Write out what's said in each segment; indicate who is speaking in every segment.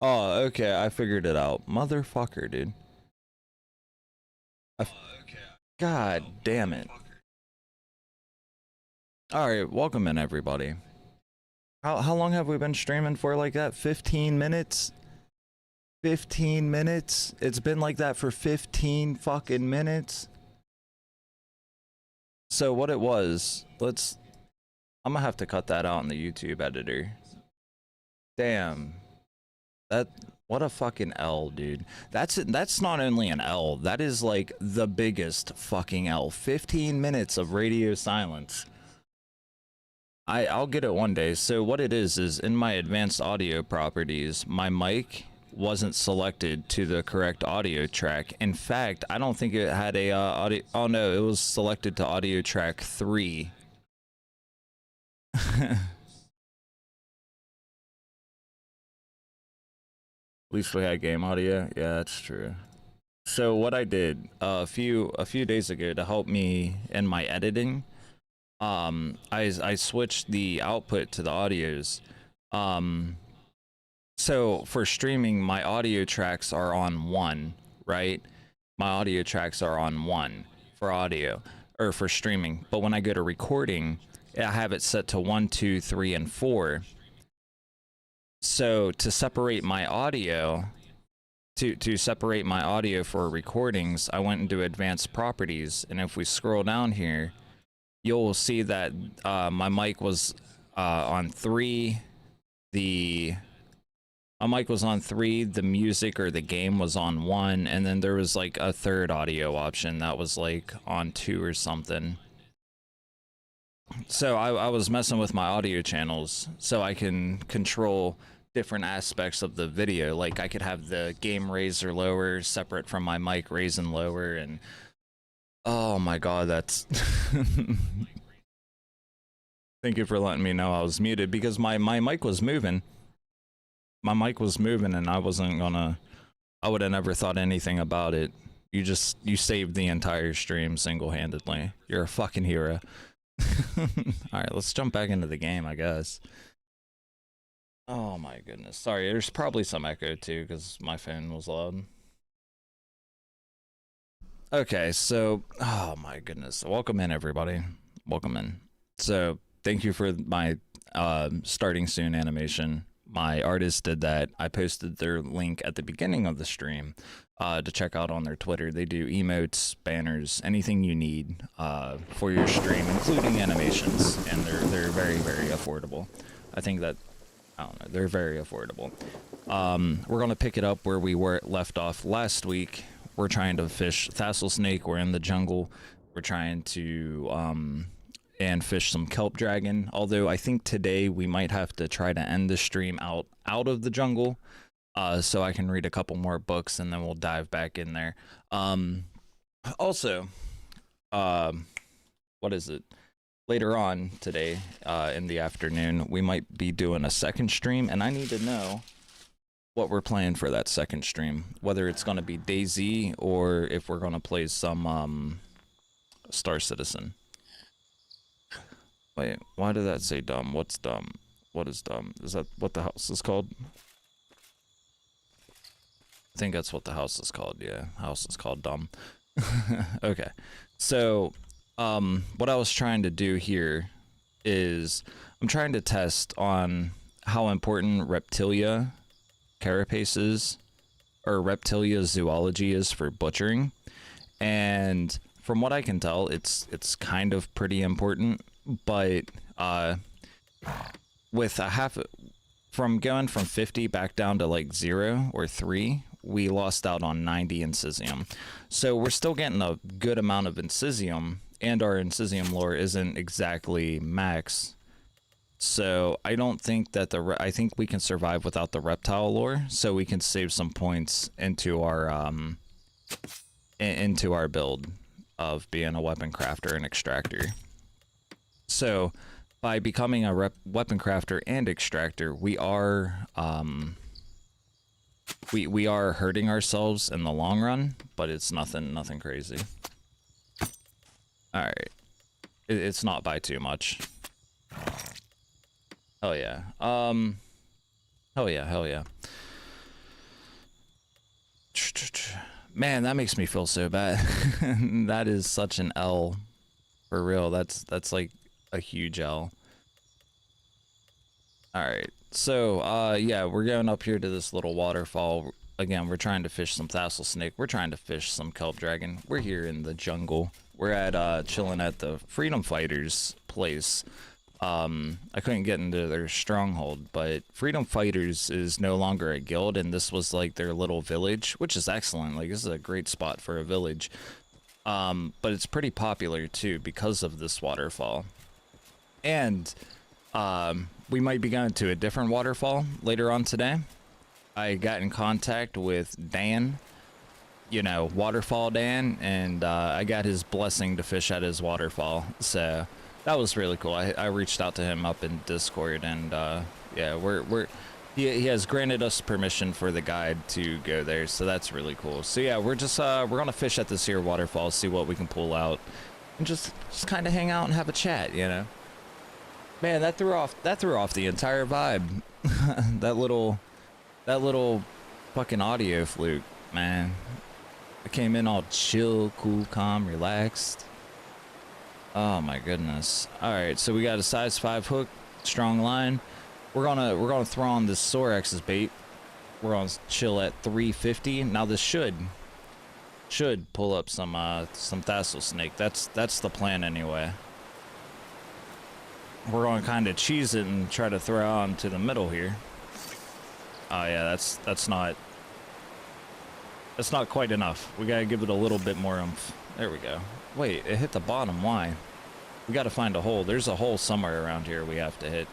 Speaker 1: Oh, okay, I figured it out. Motherfucker, dude. I f God damn it. Alright, welcome in everybody. How long have we been streaming for like that? 15 minutes? 15 minutes? It's been like that for 15 fucking minutes? So what it was, I'm gonna have to cut that out in the YouTube editor. Damn. That, what a fucking L, dude. That's not only an L, that is like the biggest fucking L. 15 minutes of radio silence. I'll get it one day. So what it is in my advanced audio properties, my mic wasn't selected to the correct audio track. In fact, I don't think it had a audio. Oh no, it was selected to audio track 3. At least we had game audio. Yeah, that's true. So what I did a few days ago to help me in my editing, I switched the output to the audios. So for streaming, my audio tracks are on 1, right? My audio tracks are on 1 for audio or for streaming. But when I go to recording, I have it set to 1, 2, 3, and 4. So to separate my audio, to separate my audio for recordings, I went into advanced properties, and if we scroll down here, you'll see that my mic was on 3. My mic was on 3, the music or the game was on 1, and then there was like a third audio option that was like on 2 or something. So I was messing with my audio channels so I can control different aspects of the video. Like I could have the game raise or lower separate from my mic raise and lower, and oh my god, that's thank you for letting me know I was muted because my mic was moving. My mic was moving and I would have never thought anything about it. You saved the entire stream single-handedly. You're a fucking hero. Alright, let's jump back into the game, I guess. Oh my goodness. Sorry, there's probably some echo too, because my phone was loud. Okay, so, oh my goodness. Welcome in, everybody. Welcome in. So, thank you for my starting soon animation. My artist did that. I posted their link at the beginning of the stream to check out on their Twitter. They do emotes, banners, anything you need for your stream, including animations, and they're very, very affordable. I think that, I don't know, they're very affordable. We're gonna pick it up where we were left off last week. We're trying to fish Thassel Snake. We're in the jungle. We're trying to and fish some kelp dragon, although I think today we might have to try to end the stream out of the jungle so I can read a couple more books and then we'll dive back in there. Also, what is it, later on today in the afternoon we might be doing a second stream, and I need to know what we're playing for that second stream, whether it's going to be DayZ or if we're going to play some Star Citizen. Wait, why did that say dumb? What's dumb? What is dumb? Is that what the house is called? I think that's what the house is called. Yeah, house is called dumb. Okay, so what I was trying to do here is I'm trying to test on how important Reptilia carapaces or Reptilia zoology is for butchering, and from what I can tell, it's kind of pretty important. But with from going from 50 back down to like 0 or 3, we lost out on 90 Incisium. So we're still getting a good amount of Incisium, and our Incisium lore isn't exactly max. So I don't think that I think we can survive without the reptile lore, so we can save some points into our build of being a weapon crafter and extractor. So by becoming a weapon crafter and extractor, we are we are hurting ourselves in the long run, but it's nothing crazy. All right, it's not by too much. Oh yeah. Hell yeah. Man, that makes me feel so bad. That is such an L. For real, that's like a huge L. Alright, so, yeah, we're going up here to this little waterfall. Again, we're trying to fish some Thassel Snake. We're trying to fish some Kelp Dragon. We're here in the jungle. We're at, chilling at the Freedom Fighters place. I couldn't get into their stronghold, but Freedom Fighters is no longer a guild, and this was like their little village, which is excellent. Like, this is a great spot for a village. But it's pretty popular too because of this waterfall. And we might be going to a different waterfall later on today. I got in contact with Dan, you know, Waterfall Dan, and I got his blessing to fish at his waterfall. So that was really cool. I reached out to him up in Discord, and yeah, he has granted us permission for the guide to go there, so that's really cool. So yeah, we're gonna fish at this here waterfall, see what we can pull out, and just kind of hang out and have a chat, you know. Man, that threw off the entire vibe. that little fucking audio fluke, man. I came in all chill, cool, calm, relaxed. Oh my goodness. All right, so we got a size 5 hook, strong line. We're gonna throw on this Sorex's bait. We're gonna chill at 350. Now this should pull up some Thassel Snake. That's the plan anyway. We're gonna kind of cheese it and try to throw on to the middle here. Oh yeah, that's not quite enough. We gotta give it a little bit more oomph. There we go. Wait, it hit the bottom. Why? We gotta find a hole. There's a hole somewhere around here we have to hit.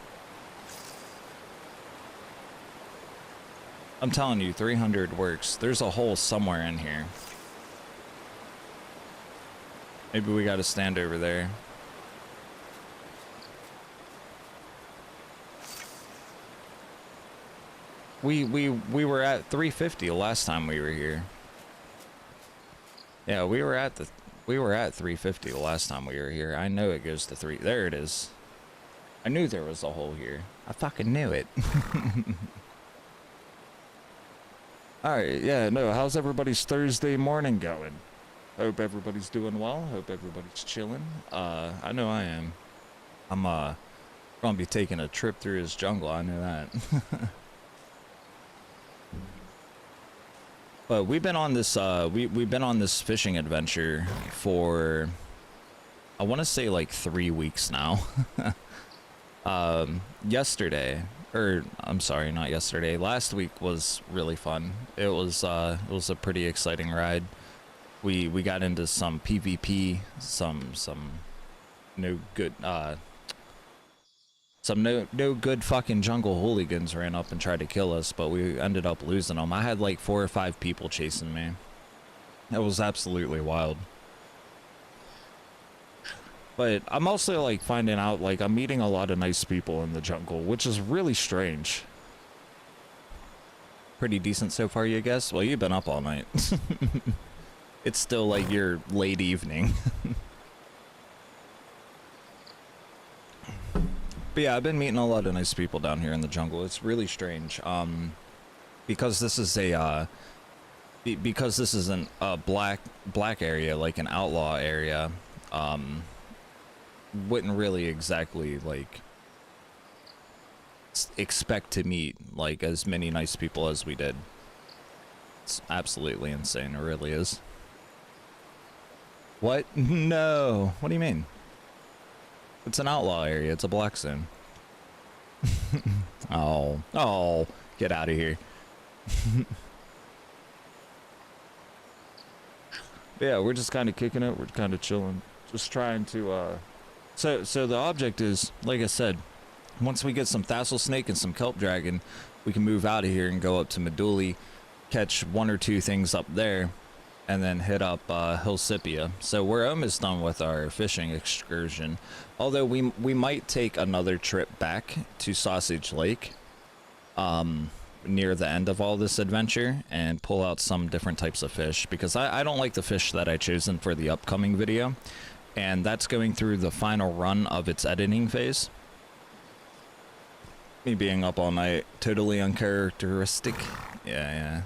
Speaker 1: I'm telling you, 300 works. There's a hole somewhere in here. Maybe we gotta stand over there. We were at 350 last time we were here. Yeah, we were at 350 the last time we were here. I know it goes to 3. There it is. I knew there was a hole here. I fucking knew it. Alright, yeah, no, how's everybody's Thursday morning going? Hope everybody's doing well. Hope everybody's chilling. I know I am. I'm gonna be taking a trip through his jungle, I know that. But we've been on this we've been on this fishing adventure for, I want to say, like 3 weeks now. Yesterday, or I'm sorry, not yesterday, last week was really fun. It was a pretty exciting ride. We got into some PvP, some no good no good fucking jungle hooligans ran up and tried to kill us, but we ended up losing them. I had like 4 or 5 people chasing me. That was absolutely wild. But I'm also like finding out, like, I'm meeting a lot of nice people in the jungle, which is really strange. Pretty decent so far, you guess? Well, you've been up all night. It's still like your late evening. But yeah, I've been meeting a lot of nice people down here in the jungle. It's really strange. Because this is a because this isn't a black area, like an outlaw area, wouldn't really exactly like expect to meet like as many nice people as we did. It's absolutely insane. It really is. What? No. What do you mean? It's an outlaw area. It's a black zone. Oh, get out of here. Yeah, we're just kind of kicking it. We're kind of chilling. Just trying to, So the object is, like I said, once we get some Thassel Snake and some Kelp Dragon, we can move out of here and go up to Meduli, catch 1 or 2 things up there, and then hit up Hillsipia. So we're almost done with our fishing excursion. Although we might take another trip back to Sausage Lake near the end of all this adventure and pull out some different types of fish, because I don't like the fish that I chosen for the upcoming video, and that's going through the final run of its editing phase. Me being up all night, totally uncharacteristic. Yeah.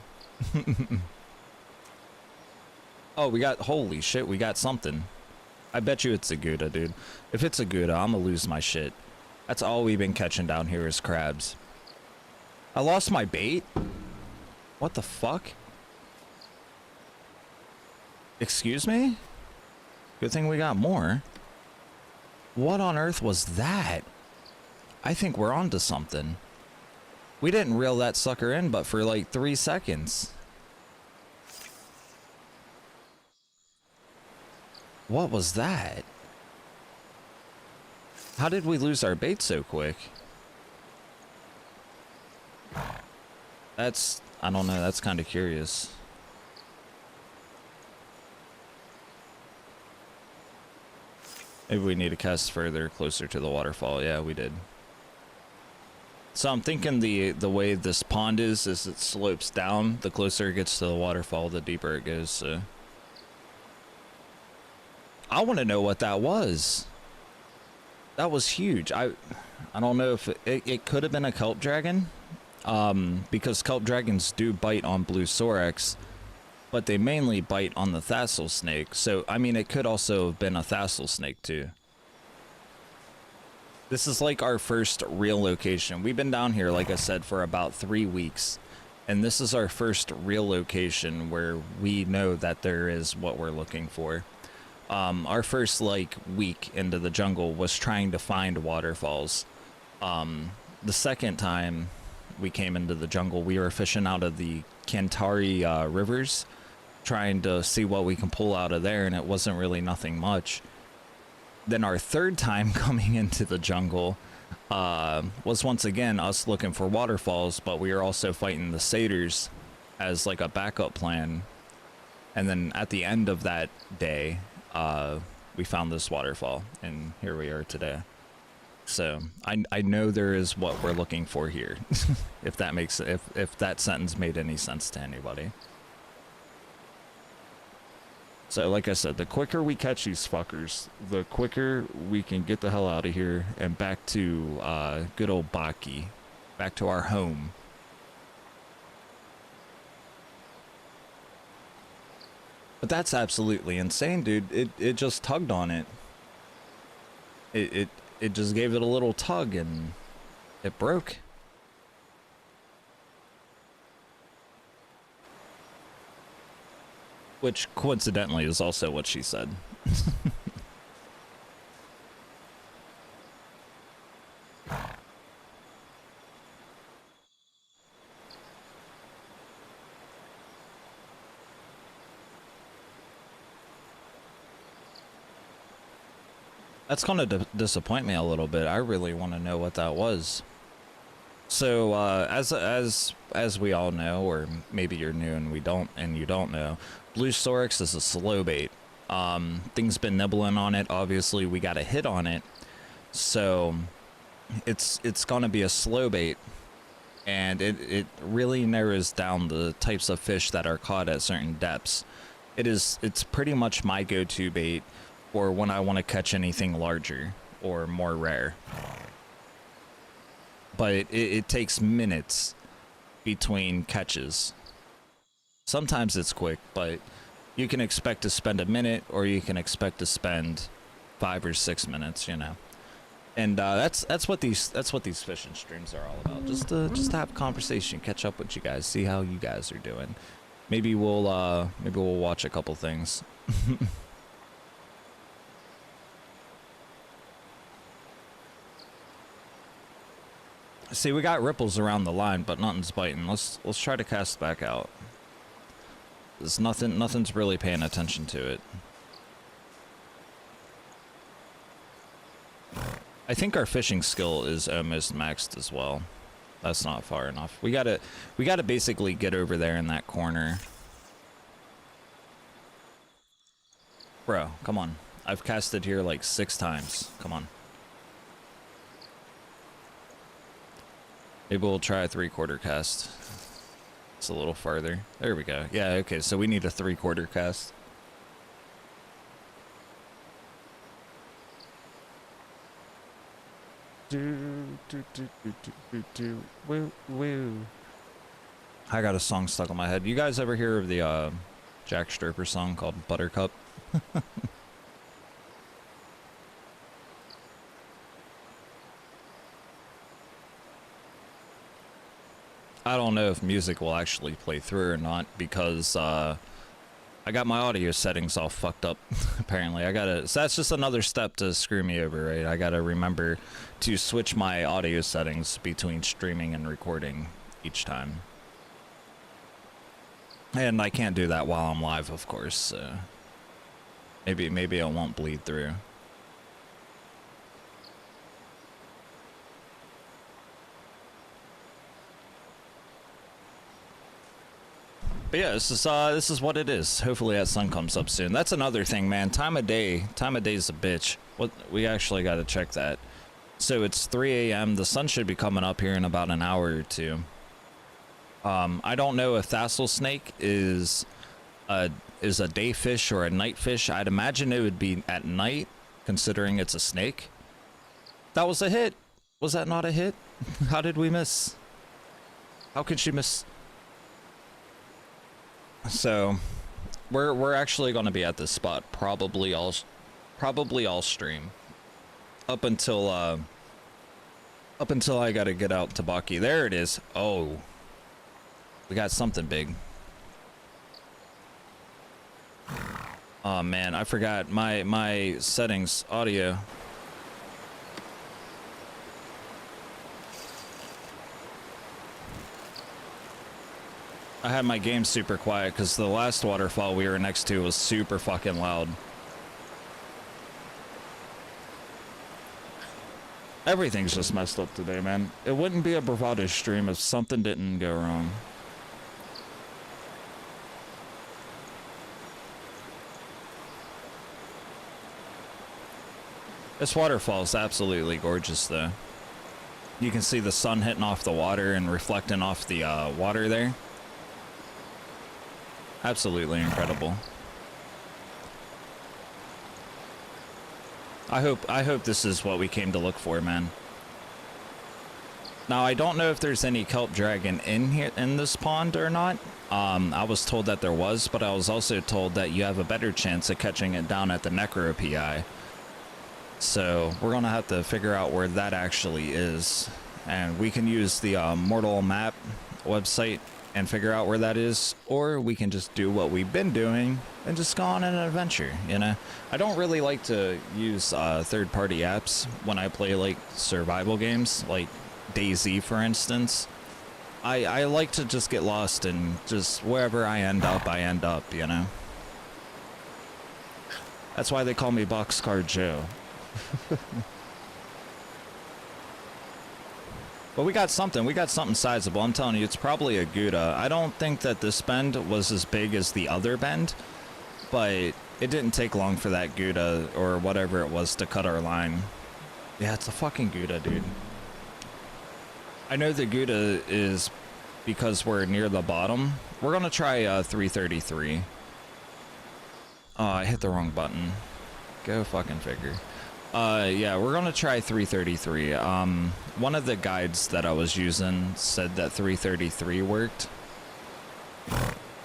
Speaker 1: Oh, we got, holy shit, we got something. I bet you it's a Gouda, dude. If it's a Gouda, I'm gonna lose my shit. That's all we've been catching down here is crabs. I lost my bait? What the fuck? Excuse me? Good thing we got more. What on earth was that? I think we're onto something. We didn't reel that sucker in but for like 3 seconds. What was that? How did we lose our bait so quick? That's, I don't know, that's kind of curious. Maybe we need to cast further, closer to the waterfall. Yeah, we did. So I'm thinking the way this pond is it slopes down. The closer it gets to the waterfall, the deeper it goes. So I want to know what that was. That was huge. I don't know if it could have been a kelp dragon, because kelp dragons do bite on blue Sorex, but they mainly bite on the thassel snake. So I mean, it could also have been a thassel snake too. This is like our first real location. We've been down here, like I said, for about 3 weeks, and this is our first real location where we know that there is what we're looking for. Our first like week into the jungle was trying to find waterfalls. The second time we came into the jungle, we were fishing out of the Kantari rivers, trying to see what we can pull out of there, and it wasn't really nothing much. Then our third time coming into the jungle was once again us looking for waterfalls, but we were also fighting the satyrs as like a backup plan. And then at the end of that day, we found this waterfall, and here we are today. So I know there is what we're looking for here. if that sentence made any sense to anybody. So like I said, the quicker we catch these fuckers, the quicker we can get the hell out of here and back to good old Baki, back to our home. But that's absolutely insane, dude. It just tugged on it. It just gave it a little tug and it broke. Which coincidentally is also what she said. That's gonna disappoint me a little bit. I really want to know what that was. So as we all know, or maybe you're new and you don't know, blue Sorex is a slow bait. Things been nibbling on it. Obviously, we got a hit on it, so it's gonna be a slow bait, and it really narrows down the types of fish that are caught at certain depths. It's pretty much my go-to bait for when I want to catch anything larger or more rare. But it takes minutes between catches. Sometimes it's quick, but you can expect to spend a minute, or you can expect to spend 5 or 6 minutes, you know. And that's what these fishing streams are all about. Just to have a conversation, catch up with you guys, see how you guys are doing. Maybe we'll watch a couple things. See, we got ripples around the line, but nothing's biting. Let's try to cast back out. There's nothing's really paying attention to it. I think our fishing skill is almost maxed as well. That's not far enough. We gotta basically get over there in that corner. Bro, come on. I've casted here like 6 times. Come on. Maybe we'll try a 3/4 cast. It's a little farther. There we go. Yeah, okay, so we need a 3/4 cast. Woo. I got a song stuck in my head. You guys ever hear of the Jack Stroper song called Buttercup. I don't know if music will actually play through or not because I got my audio settings all fucked up. Apparently, so that's just another step to screw me over, right? I gotta remember to switch my audio settings between streaming and recording each time. And I can't do that while I'm live, of course. So maybe it won't bleed through. But yeah, this is what it is. Hopefully that sun comes up soon. That's another thing, man. Time of day's a bitch. What we actually got to check that. So it's 3 a.m. The sun should be coming up here in about an hour or two. I don't know if thassel snake is a day fish or a night fish. I'd imagine it would be at night, considering it's a snake. That was a hit. Was that not a hit? How did we miss? How could she miss? So, we're actually going to be at this spot probably all stream up until I got to get out to Baki. There it is. Oh, we got something big. Oh man, I forgot my settings, audio. I had my game super quiet because the last waterfall we were next to was super fucking loud. Everything's just messed up today, man. It wouldn't be a bravado stream if something didn't go wrong. This waterfall is absolutely gorgeous, though. You can see the sun hitting off the water and reflecting off the water there. Absolutely incredible. I hope this is what we came to look for, man. Now I don't know if there's any kelp dragon in here in this pond or not. I was told that there was, but I was also told that you have a better chance of catching it down at the Necro PI. So we're gonna have to figure out where that actually is, and we can use the Mortal Map website and figure out where that is, or we can just do what we've been doing and just go on an adventure, you know? I don't really like to use third-party apps when I play like survival games, like DayZ for instance. I like to just get lost and just wherever I end up, you know? That's why they call me Boxcar Joe. But we got something sizable. I'm telling you, it's probably a Gouda. I don't think that this bend was as big as the other bend, but it didn't take long for that Gouda or whatever it was to cut our line. Yeah, it's a fucking Gouda, dude. I know the Gouda is because we're near the bottom. We're gonna try 333. Oh, I hit the wrong button. Go fucking figure. Yeah, we're gonna try 333. One of the guides that I was using said that 333 worked.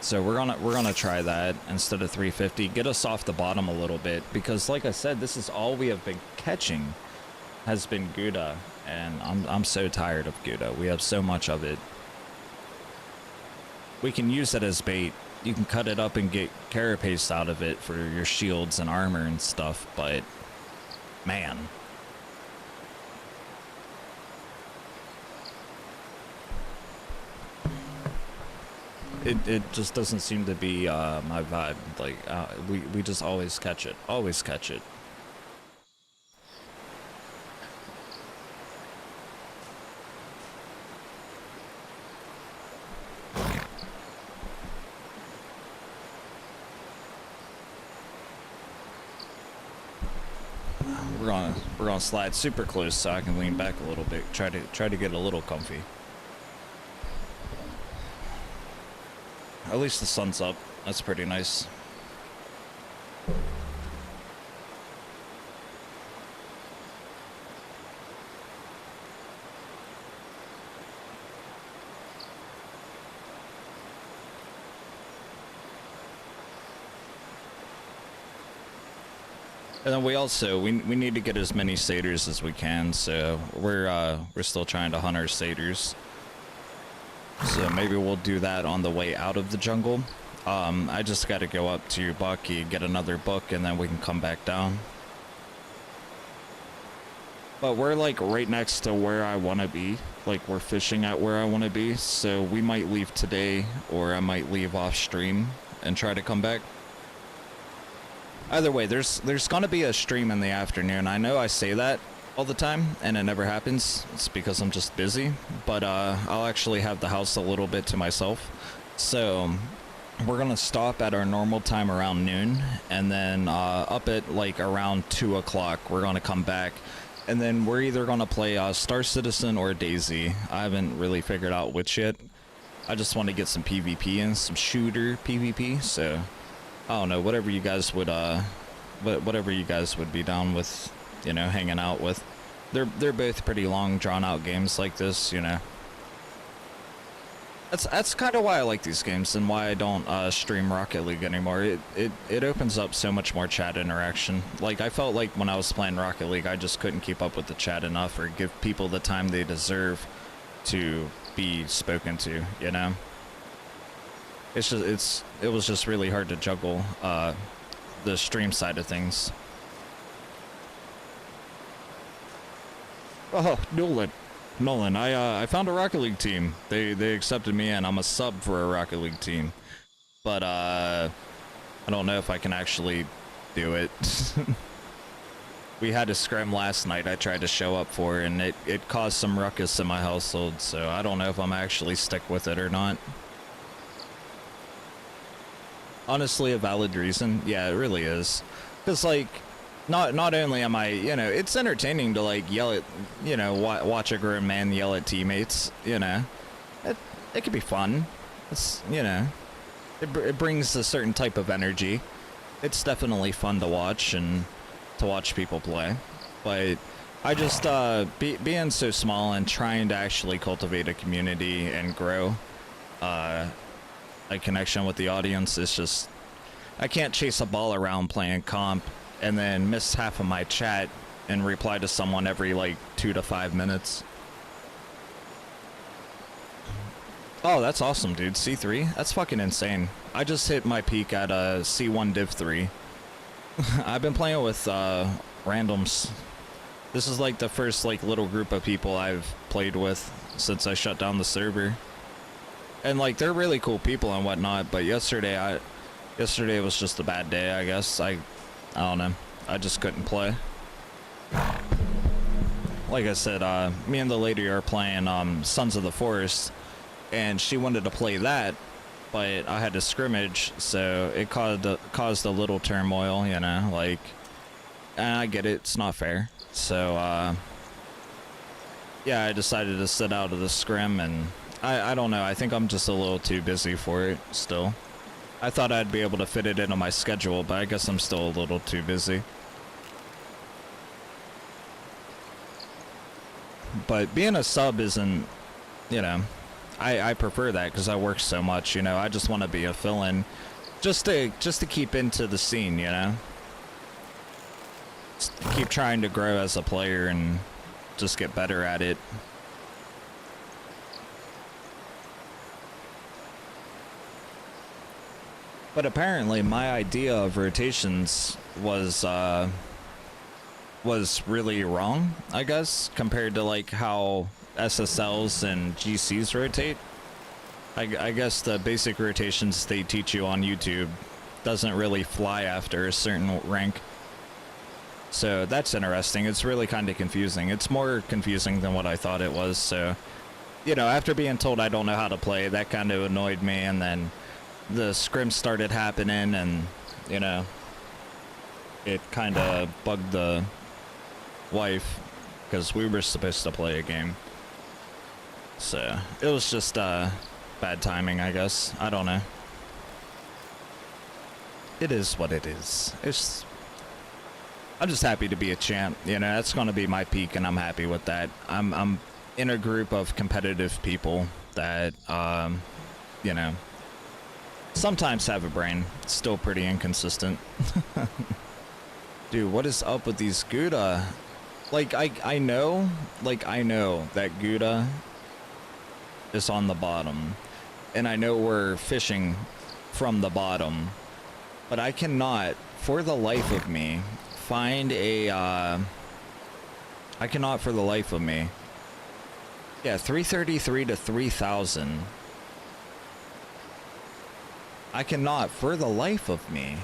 Speaker 1: So we're gonna try that instead of 350. Get us off the bottom a little bit, because like I said, this is all we have been catching has been Gouda, and I'm so tired of Gouda. We have so much of it. We can use it as bait. You can cut it up and get carapace out of it for your shields and armor and stuff, but man. It just doesn't seem to be my vibe. Like we just always catch it. Always catch it. We're gonna slide super close so I can lean back a little bit. Try to get a little comfy. At least the sun's up. That's pretty nice. And then we need to get as many satyrs as we can, so we're still trying to hunt our satyrs. So maybe we'll do that on the way out of the jungle. I just got to go up to Bucky, get another book, and then we can come back down. But we're like right next to where I want to be. Like we're fishing at where I want to be. So we might leave today, or I might leave off stream and try to come back. Either way, there's gonna be a stream in the afternoon. I know I say that all the time, and it never happens. It's because I'm just busy. But I'll actually have the house a little bit to myself. So we're gonna stop at our normal time around noon, and then up at like around 2 o'clock, we're gonna come back. And then we're either going to play Star Citizen or DayZ. I haven't really figured out which yet. I just want to get some PvP and some shooter PvP. So, I don't know, whatever you guys would be down with, you know, hanging out with. They're both pretty long, drawn out games like this, you know. That's kind of why I like these games and why I don't stream Rocket League anymore. It opens up so much more chat interaction. Like, I felt like when I was playing Rocket League, I just couldn't keep up with the chat enough or give people the time they deserve to be spoken to, you know? It was just really hard to juggle the stream side of things. Oh, Nolan, I found a Rocket League team. They accepted me and I'm a sub for a Rocket League team. But I don't know if I can actually do it. We had a scrim last night I tried to show up for, and it caused some ruckus in my household, so I don't know if I'm actually stick with it or not. Honestly, a valid reason. Yeah, it really is. Because, like, not only am I, you know, it's entertaining to, like, yell at, you know, watch a grown man yell at teammates, you know. It could be fun. It's, you know, it brings a certain type of energy. It's definitely fun to watch and to watch people play. But I just, being so small and trying to actually cultivate a community and grow a connection with the audience is just, I can't chase a ball around playing comp and then miss half of my chat and reply to someone every like 2 to 5 minutes. Oh, that's awesome, dude. C3? That's fucking insane. I just hit my peak at C1 Div 3. I've been playing with randoms. This is like the first like little group of people I've played with since I shut down the server. And like they're really cool people and whatnot, but yesterday was just a bad day, I guess. I don't know. I just couldn't play. Like I said, me and the lady are playing Sons of the Forest, and she wanted to play that, but I had to scrimmage, so it caused a little turmoil, you know, like, and I get it, it's not fair. So, yeah, I decided to sit out of the scrim, and I don't know, I think I'm just a little too busy for it still. I thought I'd be able to fit it into my schedule, but I guess I'm still a little too busy. But being a sub isn't, you know, I prefer that because I work so much, you know. I just want to be a fill-in just to keep into the scene, you know. Just keep trying to grow as a player and just get better at it. But apparently my idea of rotations was really wrong, I guess, compared to like how SSLs and GCs rotate. I guess the basic rotations they teach you on YouTube doesn't really fly after a certain rank. So that's interesting. It's really kind of confusing. It's more confusing than what I thought it was. So, you know, after being told I don't know how to play, that kind of annoyed me, and then the scrims started happening, and, you know, it kind of bugged the wife because we were supposed to play a game. So it was just bad timing, I guess. I don't know. It is what it is. I'm just happy to be a champ. You know, that's going to be my peak, and I'm happy with that. I'm in a group of competitive people that, you know, sometimes have a brain. It's still pretty inconsistent. Dude, what is up with these Gouda? Like, I know that Gouda is on the bottom. And I know we're fishing from the bottom. But I cannot, for the life of me, find a, I cannot for the life of me. Yeah, 333 to 3,000. I cannot, for the life of me,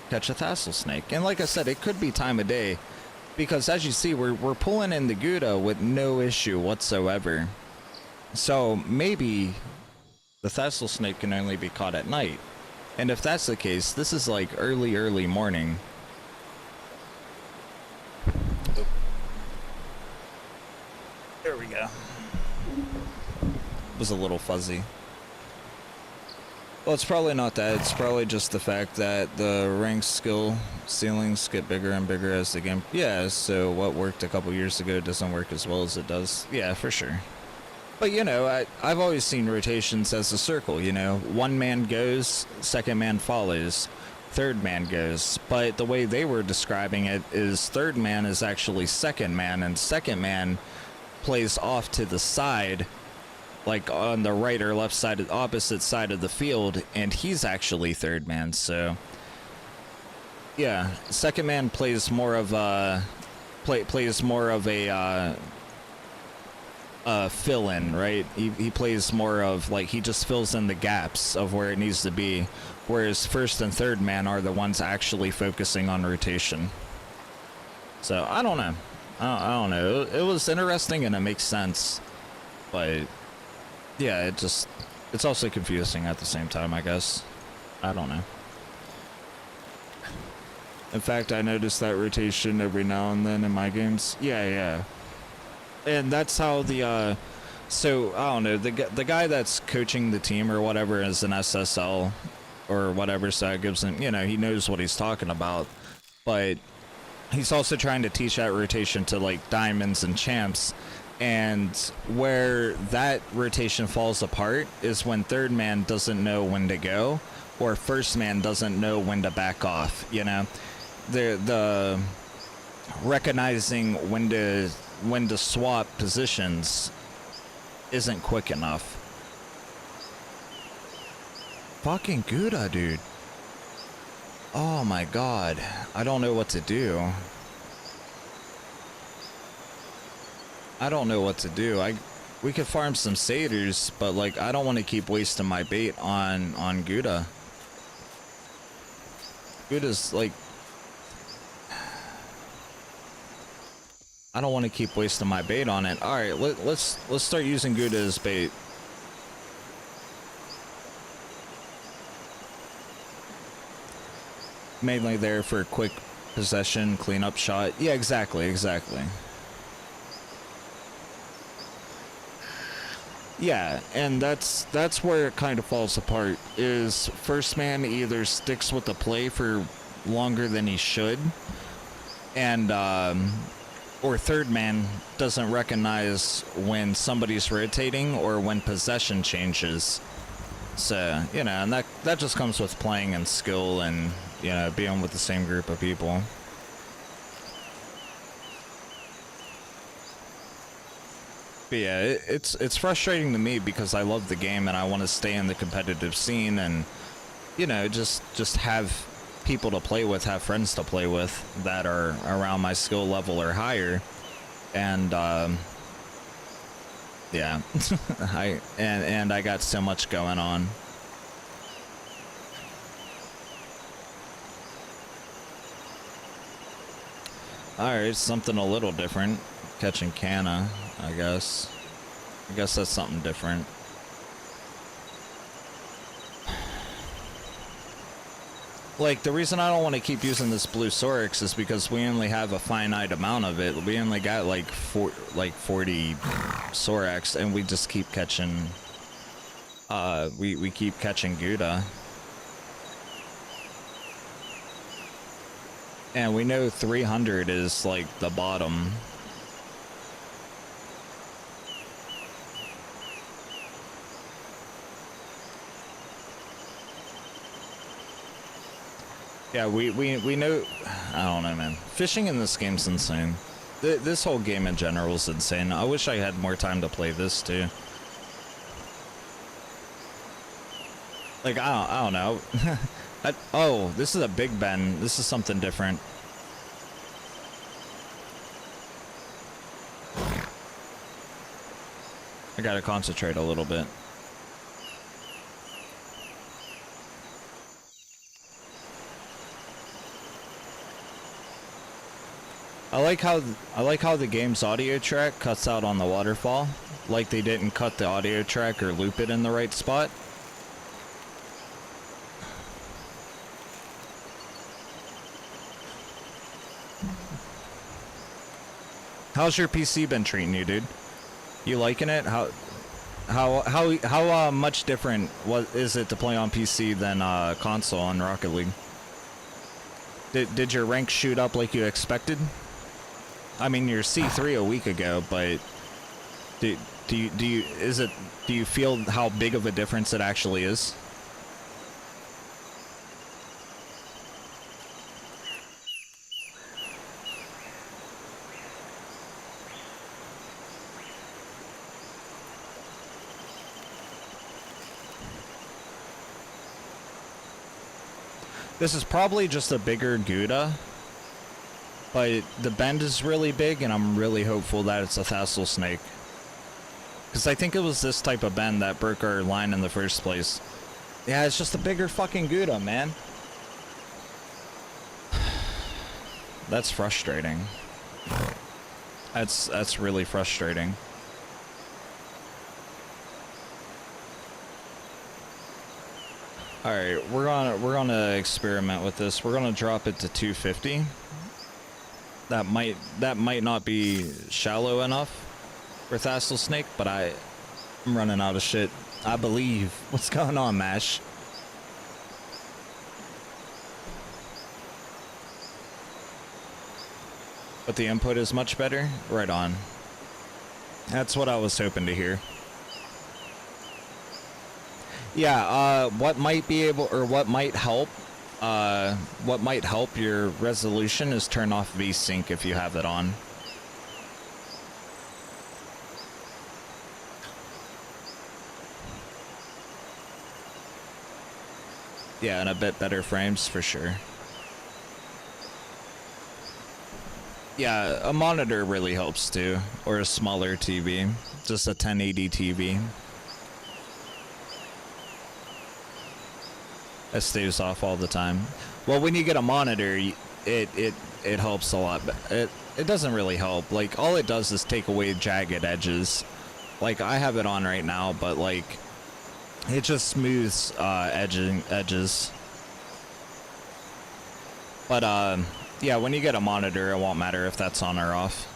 Speaker 1: catch a thassel snake. And like I said, it could be time of day, because as you see, we're pulling in the Gouda with no issue whatsoever. So maybe the thassel snake can only be caught at night. And if that's the case, this is like early morning. There we go. It was a little fuzzy. Well, it's probably not that. It's probably just the fact that the rank skill ceilings get bigger and bigger as the game... Yeah, so what worked a couple years ago doesn't work as well as it does. Yeah, for sure. But, you know, I've always seen rotations as a circle, you know. One man goes, second man follows, third man goes. But the way they were describing it is third man is actually second man, and second man plays off to the side, like on the right or left side, opposite side of the field, and he's actually third man. So yeah, second man plays more of a fill-in, right? He plays more of, like, he just fills in the gaps of where it needs to be, whereas first and third man are the ones actually focusing on rotation. So I don't know. I don't know. It was interesting and it makes sense, but yeah, it's also confusing at the same time, I guess. I don't know. In fact, I noticed that rotation every now and then in my games. Yeah. And that's how the, so, I don't know, the guy that's coaching the team or whatever is an SSL or whatever, so it gives him, you know, he knows what he's talking about. But he's also trying to teach that rotation to, like, diamonds and champs. And where that rotation falls apart is when third man doesn't know when to go, or first man doesn't know when to back off, you know? The recognizing when to swap positions isn't quick enough. Fucking Gouda, dude. Oh my god. I don't know what to do. We could farm some satyrs, but, like, I don't want to keep wasting my bait on Gouda. Gouda's, like, I don't want to keep wasting my bait on it. All right, let's start using Gouda as bait. Mainly there for a quick possession, cleanup shot. Yeah, exactly. Yeah, and that's where it kind of falls apart, is first man either sticks with the play for longer than he should, and or third man doesn't recognize when somebody's rotating or when possession changes. So, you know, and that just comes with playing and skill and, you know, being with the same group of people. But yeah, it's frustrating to me because I love the game and I want to stay in the competitive scene and, you know, just have people to play with, have friends to play with that are around my skill level or higher. And yeah, I got so much going on. Alright, something a little different. Catching Canna, I guess. I guess that's something different. Like, the reason I don't want to keep using this blue Sorex is because we only have a finite amount of it. We only got like 40 Sorex, and we just keep catching, we keep catching Gouda. And we know 300 is like the bottom. Yeah, we know. I don't know, man. Fishing in this game's insane. This whole game in general is insane. I wish I had more time to play this too. Like I don't know. Oh, this is a Big Ben. This is something different. I gotta concentrate a little bit. I like how the game's audio track cuts out on the waterfall. Like they didn't cut the audio track or loop it in the right spot. How's your PC been treating you, dude? You liking it? How much different is it to play on PC than console on Rocket League? Did your rank shoot up like you expected? I mean, you're C3 a week ago, but do you feel how big of a difference it actually is? This is probably just a bigger Gouda, but the bend is really big, and I'm really hopeful that it's a Thassel snake. Because I think it was this type of bend that broke our line in the first place. Yeah, it's just a bigger fucking Gouda, man. That's frustrating. That's really frustrating. Alright, we're gonna experiment with this. We're gonna drop it to 250. That might not be shallow enough for Thassel snake, but I'm running out of shit. I believe. What's going on, Mash? But the input is much better? Right on. That's what I was hoping to hear. Yeah, what might be able, or what might help your resolution is turn off VSync if you have it on. Yeah, and a bit better frames for sure. Yeah, a monitor really helps too, or a smaller TV, just a 1080 TV. It stays off all the time. Well, when you get a monitor, it helps a lot. But it doesn't really help. Like, all it does is take away jagged edges. Like, I have it on right now, but like, it just smooths edges. But yeah, when you get a monitor, it won't matter if that's on or off.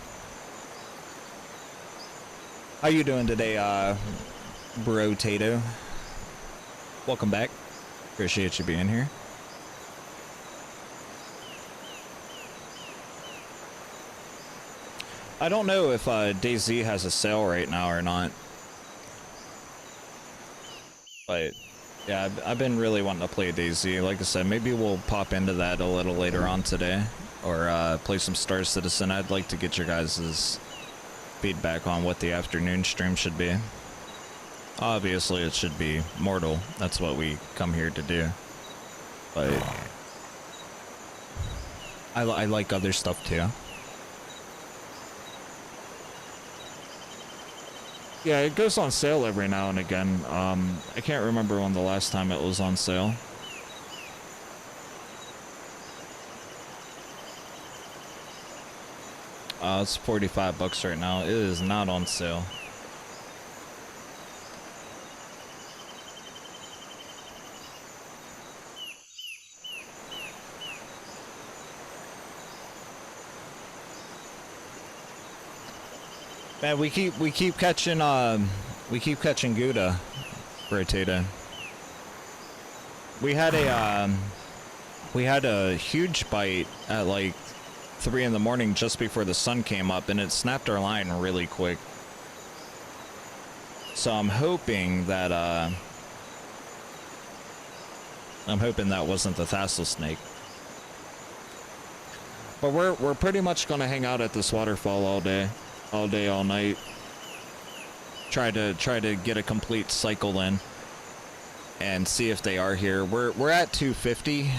Speaker 1: How you doing today, Bro Tato? Welcome back. Appreciate you being here. I don't know if DayZ has a sale right now or not. But yeah, I've been really wanting to play DayZ. Like I said, maybe we'll pop into that a little later on today. Or play some Star Citizen. I'd like to get your guys' feedback on what the afternoon stream should be. Obviously, it should be Mortal. That's what we come here to do. But I like other stuff too. Yeah, it goes on sale every now and again. I can't remember when the last time it was on sale. It's 45 bucks right now. It is not on sale. Man, we keep catching Gouda, Rotator. We had a huge bite at like 3 in the morning just before the sun came up, and it snapped our line really quick. So I'm hoping that wasn't the Thassel snake. But we're pretty much gonna hang out at this waterfall all day, all night. Try to get a complete cycle in and see if they are here. We're at 250.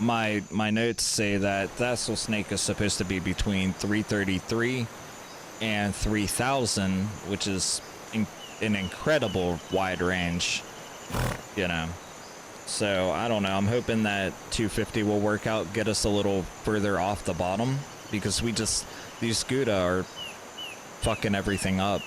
Speaker 1: My notes say that Thassel Snake is supposed to be between 333 and 3000, which is an incredible wide range, you know. So I don't know, I'm hoping that 250 will work out, get us a little further off the bottom, because these Gouda are fucking everything up.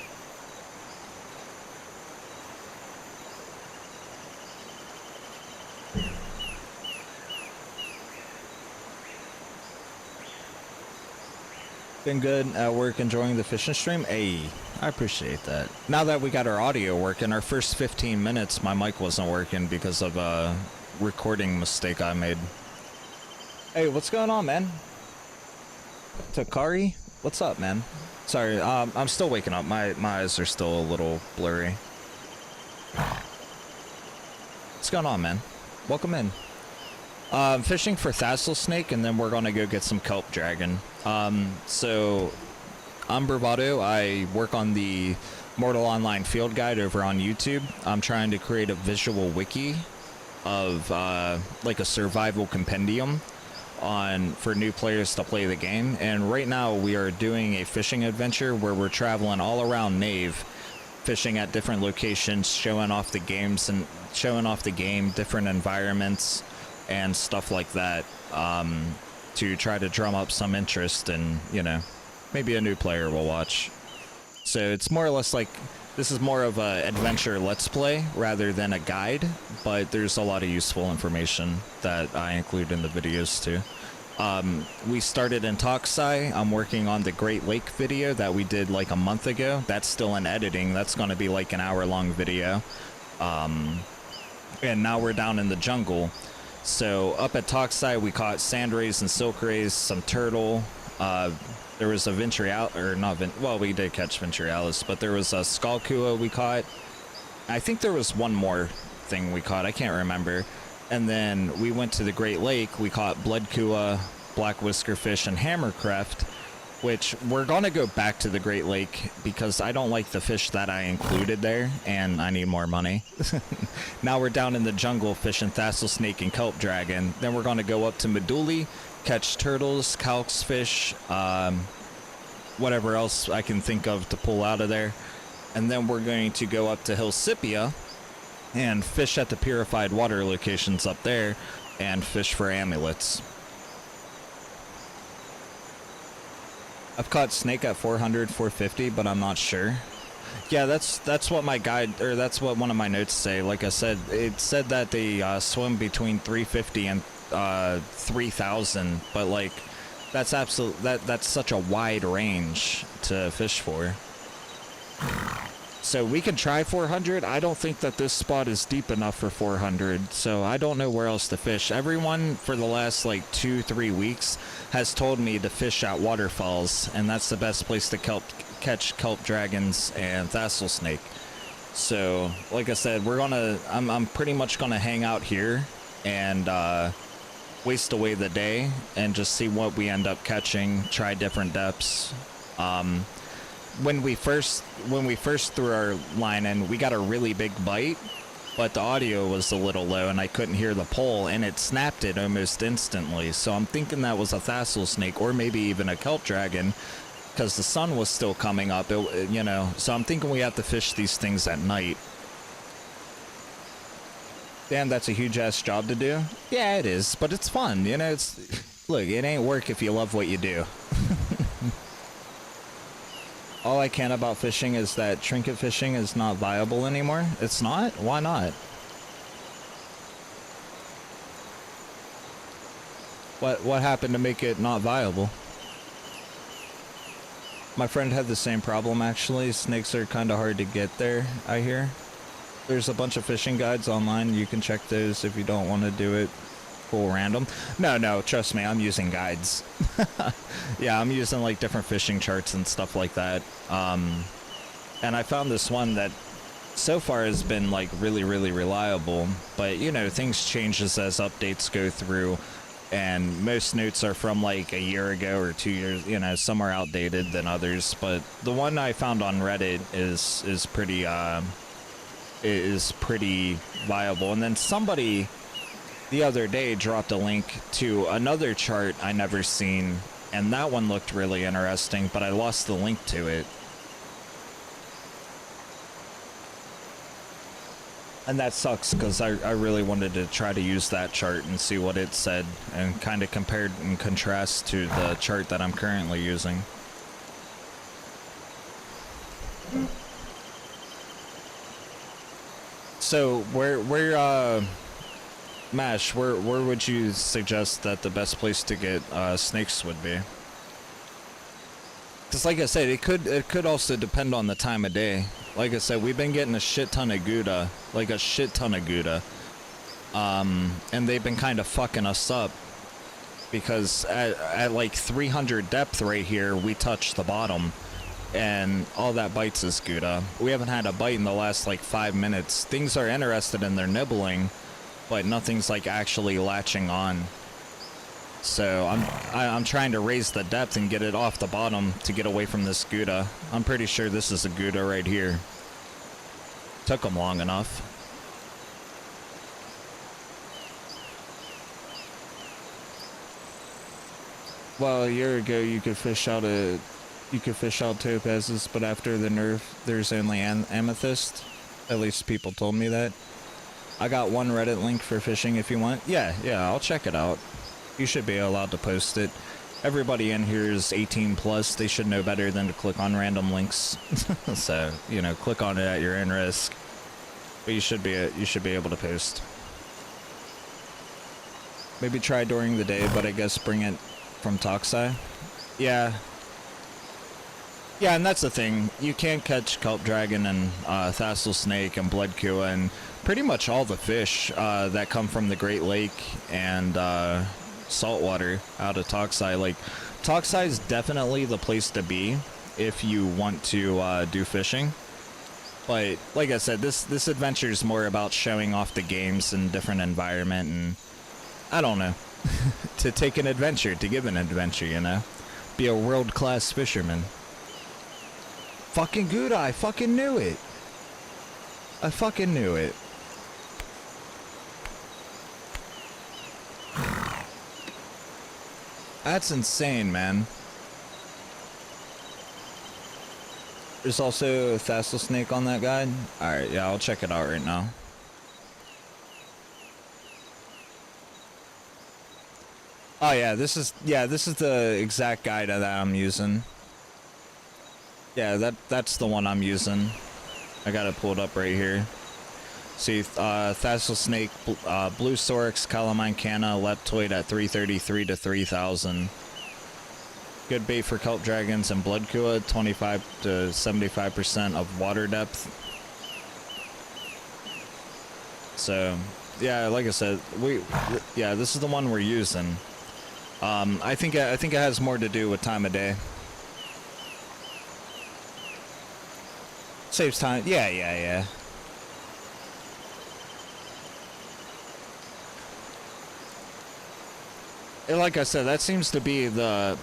Speaker 1: Been good at work, enjoying the fishing stream. Hey, I appreciate that. Now that we got our audio working, our first 15 minutes my mic wasn't working because of a recording mistake I made. Hey, what's going on, man? Takari, what's up, man? Sorry, I'm still waking up. My eyes are still a little blurry. What's going on, man? Welcome in. Fishing for Thassel Snake, and then we're gonna go get some kelp dragon. So I'm Bravado. I work on the Mortal Online Field Guide over on YouTube. I'm trying to create a visual wiki of like a survival compendium for new players to play the game. And right now we are doing a fishing adventure where we're traveling all around Nave, fishing at different locations, showing off the games and showing off the game, different environments and stuff like that, to try to drum up some interest, and you know, maybe a new player will watch. So it's more or less like, this is more of a adventure let's play rather than a guide, but there's a lot of useful information that I include in the videos too. We started in Toxai. I'm working on the Great Lake video that we did like a month ago. That's still in editing. That's going to be like an hour-long video. And now we're down in the jungle. So up at Toxai, we caught sand rays and silk rays, some turtle. There was a Ventrialis, or not well, we did catch Ventrialis, but there was a Skalkua we caught. I think there was one more thing we caught, I can't remember. And then we went to the Great Lake, we caught Blood Kua, Black Whiskerfish, and Hammercreft, which we're gonna go back to the Great Lake because I don't like the fish that I included there, and I need more money. Now we're down in the jungle fishing Thassel Snake and Kelp Dragon. Then we're gonna go up to Meduli, catch turtles, calx fish, whatever else I can think of to pull out of there. And then we're going to go up to Hillsipia and fish at the purified water locations up there and fish for amulets. I've caught snake at 400, 450, but I'm not sure. Yeah, that's what my guide, or that's what one of my notes say. Like I said, it said that they swim between 350 and 3,000, but like that's that's such a wide range to fish for. So we can try 400. I don't think that this spot is deep enough for 400, so I don't know where else to fish. Everyone for the last like 2-3 weeks has told me to fish at waterfalls, and that's the best place to catch kelp dragons and Thassel Snake. So like I said, I'm pretty much gonna hang out here and waste away the day and just see what we end up catching, try different depths. When we first threw our line in, we got a really big bite, but the audio was a little low and I couldn't hear the pole, and it snapped it almost instantly. So I'm thinking that was a Thassel Snake or maybe even a kelp dragon, because the sun was still coming up, you know. So I'm thinking we have to fish these things at night. Damn, that's a huge ass job to do. Yeah, it is, but it's fun, you know. Look, it ain't work if you love what you do. All I can about fishing is that trinket fishing is not viable anymore. It's not? Why not? What happened to make it not viable? My friend had the same problem actually. Snakes are kind of hard to get there, I hear. There's a bunch of fishing guides online. You can check those if you don't want to do it full random. No, trust me, I'm using guides. Yeah, I'm using like different fishing charts and stuff like that. And I found this one that so far has been like really, really reliable, but you know, things change as updates go through. and most notes are from like a year ago or 2 years, you know, some are outdated than others, but the one I found on Reddit is pretty viable. And then somebody the other day dropped a link to another chart I never seen, and that one looked really interesting, but I lost the link to it. And that sucks, because I really wanted to try to use that chart and see what it said, and kind of compared and contrast to the chart that I'm currently using. So, Mash, where would you suggest that the best place to get snakes would be? Because like I said, it could also depend on the time of day. Like I said, we've been getting a shit ton of Gouda, like a shit ton of Gouda. And they've been kind of fucking us up. Because at like 300 depth right here, we touch the bottom. And all that bites is Gouda. We haven't had a bite in the last like 5 minutes. Things are interested in their nibbling, but nothing's like actually latching on. So I'm trying to raise the depth and get it off the bottom to get away from this Gouda. I'm pretty sure this is a Gouda right here. Took them long enough. Well, a year ago you could fish out topazes, but after the nerf there's only amethyst. At least people told me that. I got one Reddit link for fishing if you want. Yeah, I'll check it out. You should be allowed to post it. Everybody in here is 18 plus. They should know better than to click on random links. So, you know, click on it at your own risk. But you should be able to post. Maybe try during the day, but I guess bring it from Toxai. Yeah. Yeah, and that's the thing. You can't catch kelp dragon and thassel snake and blood kua and pretty much all the fish that come from the Great Lake and saltwater out of Toxai. Like, Toxai is definitely the place to be if you want to do fishing. But like I said, this adventure is more about showing off the games and different environment, and I don't know, to take an adventure, to give an adventure, you know, be a world-class fisherman. Fucking Gouda, I fucking knew it. I fucking knew it. That's insane, man. There's also a thassel snake on that guide. Alright, yeah, I'll check it out right now. Oh yeah, this is the exact guide that I'm using. Yeah, that's the one I'm using. I got it pulled up right here. See, thassel snake, blue sorix, calamine canna, leptoid at 333 to 3000. Good bait for kelp dragons and blood kua, 25 to 75% of water depth. So, yeah, like I said, this is the one we're using. I think it has more to do with time of day. Saves time. Yeah. And like I said, that seems to be the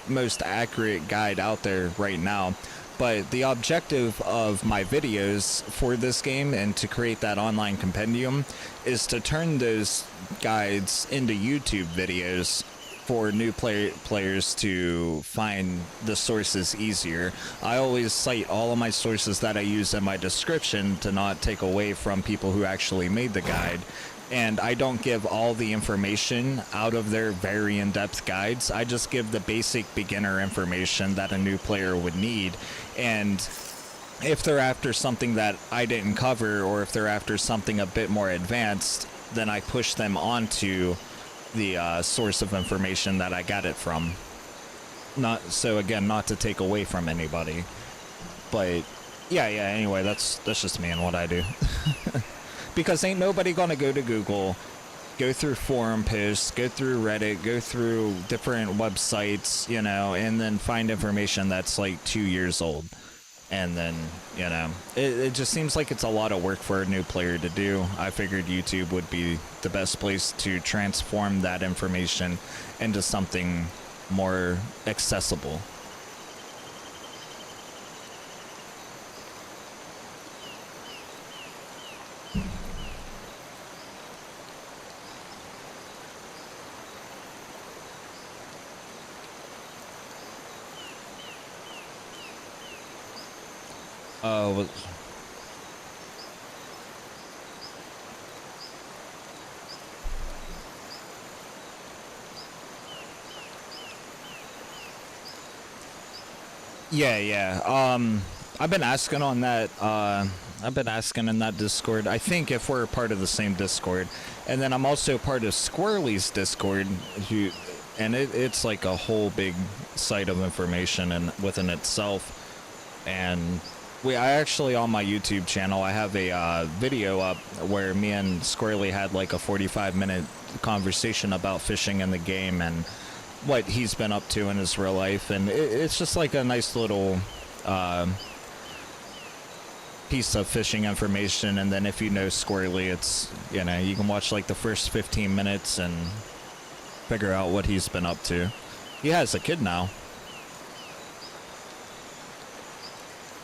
Speaker 1: most accurate guide out there right now. But the objective of my videos for this game and to create that online compendium is to turn those guides into YouTube videos for new players to find the sources easier. I always cite all of my sources that I use in my description to not take away from people who actually made the guide. And I don't give all the information out of their very in-depth guides. I just give the basic beginner information that a new player would need. And if they're after something that I didn't cover, or if they're after something a bit more advanced, then I push them onto the source of information that I got it from. Not to take away from anybody. But yeah, anyway, that's just me and what I do. Because ain't nobody gonna go to Google, go through forum posts, go through Reddit, go through different websites, you know, and then find information that's like 2 years old And then, you know, it just seems like it's a lot of work for a new player to do. I figured YouTube would be the best place to transform that information into something more accessible. Oh, yeah. I've been asking on that. I've been asking in that Discord. I think if we're part of the same Discord, and then I'm also part of Squirrely's Discord, and it's like a whole big site of information and within itself. And I actually, on my YouTube channel, I have a video up where me and Squirrely had like a 45-minute conversation about fishing in the game and what he's been up to in his real life. And it's just like a nice little piece of fishing information. And then if you know Squirrely, it's, you know, you can watch like the first 15 minutes and figure out what he's been up to. He has a kid now.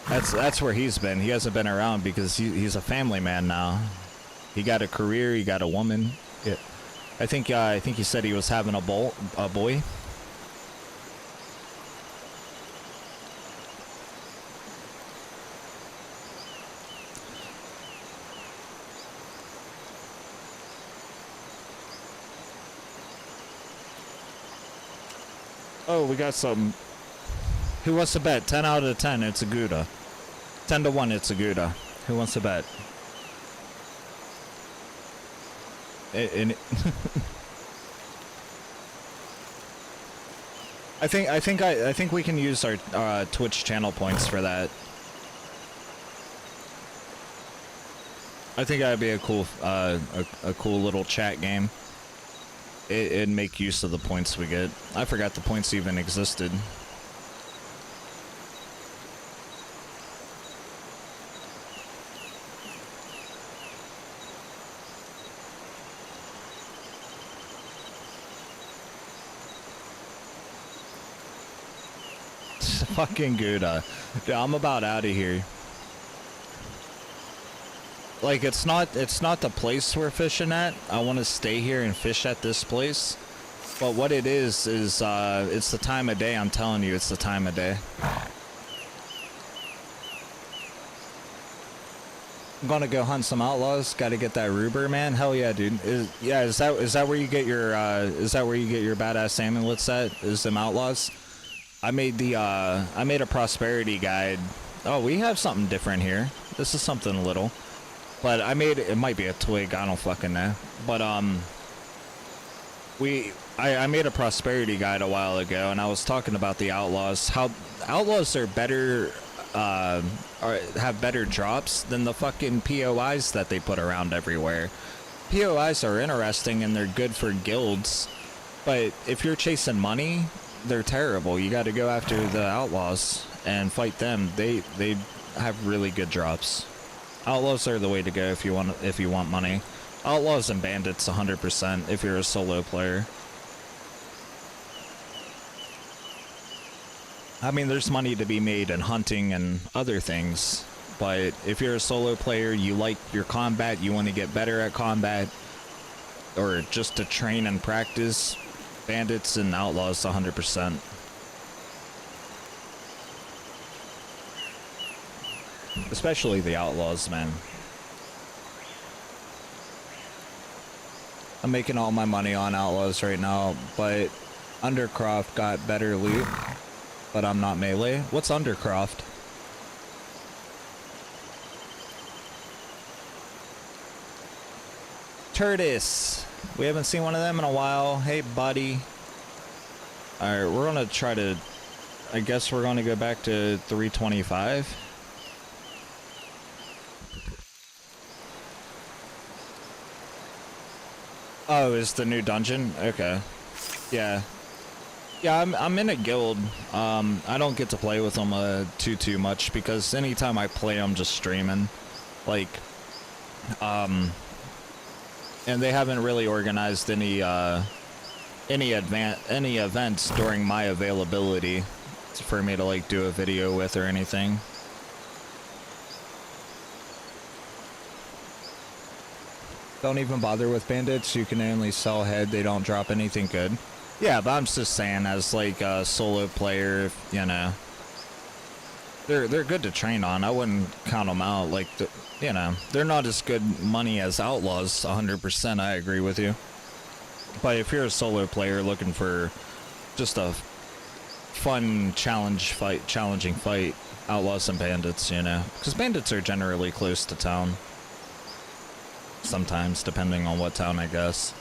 Speaker 1: That's where he's been. He hasn't been around because he's a family man now. He got a career. He got a woman. Yeah. I think he said he was having a boy. Oh, we got some. Who wants to bet? 10 out of 10, it's a Gouda. 10 to 1, it's a Gouda. Who wants to bet? I think we can use our Twitch channel points for that. I think that'd be a cool a cool little chat game. It'd make use of the points we get. I forgot the points even existed. Fucking Gouda. Dude, I'm about out of here. Like, it's not the place we're fishing at. I want to stay here and fish at this place. But what it is it's the time of day. I'm telling you, it's the time of day. I'm gonna go hunt some outlaws. Got to get that Ruber, man. Hell yeah, dude. Is that where you get your badass amulets at? Is them outlaws? I made a prosperity guide. Oh, we have something different here. This is something little. But it might be a twig, I don't fucking know. But I made a prosperity guide a while ago, and I was talking about the outlaws. How outlaws are better, or have better drops than the fucking POIs that they put around everywhere. POIs are interesting and they're good for guilds, but if you're chasing money, they're terrible. You got to go after the outlaws and fight them. They have really good drops. Outlaws are the way to go if you want money. Outlaws and bandits 100% if you're a solo player. I mean, there's money to be made in hunting and other things, but if you're a solo player, you like your combat, you want to get better at combat, or just to train and practice, bandits and outlaws 100%. Especially the outlaws, man. I'm making all my money on outlaws right now, but Undercroft got better loot, but I'm not melee. What's Undercroft? Turtis. We haven't seen one of them in a while. Hey, buddy. Alright, we're gonna try to... I guess we're gonna go back to 325. Oh, is the new dungeon? Okay. Yeah. Yeah, I'm in a guild. I don't get to play with them too much because anytime I play, I'm just streaming. Like, um, and they haven't really organized any events during my availability for me to like do a video with or anything. Don't even bother with bandits. You can only sell head. They don't drop anything good. Yeah, but I'm just saying, as like a solo player, you know, they're good to train on. I wouldn't count them out. Like, you know, they're not as good money as outlaws. 100%, I agree with you. But if you're a solo player looking for just a fun challenging fight, outlaws and bandits, you know, because bandits are generally close to town. Sometimes, depending on what town, I guess.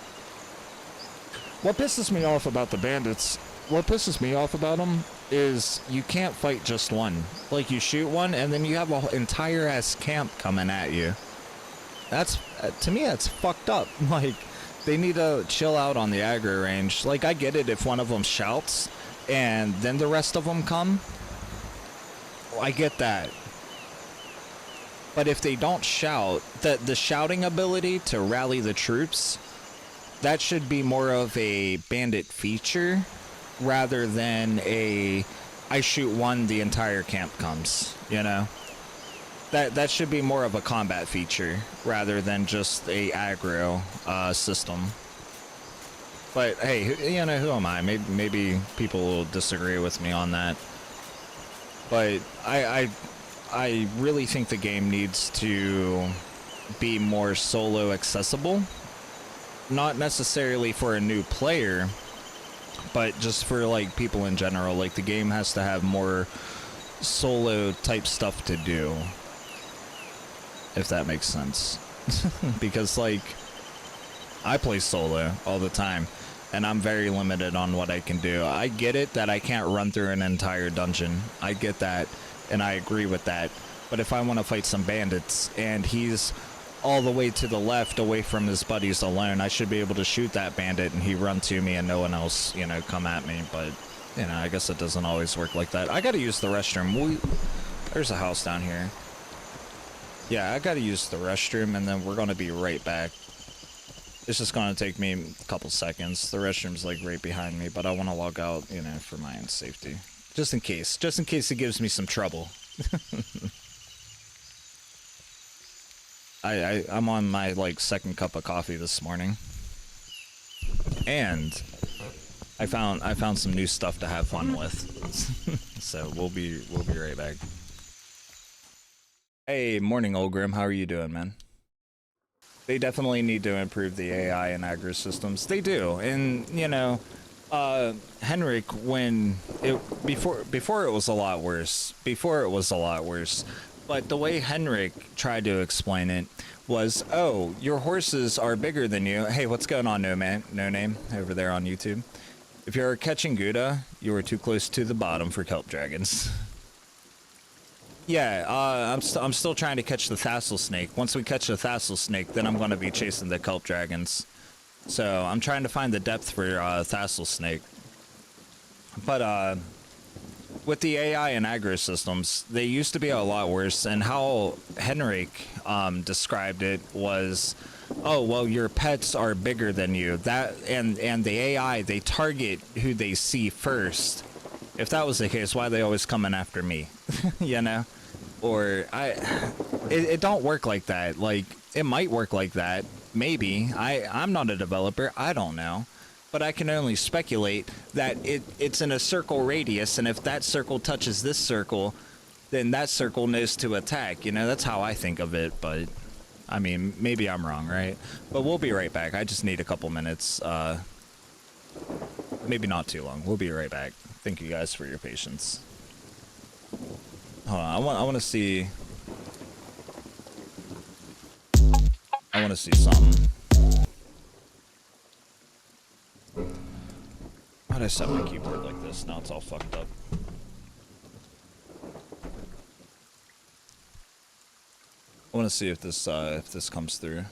Speaker 1: What pisses me off about the bandits, what pisses me off about them is you can't fight just one. Like, you shoot one, and then you have an entire-ass camp coming at you. That's, to me, that's fucked up. Like, they need to chill out on the aggro range. Like, I get it if one of them shouts, and then the rest of them come. I get that. But if they don't shout, the shouting ability to rally the troops, that should be more of a bandit feature rather than a I shoot one, the entire camp comes, you know? That should be more of a combat feature rather than just a aggro system. But hey, you know, who am I? Maybe people will disagree with me on that. But I really think the game needs to be more solo accessible. Not necessarily for a new player, but just for like people in general. Like, the game has to have more solo type stuff to do, if that makes sense. Because like, I play solo all the time and I'm very limited on what I can do. I get it that I can't run through an entire dungeon. I get that, and I agree with that. But if I want to fight some bandits and he's all the way to the left away from his buddies alone, I should be able to shoot that bandit and he run to me and no one else, you know, come at me. But, you know, I guess it doesn't always work like that. I gotta use the restroom. There's a house down here. Yeah, I gotta use the restroom and then we're gonna be right back. It's just gonna take me a couple seconds. The restroom's like right behind me, but I want to log out, you know, for my own safety. Just in case it gives me some trouble. I'm on my like second cup of coffee this morning, and I found some new stuff to have fun with. So we'll be right back. Hey, morning, Olgrim. How are you doing, man? They definitely need to improve the AI and aggro systems. They do, and you know, Henrik, before it was a lot worse. But the way Henrik tried to explain it was, oh, your horses are bigger than you. Hey, what's going on, No Name, over there on YouTube? If you're catching Gouda, you are too close to the bottom for kelp dragons. Yeah, I'm still trying to catch the Thassel snake. Once we catch the Thassel snake, then I'm going to be chasing the kelp dragons. So I'm trying to find the depth for Thassel snake. But with the AI and aggro systems, they used to be a lot worse. And how Henrik described it was, oh, well, your pets are bigger than you. That and the AI, they target who they see first. If that was the case, why are they always coming after me? You know? Or it don't work like that. Like, it might work like that, maybe. I'm not a developer, I don't know, but I can only speculate that it's in a circle radius, and if that circle touches this circle, then that circle knows to attack. You know, that's how I think of it. But I mean, maybe I'm wrong, right? But we'll be right back. I just need a couple minutes, maybe not too long. We'll be right back. Thank you guys for your patience. Hold on, I want to see. I want to see something. Why'd I set my keyboard like this? Now it's all fucked up. I want to see if this comes through.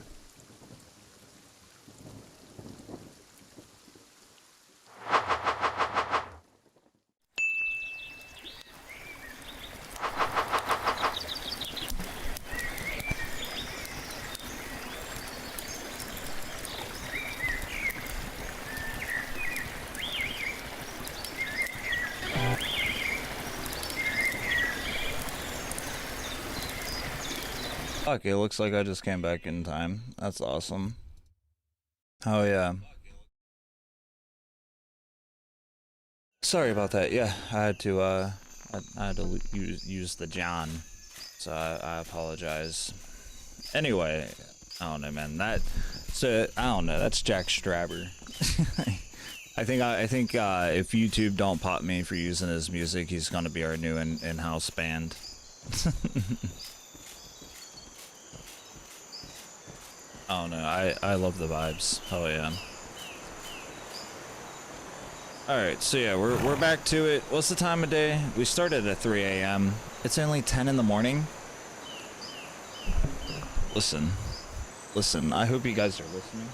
Speaker 1: Fuck, it looks like I just came back in time. That's awesome. Oh yeah. Sorry about that. Yeah, I had to I had to use the John. So I apologize. Anyway, I don't know, man. So I don't know. That's Jack Strabber. I think if YouTube don't pop me for using his music, he's gonna be our new in-house band. I don't know. I love the vibes. Oh yeah. All right. So yeah, we're back to it. What's the time of day? We started at 3 a.m. It's only 10 in the morning. Listen. I hope you guys are listening.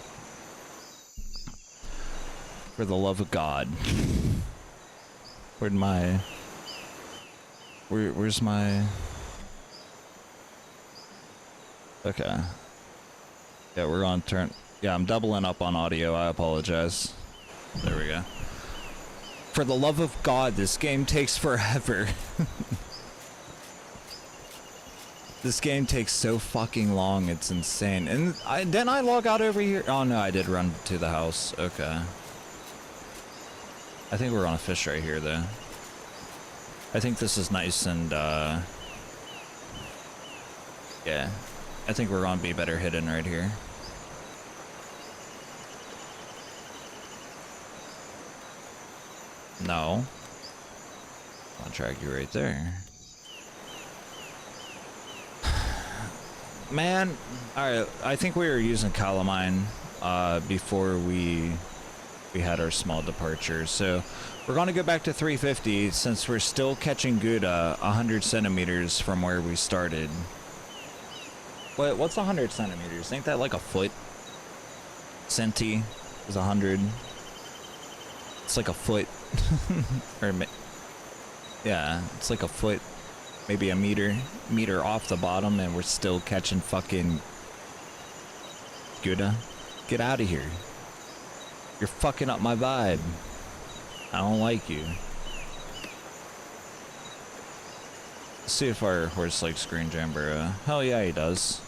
Speaker 1: For the love of God. Where's my... Okay. Yeah, we're on turn... Yeah, I'm doubling up on audio. I apologize. There we go. For the love of God, this game takes forever. This game takes so fucking long, it's insane. And didn't I log out over here? Oh no, I did run to the house. Okay. I think we're on a fish right here, though. I think this is nice and, yeah. I think we're gonna be better hidden right here. No. I'll track you right there. Man, alright, I think we were using calamine, before we had our small departure, so we're going to go back to 350 since we're still catching Gouda 100 centimeters from where we started. What's 100 centimeters? Ain't that like a foot? Centi is 100. It's like a foot. Or, yeah, it's like a foot, maybe a meter off the bottom, and we're still catching fucking Gouda. Get out of here. You're fucking up my vibe. I don't like you. Let's see if our horse likes green jambura. Hell yeah, he does.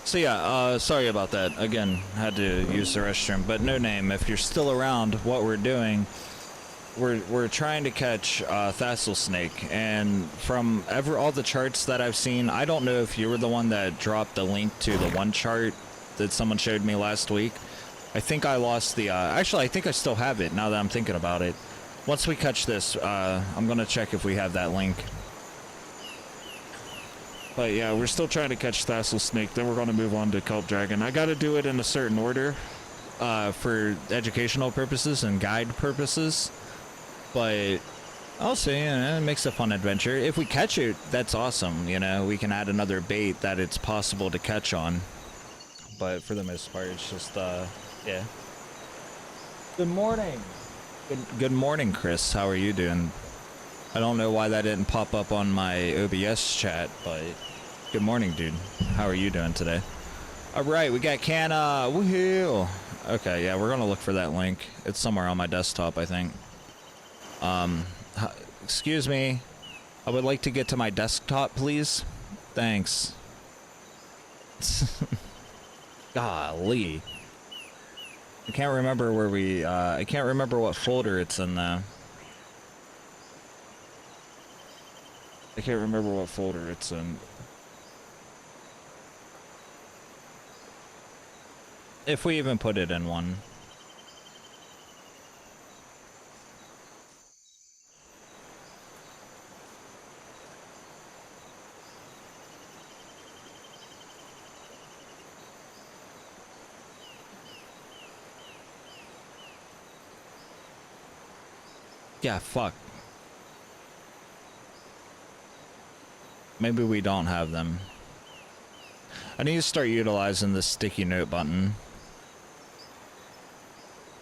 Speaker 1: So yeah, sorry about that. Again, had to use the restroom, but no name. If you're still around, what we're doing, we're trying to catch thassel snake, and from all the charts that I've seen, I don't know if you were the one that dropped the link to the one chart that someone showed me last week. I think I lost the, actually I think I still have it now that I'm thinking about it. Once we catch this, I'm gonna check if we have that link. But yeah, we're still trying to catch thassel snake, then we're gonna move on to kelp dragon. I gotta do it in a certain order, for educational purposes and guide purposes. But I'll say, you know, it makes a fun adventure. If we catch it, that's awesome. You know, we can add another bait that it's possible to catch on. But for the most part, it's just, yeah. Good morning. Good morning, Chris. How are you doing? I don't know why that didn't pop up on my OBS chat, but good morning, dude. How are you doing today? All right, we got Canna. Woohoo! Okay, yeah, we're gonna look for that link. It's somewhere on my desktop, I think. Excuse me. I would like to get to my desktop, please. Thanks. Golly. I can't remember where we, I can't remember what folder it's in, though. I can't remember what folder it's in. If we even put it in one. Yeah, fuck. Maybe we don't have them. I need to start utilizing this sticky note button.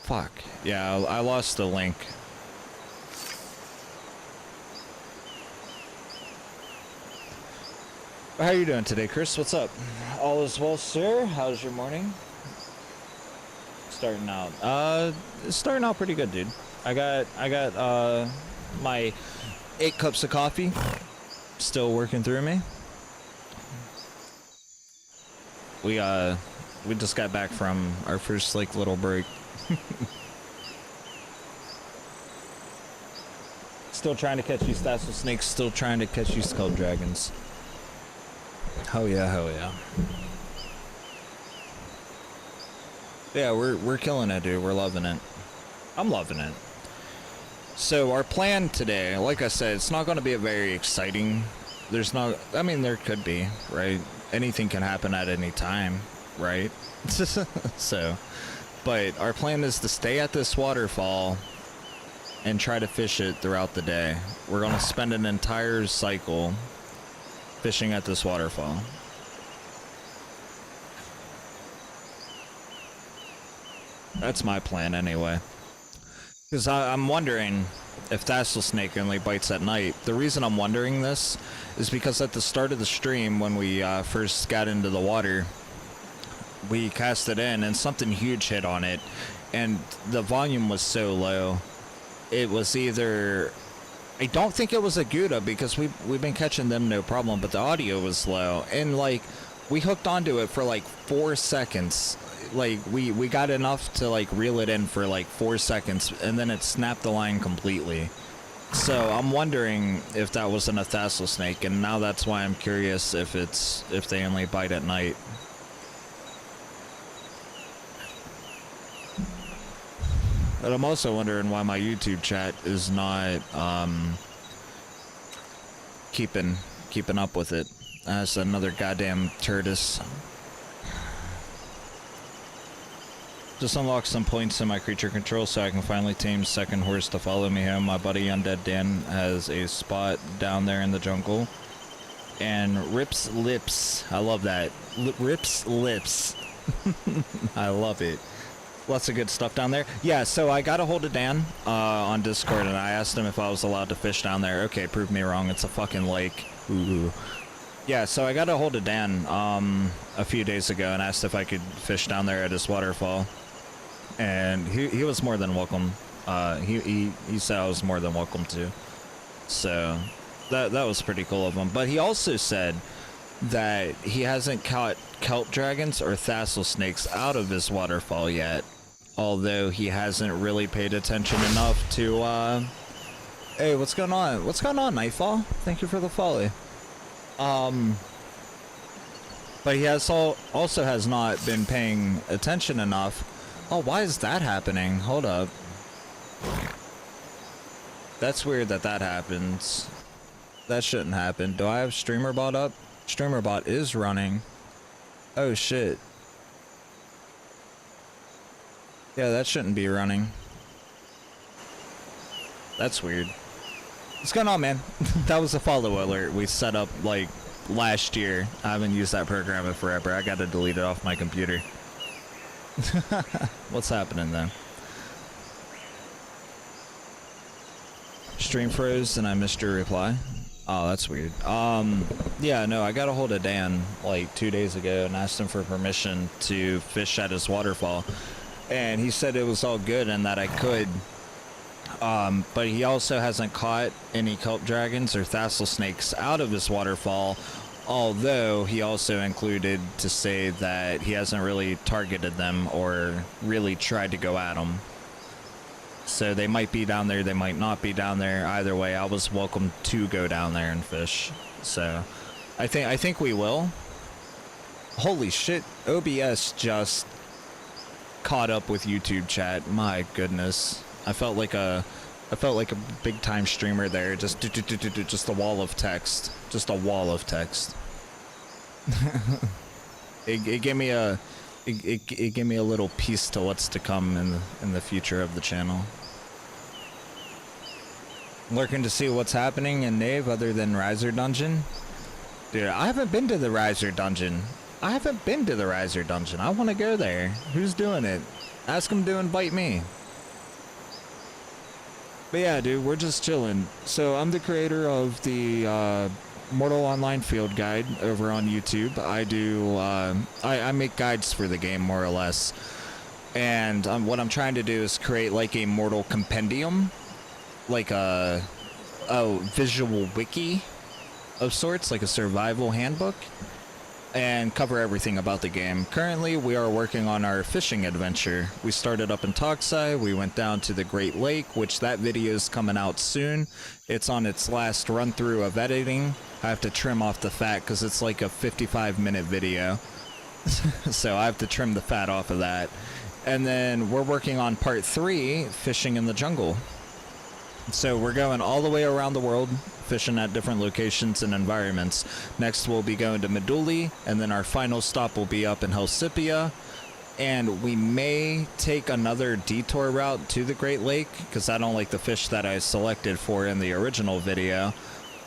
Speaker 1: Fuck. Yeah, I lost the link. How are you doing today, Chris? What's up? All is well, sir. How's your morning? starting out? It's starting out pretty good, dude. I got my 8 cups of coffee still working through me. We just got back from our first like little break. Still trying to catch these tassel snakes, still trying to catch these skull dragons. Hell yeah, hell yeah. Yeah, we're killing it, dude. We're loving it. I'm loving it. So our plan today, like I said, it's not going to be a very exciting. There's not. I mean, there could be, right? Anything can happen at any time, right? So, but our plan is to stay at this waterfall and try to fish it throughout the day. We're going to spend an entire cycle fishing at this waterfall. That's my plan anyway. Because I'm wondering if tassel snake only bites at night. The reason I'm wondering this is because at the start of the stream, when we first got into the water, we cast it in and something huge hit on it. And the volume was so low. It was either... I don't think it was a Gouda because we've been catching them no problem, but the audio was low. And like, we hooked onto it for like 4 seconds. Like we got enough to like reel it in for like 4 seconds and then it snapped the line completely. So I'm wondering if that wasn't a tassel snake, and now that's why I'm curious if they only bite at night. But I'm also wondering why my YouTube chat is not keeping up with it. That's another goddamn tortoise. Just unlock some points in my creature control so I can finally tame second horse to follow me home. My buddy Undead Dan has a spot down there in the jungle. And Rips Lips. I love that. Rips Lips. I love it. Lots of good stuff down there. Yeah, so I got a hold of Dan on Discord and I asked him if I was allowed to fish down there. Okay, prove me wrong. It's a fucking lake. Ooh. Yeah, so I got a hold of Dan a few days ago and asked if I could fish down there at his waterfall. And he was more than welcome. He said I was more than welcome to. So that was pretty cool of him. But he also said that he hasn't caught kelp dragons or tassel snakes out of his waterfall yet. Although he hasn't really paid attention enough to hey, what's going on? What's going on, Nightfall? Thank you for the follow. But he also has not been paying attention enough. Oh, why is that happening? Hold up. That's weird that happens. That shouldn't happen. Do I have StreamerBot up? StreamerBot is running. Oh shit. Yeah, that shouldn't be running. That's weird. What's going on, man? That was a follow alert we set up like last year. I haven't used that program in forever. I gotta delete it off my computer. What's happening then? Stream froze and I missed your reply. Oh, that's weird. Yeah, no, I got a hold of Dan like 2 days ago and asked him for permission to fish at his waterfall. And he said it was all good and that I could. But he also hasn't caught any kelp dragons or tassel snakes out of his waterfall, although he also included to say that he hasn't really targeted them or really tried to go at them. So they might be down there, they might not be down there. Either way, I was welcome to go down there and fish. So I think we will. Holy shit, OBS just caught up with YouTube chat. My goodness. I felt like a big time streamer there. Just a wall of text. Just a wall of text. it gave me a it gave me a little piece to what's to come in the future of the channel. Lurking to see what's happening in Nave other than Riser Dungeon. Dude, I haven't been to the Riser Dungeon. I want to go there. Who's doing it? Ask them to invite me. But yeah, dude, we're just chilling. So I'm the creator of the Mortal Online Field Guide over on YouTube. I do I make guides for the game more or less. And what I'm trying to do is create like a Mortal compendium, like a visual wiki of sorts, like a survival handbook, and cover everything about the game. Currently, we are working on our fishing adventure. We started up in Toxai, we went down to the Great Lake, which that video is coming out soon. It's on its last run through of editing. I have to trim off the fat because it's like a 55-minute video. So I have to trim the fat off of that. And then we're working on part 3, fishing in the jungle. So we're going all the way around the world, fishing at different locations and environments. Next we'll be going to Meduli, and then our final stop will be up in Hellsipia. And we may take another detour route to the Great Lake, because I don't like the fish that I selected for in the original video.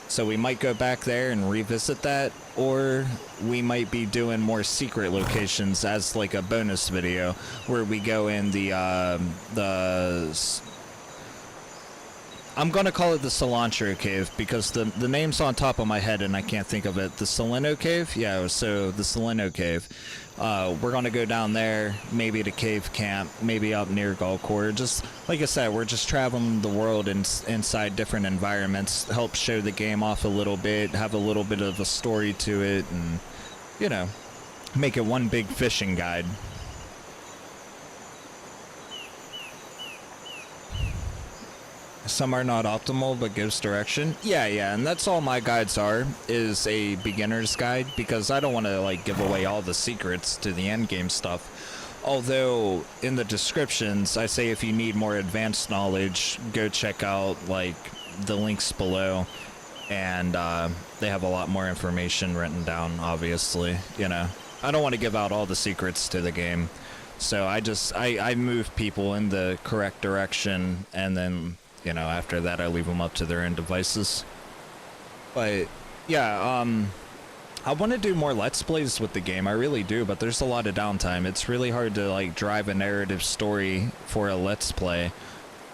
Speaker 1: So we might go back there and revisit that, or we might be doing more secret locations as like a bonus video, where we go in I'm gonna call it the Cilantro Cave, because the name's on top of my head and I can't think of it. The Seleno Cave? Yeah, so the Seleno Cave. We're gonna go down there, maybe to Cave Camp, maybe up near Galkor. Just, like I said, we're just traveling the world inside different environments, help show the game off a little bit, have a little bit of a story to it, and, you know, make it one big fishing guide. Some are not optimal, but gives direction. Yeah, and that's all my guides are, is a beginner's guide, because I don't want to, like, give away all the secrets to the endgame stuff. Although, in the descriptions, I say if you need more advanced knowledge, go check out, like, the links below, and they have a lot more information written down, obviously, you know. I don't want to give out all the secrets to the game, so I move people in the correct direction, and then, you know, after that I leave them up to their own devices. But yeah, I want to do more Let's Plays with the game, I really do, but there's a lot of downtime. It's really hard to like drive a narrative story for a Let's Play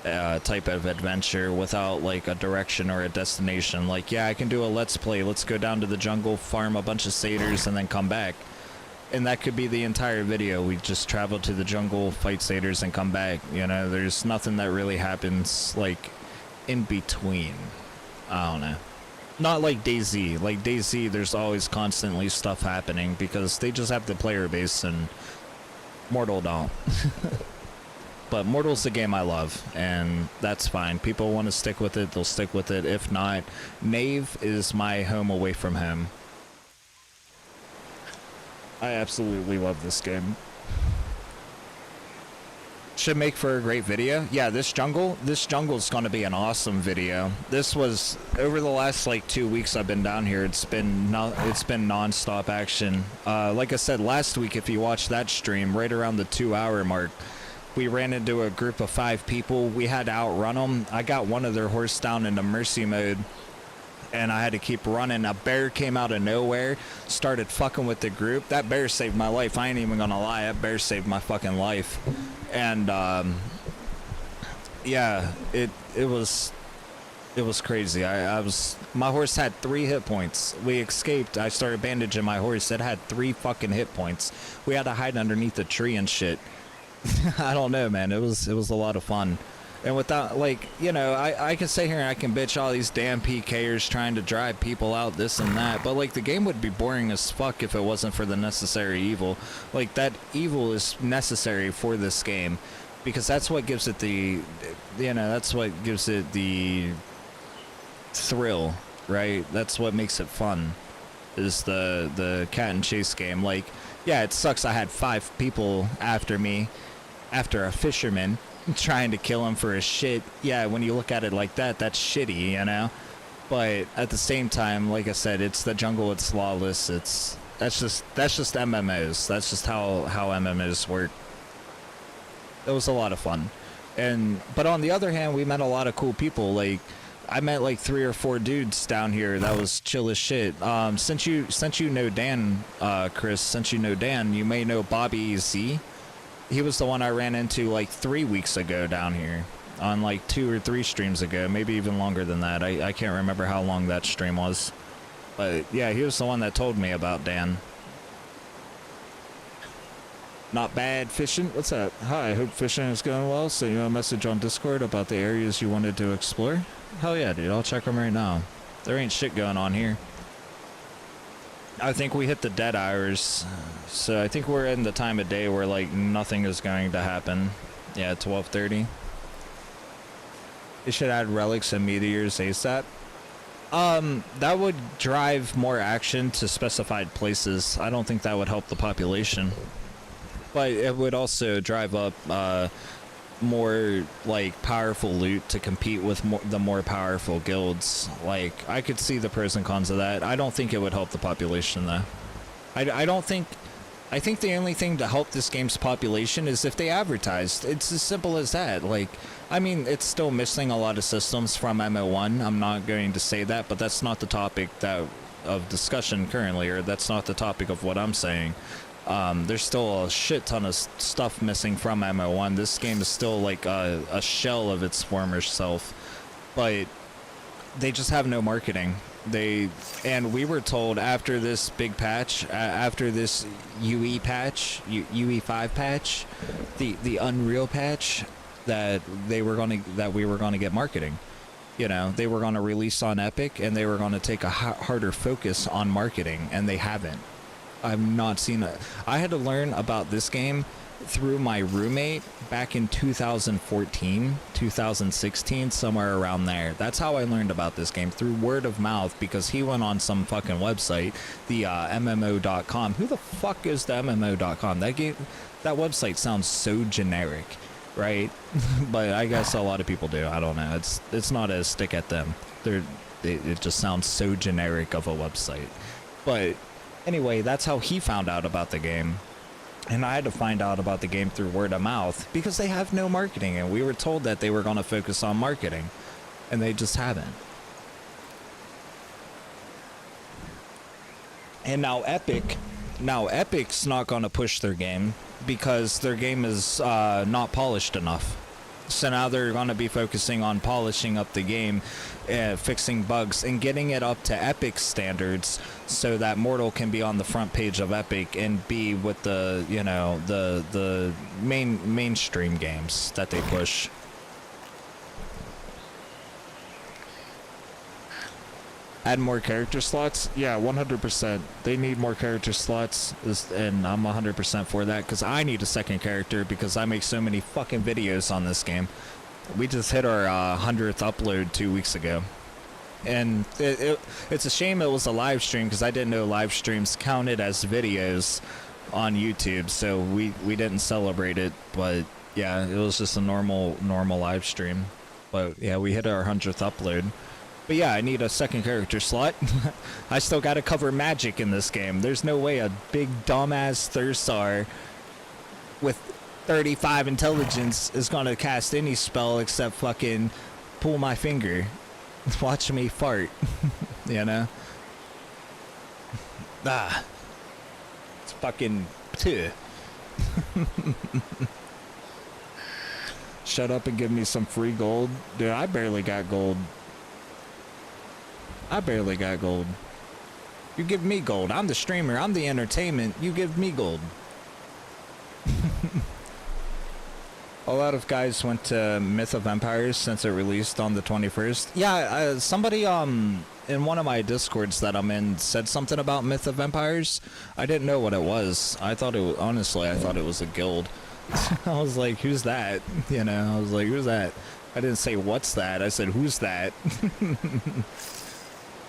Speaker 1: type of adventure without like a direction or a destination. Like, yeah, I can do a Let's Play, let's go down to the jungle, farm a bunch of satyrs, and then come back. And that could be the entire video. We just travel to the jungle, fight satyrs, and come back. You know, there's nothing that really happens, like, in between. I don't know. Not like DayZ. Like, DayZ, there's always constantly stuff happening, because they just have the player base, and Mortal don't. But Mortal's a game I love, and that's fine. People want to stick with it, they'll stick with it. If not, Nave is my home away from home. I absolutely love this game. Should make for a great video. Yeah, this jungle's gonna be an awesome video. This was, over the last like 2 weeks I've been down here, it's been non-stop action. Like I said last week, if you watched that stream, right around the 2-hour mark, we ran into a group of 5 people. We had to outrun them. I got one of their horse down into mercy mode, and I had to keep running. A bear came out of nowhere, started fucking with the group. That bear saved my life. I ain't even gonna lie, that bear saved my fucking life. And yeah, it was crazy. My horse had 3 hit points. We escaped. I started bandaging my horse. It had 3 fucking hit points. We had to hide underneath a tree and shit. I don't know, man. It was a lot of fun. And without, like, you know, I can sit here and I can bitch all these damn PKers trying to drive people out, this and that, but, like, the game would be boring as fuck if it wasn't for the necessary evil. Like, that evil is necessary for this game, because that's what gives it the, you know, that's what gives it the thrill, right? That's what makes it fun, is the cat and chase game. Like, yeah, it sucks I had 5 people after me, after a fisherman, trying to kill him for his shit. Yeah, when you look at it like that, that's shitty, you know? But at the same time, like I said, it's the jungle, it's lawless, that's just MMOs. That's just how MMOs work. It was a lot of fun. But on the other hand, we met a lot of cool people. Like, I met like 3 or 4 dudes down here that was chill as shit. Since you know Dan, Chris, since you know Dan, you may know Bobby Z. He was the one I ran into like 3 weeks ago down here, on like 2 or 3 streams ago, maybe even longer than that. I can't remember how long that stream was, but yeah, he was the one that told me about Dan. Not bad fishing. What's up? Hi, I hope fishing is going well. Sent you a message on Discord about the areas you wanted to explore. Hell yeah, dude. I'll check them right now. There ain't shit going on here. I think we hit the dead hours. So I think we're in the time of day where like nothing is going to happen. Yeah, 12:30. They should add relics and meteors ASAP. That would drive more action to specified places. I don't think that would help the population. But it would also drive up more like powerful loot to compete with the more powerful guilds. Like I could see the pros and cons of that. I don't think it would help the population though. I think the only thing to help this game's population is if they advertised. It's as simple as that. Like, I mean, it's still missing a lot of systems from MO1. I'm not going to say that, but that's not the topic of discussion currently, or that's not the topic of what I'm saying. There's still a shit ton of stuff missing from MO1. This game is still like a shell of its former self, but they just have no marketing. And we were told after this big patch, after this UE patch, UE5 patch, the Unreal patch, that we were gonna get marketing. You know, they were gonna release on Epic, and they were gonna take a harder focus on marketing, and they haven't. I've not seen it. I had to learn about this game through my roommate back in 2014, 2016, somewhere around there. That's how I learned about this game, through word of mouth, because he went on some fucking website, the MMO.com. Who the fuck is the MMO.com? That website sounds so generic, right? But I guess a lot of people do. I don't know. It's not a stick at them. It just sounds so generic of a website. But anyway, that's how he found out about the game. And I had to find out about the game through word of mouth, because they have no marketing, and we were told that they were going to focus on marketing, and they just haven't. And now Epic's not going to push their game because their game is not polished enough. So now they're going to be focusing on polishing up the game, fixing bugs, and getting it up to Epic standards, so that Mortal can be on the front page of Epic and be with the, you know, the mainstream games that they push. Add more character slots? Yeah, 100%. They need more character slots, and I'm 100% for that, because I need a second character, because I make so many fucking videos on this game. We just hit our 100th upload 2 weeks ago. And it's a shame it was a live stream, because I didn't know live streams counted as videos on YouTube, so we didn't celebrate it. But yeah, it was just a normal live stream. But yeah, we hit our 100th upload. But yeah, I need a second character slot. I still gotta cover magic in this game. There's no way a big dumbass Thursar with 35 intelligence is gonna cast any spell except fucking pull my finger. Watch me fart. You know? It's fucking too. Shut up and give me some free gold. Dude, I barely got gold. You give me gold. I'm the streamer. I'm the entertainment. You give me gold. A lot of guys went to Myth of Empires since it released on the 21st. Yeah, somebody in one of my discords that I'm in said something about Myth of Empires. I didn't know what it was. Honestly, I thought it was a guild. I was like, who's that? You know, I was like, who's that? I didn't say what's that. I said, who's that?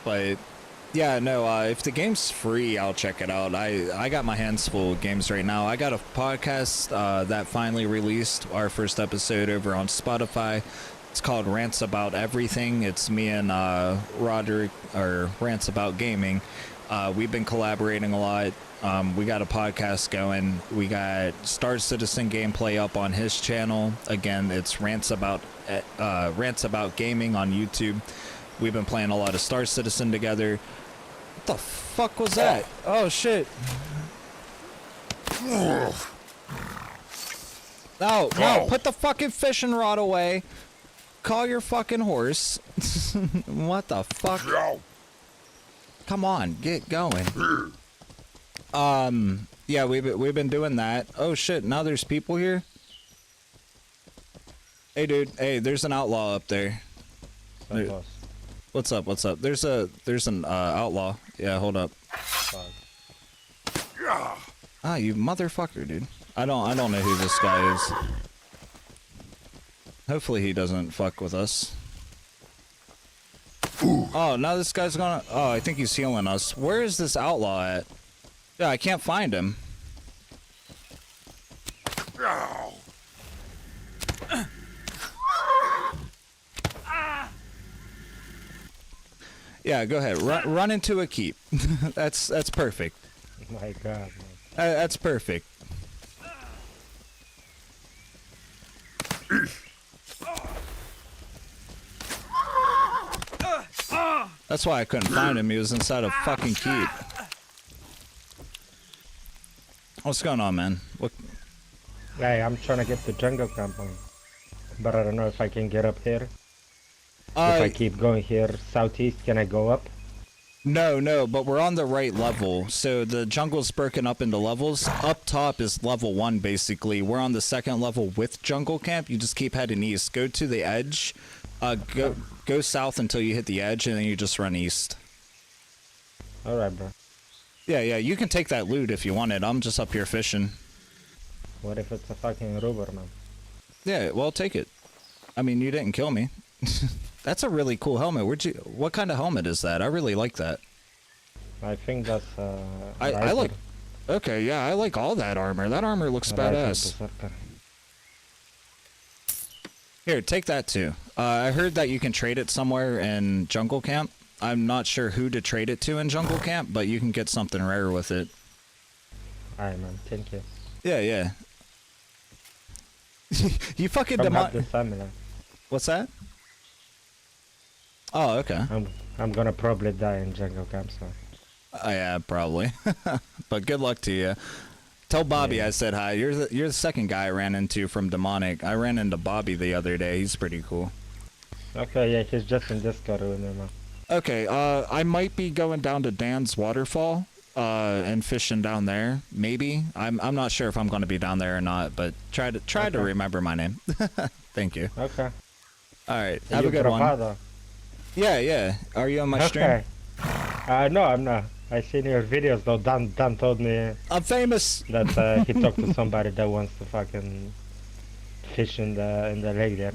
Speaker 1: But yeah, no, if the game's free, I'll check it out. I got my hands full of games right now. I got a podcast that finally released our first episode over on Spotify. It's called Rants About Everything. It's me and Roderick, or Rants About Gaming. We've been collaborating a lot. We got a podcast going. We got Star Citizen gameplay up on his channel. Again, it's Rants About Gaming on YouTube. We've been playing a lot of Star Citizen together. What the fuck was that? Oh shit. No, put the fucking fishing rod away. Call your fucking horse. What the fuck? Come on, get going. Yeah, we've been doing that. Oh shit! Now there's people here. Hey, dude. Hey, there's an outlaw up there.
Speaker 2: That was
Speaker 1: What's up? What's up? There's an outlaw. Yeah, hold up.
Speaker 2: fun.
Speaker 1: Ah, you motherfucker, dude. I don't know who this guy is. Hopefully he doesn't fuck with us. Oh, now this guy's gonna. Oh, I think he's healing us. Where is this outlaw at? Yeah, I can't find him. Yeah, go ahead. Run into a keep. That's perfect.
Speaker 2: My God, man.
Speaker 1: That's perfect. That's why I couldn't find him. He was inside a fucking keep. What's going on, man? What?
Speaker 2: Hey, I'm trying to get the jungle camp on, but I don't know if I can get up here. If I keep going here southeast, can I go up?
Speaker 1: No, but we're on the right level. So the jungle's broken up into levels. Up top is level 1, basically. We're on the second level with jungle camp. You just keep heading east. Go to the edge. Go south until you hit the edge, and then you just run east.
Speaker 2: All right, bro.
Speaker 1: Yeah, you can take that loot if you want it. I'm just up here fishing.
Speaker 2: What if it's a fucking rubber, man?
Speaker 1: Yeah, well, take it. I mean, you didn't kill me. That's a really cool helmet. What kind of helmet is that? I really like that.
Speaker 2: I think that's
Speaker 1: I like. Okay, yeah, I like all that armor. That armor looks badass. Here, take that too. I heard that you can trade it somewhere in Jungle Camp. I'm not sure who to trade it to in Jungle Camp, but you can get something rare with it.
Speaker 2: Alright, man. Thank you.
Speaker 1: Yeah. You fucking
Speaker 2: Come help the family.
Speaker 1: What's that? Oh, okay.
Speaker 2: I'm gonna probably die in jungle camp, so.
Speaker 1: Yeah, probably. But good luck to you. Tell Bobby I said hi. You're the second guy I ran into from Demonic. I ran into Bobby the other day. He's pretty cool.
Speaker 2: Okay, yeah, he's just in Discord with me, man.
Speaker 1: Okay, I might be going down to Dan's waterfall and fishing down there. Maybe. I'm not sure if I'm going to be down there or not, but try to remember my name. Thank you.
Speaker 2: Okay.
Speaker 1: All right. Have a good one. Yeah. Are you on my stream?
Speaker 2: No, I'm not. I seen your videos though. Dan told me
Speaker 1: I'm famous.
Speaker 2: that he talked to somebody that wants to fucking fish in the lake there.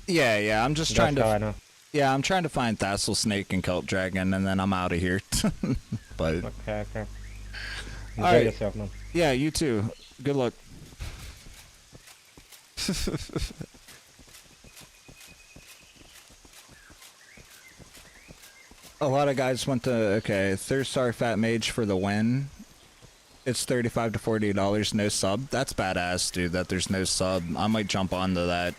Speaker 1: Yeah. I'm just trying to.
Speaker 2: That's how I know.
Speaker 1: Yeah, I'm trying to find Thassel Snake and Kelp Dragon, and then I'm out of here. But
Speaker 2: Okay. Enjoy
Speaker 1: right.
Speaker 2: yourself, man.
Speaker 1: Yeah, you too. Good luck. A lot of guys went to, okay, third star fat mage for the win. It's $35 to $40, no sub. That's badass, dude, that there's no sub. I might jump onto that.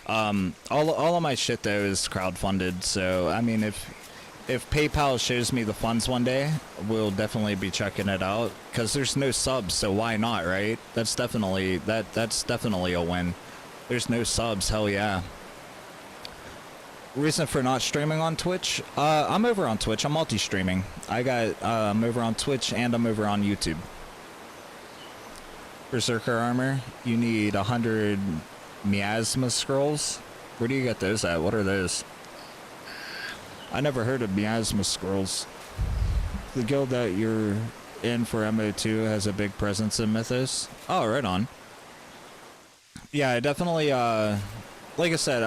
Speaker 1: All of my shit, though, is crowdfunded, so, I mean, if PayPal shows me the funds one day, we'll definitely be checking it out, because there's no subs, so why not, right? That's definitely a win. There's no subs, hell yeah. Reason for not streaming on Twitch? I'm over on Twitch. I'm multi-streaming. I'm over on Twitch and I'm over on YouTube. Berserker armor. You need 100 miasma scrolls. Where do you get those at? What are those? I never heard of miasma scrolls. The guild that you're in for MO2 has a big presence in Mythos. Oh, right on. Yeah, I definitely, like I said,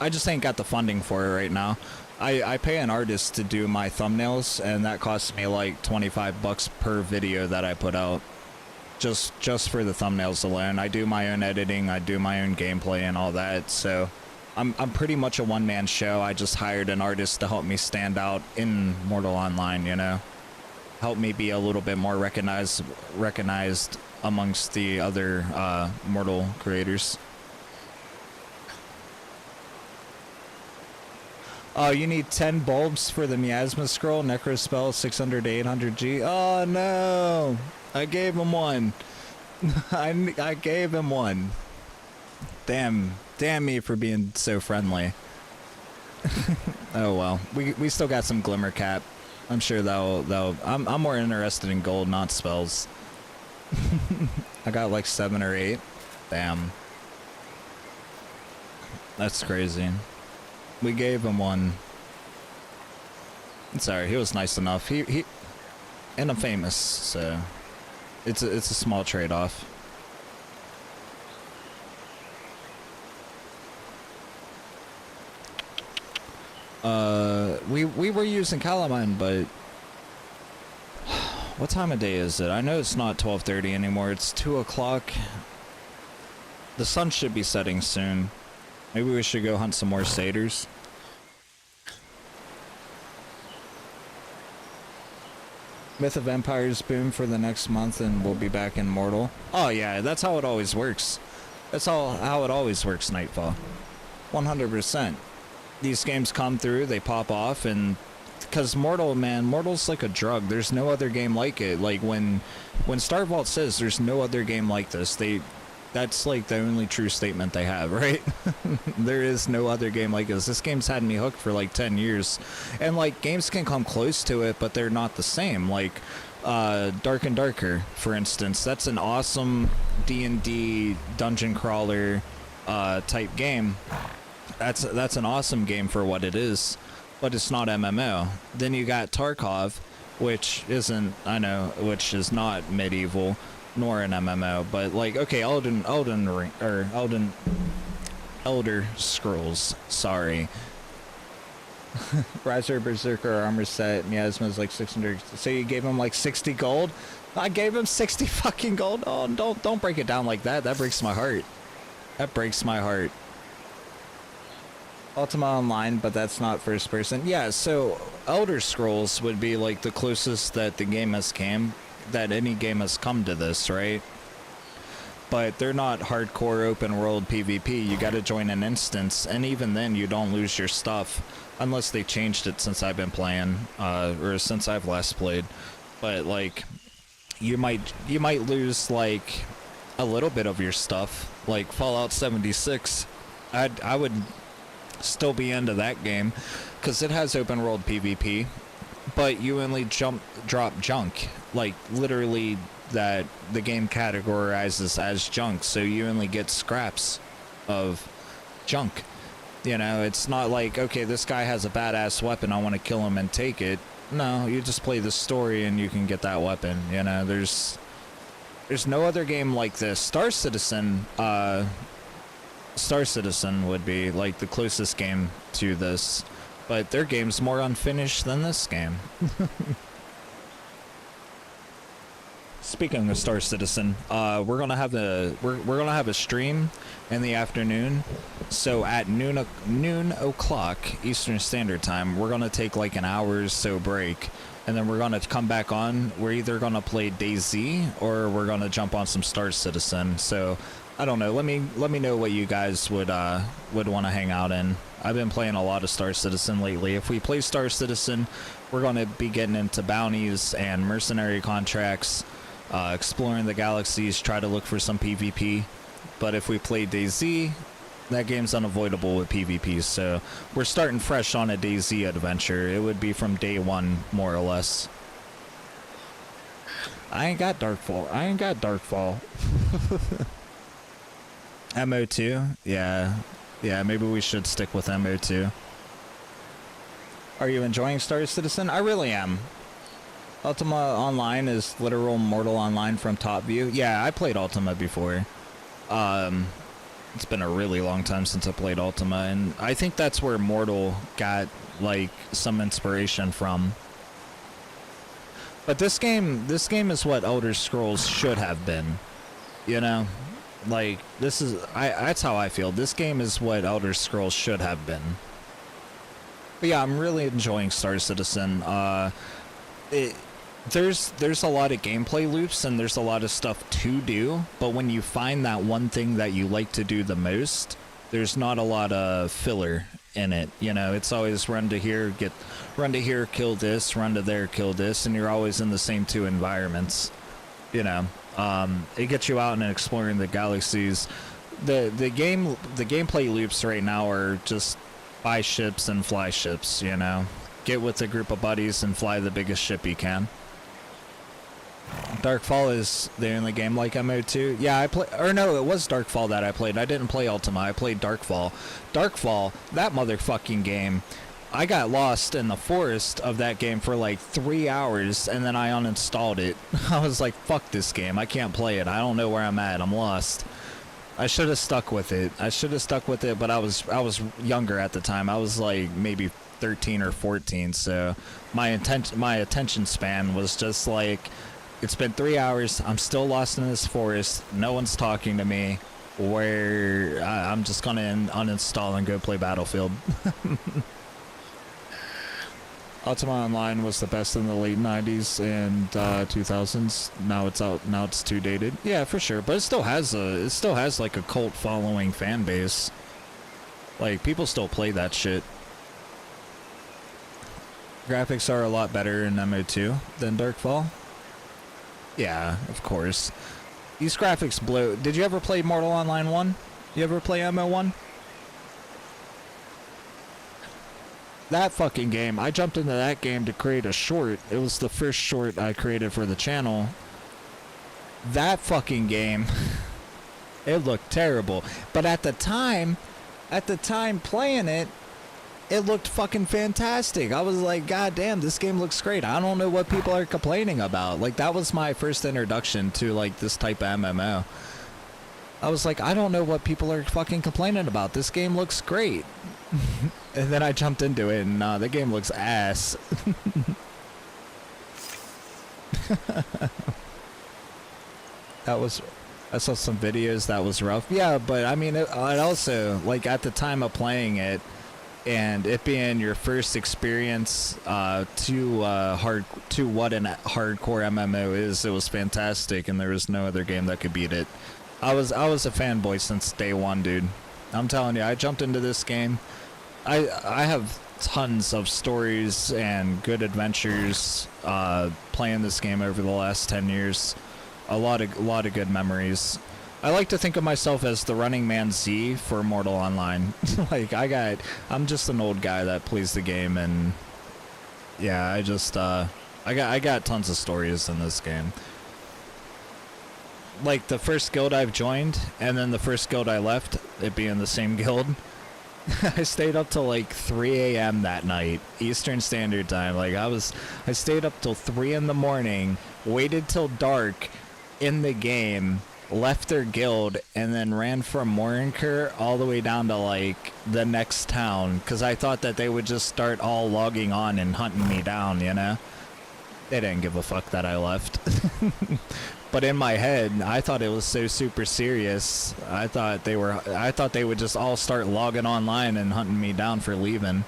Speaker 1: I just ain't got the funding for it right now. I pay an artist to do my thumbnails, and that costs me like $25 per video that I put out. Just for the thumbnails alone. I do my own editing, I do my own gameplay and all that, so I'm pretty much a one-man show. I just hired an artist to help me stand out in Mortal Online, you know? Help me be a little bit more recognized amongst the other Mortal creators. Oh, you need 10 bulbs for the Miasma Scroll, Necro Spell, 600 to 800 G. Oh, no. I gave him one. I gave him one. Damn me for being so friendly. Oh, well. We still got some Glimmer Cap. I'm sure that'll. I'm more interested in gold, not spells. I got like 7 or 8. Damn. That's crazy. We gave him one. Sorry, he was nice enough. He and I'm famous, so it's a small trade-off. We were using Calamine, but what time of day is it? I know it's not 12:30 anymore. It's 2 o'clock. The sun should be setting soon. Maybe we should go hunt some more satyrs. Myth of Empires boom for the next month and we'll be back in Mortal. Oh yeah, that's how it always works. That's how it always works, Nightfall. 100%. These games come through, they pop off, and because Mortal, man, Mortal's like a drug. There's no other game like it. Like when Star Vault says there's no other game like this, that's like the only true statement they have, right? There is no other game like this. This game's had me hooked for like 10 years. And like games can come close to it, but they're not the same. Like Dark and Darker, for instance. That's an awesome D&D dungeon crawler type game. That's an awesome game for what it is, but it's not MMO. Then you got Tarkov, which is not medieval nor an MMO, but like, okay, Elder Scrolls, sorry. Riser, Berserker, Armor Set, Miasma's like 600, so you gave him like 60 gold? I gave him 60 fucking gold? Oh, don't break it down like that. That breaks my heart. That breaks my heart. Ultima Online, but that's not first person. Yeah, so Elder Scrolls would be like the closest that the game has come, that any game has come to this, right? But they're not hardcore open world PvP. You gotta join an instance, and even then you don't lose your stuff unless they changed it since I've been playing, or since I've last played. But like, you might lose like a little bit of your stuff, like Fallout 76. I would still be into that game because it has open world PvP, but you only drop junk, like literally that the game categorizes as junk, so you only get scraps of junk. You know, it's not like, okay, this guy has a badass weapon, I want to kill him and take it. No, you just play the story and you can get that weapon. You know, there's no other game like this. Star Citizen would be like the closest game to this, but their game's more unfinished than this game. Speaking of Star Citizen, we're gonna have a stream in the afternoon. So at noon o'clock Eastern Standard Time, we're gonna take like an hour or so break, and then we're gonna come back on. We're either gonna play DayZ or we're gonna jump on some Star Citizen. So I don't know. Let me know what you guys would want to hang out in. I've been playing a lot of Star Citizen lately. If we play Star Citizen, we're gonna be getting into bounties and mercenary contracts. Exploring the galaxies, try to look for some PvP. But if we play DayZ, that game's unavoidable with PvP, so we're starting fresh on a DayZ adventure. It would be from day one, more or less. I ain't got Darkfall. MO2? Yeah, maybe we should stick with MO2. Are you enjoying Star Citizen? I really am. Ultima Online is literal Mortal Online from top view. Yeah, I played Ultima before. It's been a really long time since I played Ultima, and I think that's where Mortal got like some inspiration from. But this game is what Elder Scrolls should have been. You know? Like, that's how I feel. This game is what Elder Scrolls should have been. But yeah, I'm really enjoying Star Citizen. There's a lot of gameplay loops and there's a lot of stuff to do, but when you find that one thing that you like to do the most, there's not a lot of filler in it. You know, it's always run to here, kill this, run to there, kill this, and you're always in the same two environments. You know, it gets you out and exploring the galaxies. The gameplay loops right now are just buy ships and fly ships, you know. get with a group of buddies and fly the biggest ship you can. Darkfall is the only game like MO2. Yeah, I play, or no, it was Darkfall that I played. I didn't play Ultima. I played Darkfall. Darkfall, that motherfucking game. I got lost in the forest of that game for like 3 hours, and then I uninstalled it. I was like, fuck this game. I can't play it. I don't know where I'm at. I'm lost. I should have stuck with it. But I was younger at the time. I was like maybe 13 or 14, so my attention span was just like, it's been 3 hours. I'm still lost in this forest. No one's talking to me. I'm just gonna uninstall and go play Battlefield. Ultima Online was the best in the late 90s and 2000s. Now it's out. Now it's too dated. Yeah, for sure. But it still has like a cult following fan base. Like, people still play that shit. Graphics are a lot better in MO2 than Darkfall. Yeah, of course. These graphics blow. Did you ever play Mortal Online 1? You ever play MO1? That fucking game, I jumped into that game to create a short. It was the first short I created for the channel. That fucking game, it looked terrible. But at the time playing it, it looked fucking fantastic. I was like, God damn, this game looks great. I don't know what people are complaining about. Like, that was my first introduction to, like, this type of MMO. I was like, I don't know what people are fucking complaining about. This game looks great. And then I jumped into it, and the game looks ass. I saw some videos, that was rough. Yeah, but I mean, it also, like, at the time of playing it, and it being your first experience to what an hardcore MMO is, it was fantastic, and there was no other game that could beat it. I was a fanboy since day one, dude. I'm telling you, I jumped into this game. I have tons of stories and good adventures playing this game over the last 10 years. A lot of good memories. I like to think of myself as the running man Z for Mortal Online. Like, I'm just an old guy that plays the game, and yeah, I got tons of stories in this game. Like, the first guild I've joined, and then the first guild I left, it being the same guild, I stayed up till like 3 a.m. that night, Eastern Standard Time. Like, I stayed up till 3 in the morning, waited till dark in the game, left their guild, and then ran from Morinker all the way down to like the next town, because I thought that they would just start all logging on and hunting me down, you know? They didn't give a fuck that I left. But in my head, I thought it was so super serious. I thought they would just all start logging online and hunting me down for leaving.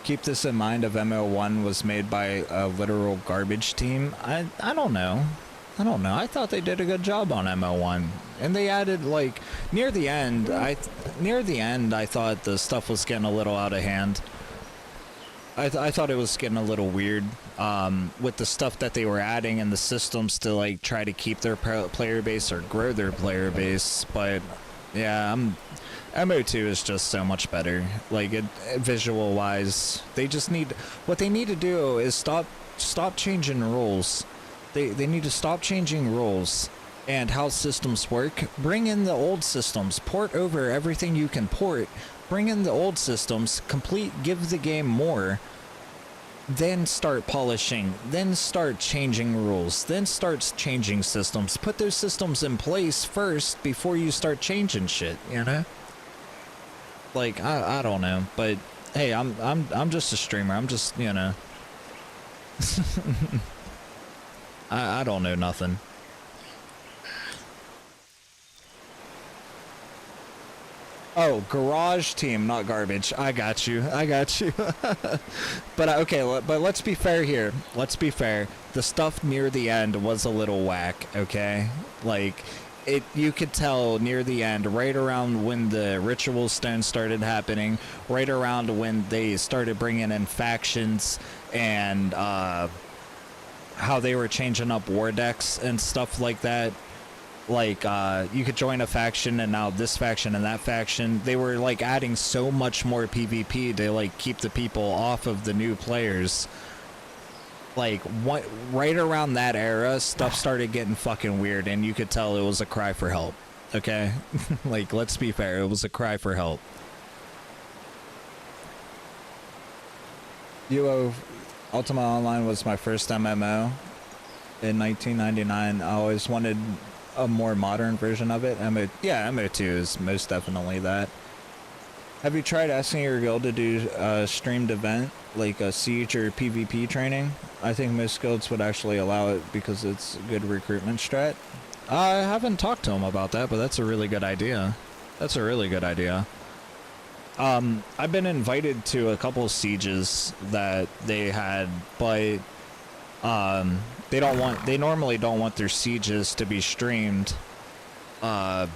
Speaker 1: Keep this in mind, if MO1 was made by a literal garbage team. I don't know. I thought they did a good job on MO1. And they added, like, near the end, I thought the stuff was getting a little out of hand. I thought it was getting a little weird with the stuff that they were adding and the systems to, like, try to keep their player base or grow their player base. But yeah, MO2 is just so much better. Like, visual wise, what they need to do is stop changing rules. They need to stop changing rules and how systems work. Bring in the old systems, port over everything you can port. Bring in the old systems, give the game more, then start polishing, then start changing rules, then start changing systems. Put those systems in place first before you start changing shit, you know? Like, I don't know, but hey, I'm just a streamer. I'm just, you know. I don't know nothing. Oh, garage team, not garbage. I got you. But okay, but let's be fair here. Let's be fair. The stuff near the end was a little whack, okay? Like, you could tell near the end, right around when the ritual stone started happening, right around when they started bringing in factions and how they were changing up war decks and stuff like that. like you could join a faction, and now this faction and that faction, they were like adding so much more PvP to like keep the people off of the new players. Like right around that era, stuff started getting fucking weird, and you could tell it was a cry for help. Okay? Like, let's be fair, it was a cry for help. UO Ultima Online was my first MMO in 1999. I always wanted a more modern version of it. MO2 is most definitely that. Have you tried asking your guild to do a streamed event, like a siege or PvP training? I think most guilds would actually allow it because it's a good recruitment strat. I haven't talked to them about that, but that's a really good idea. That's a really good idea. I've been invited to a couple sieges that they had, but they normally don't want their sieges to be streamed. But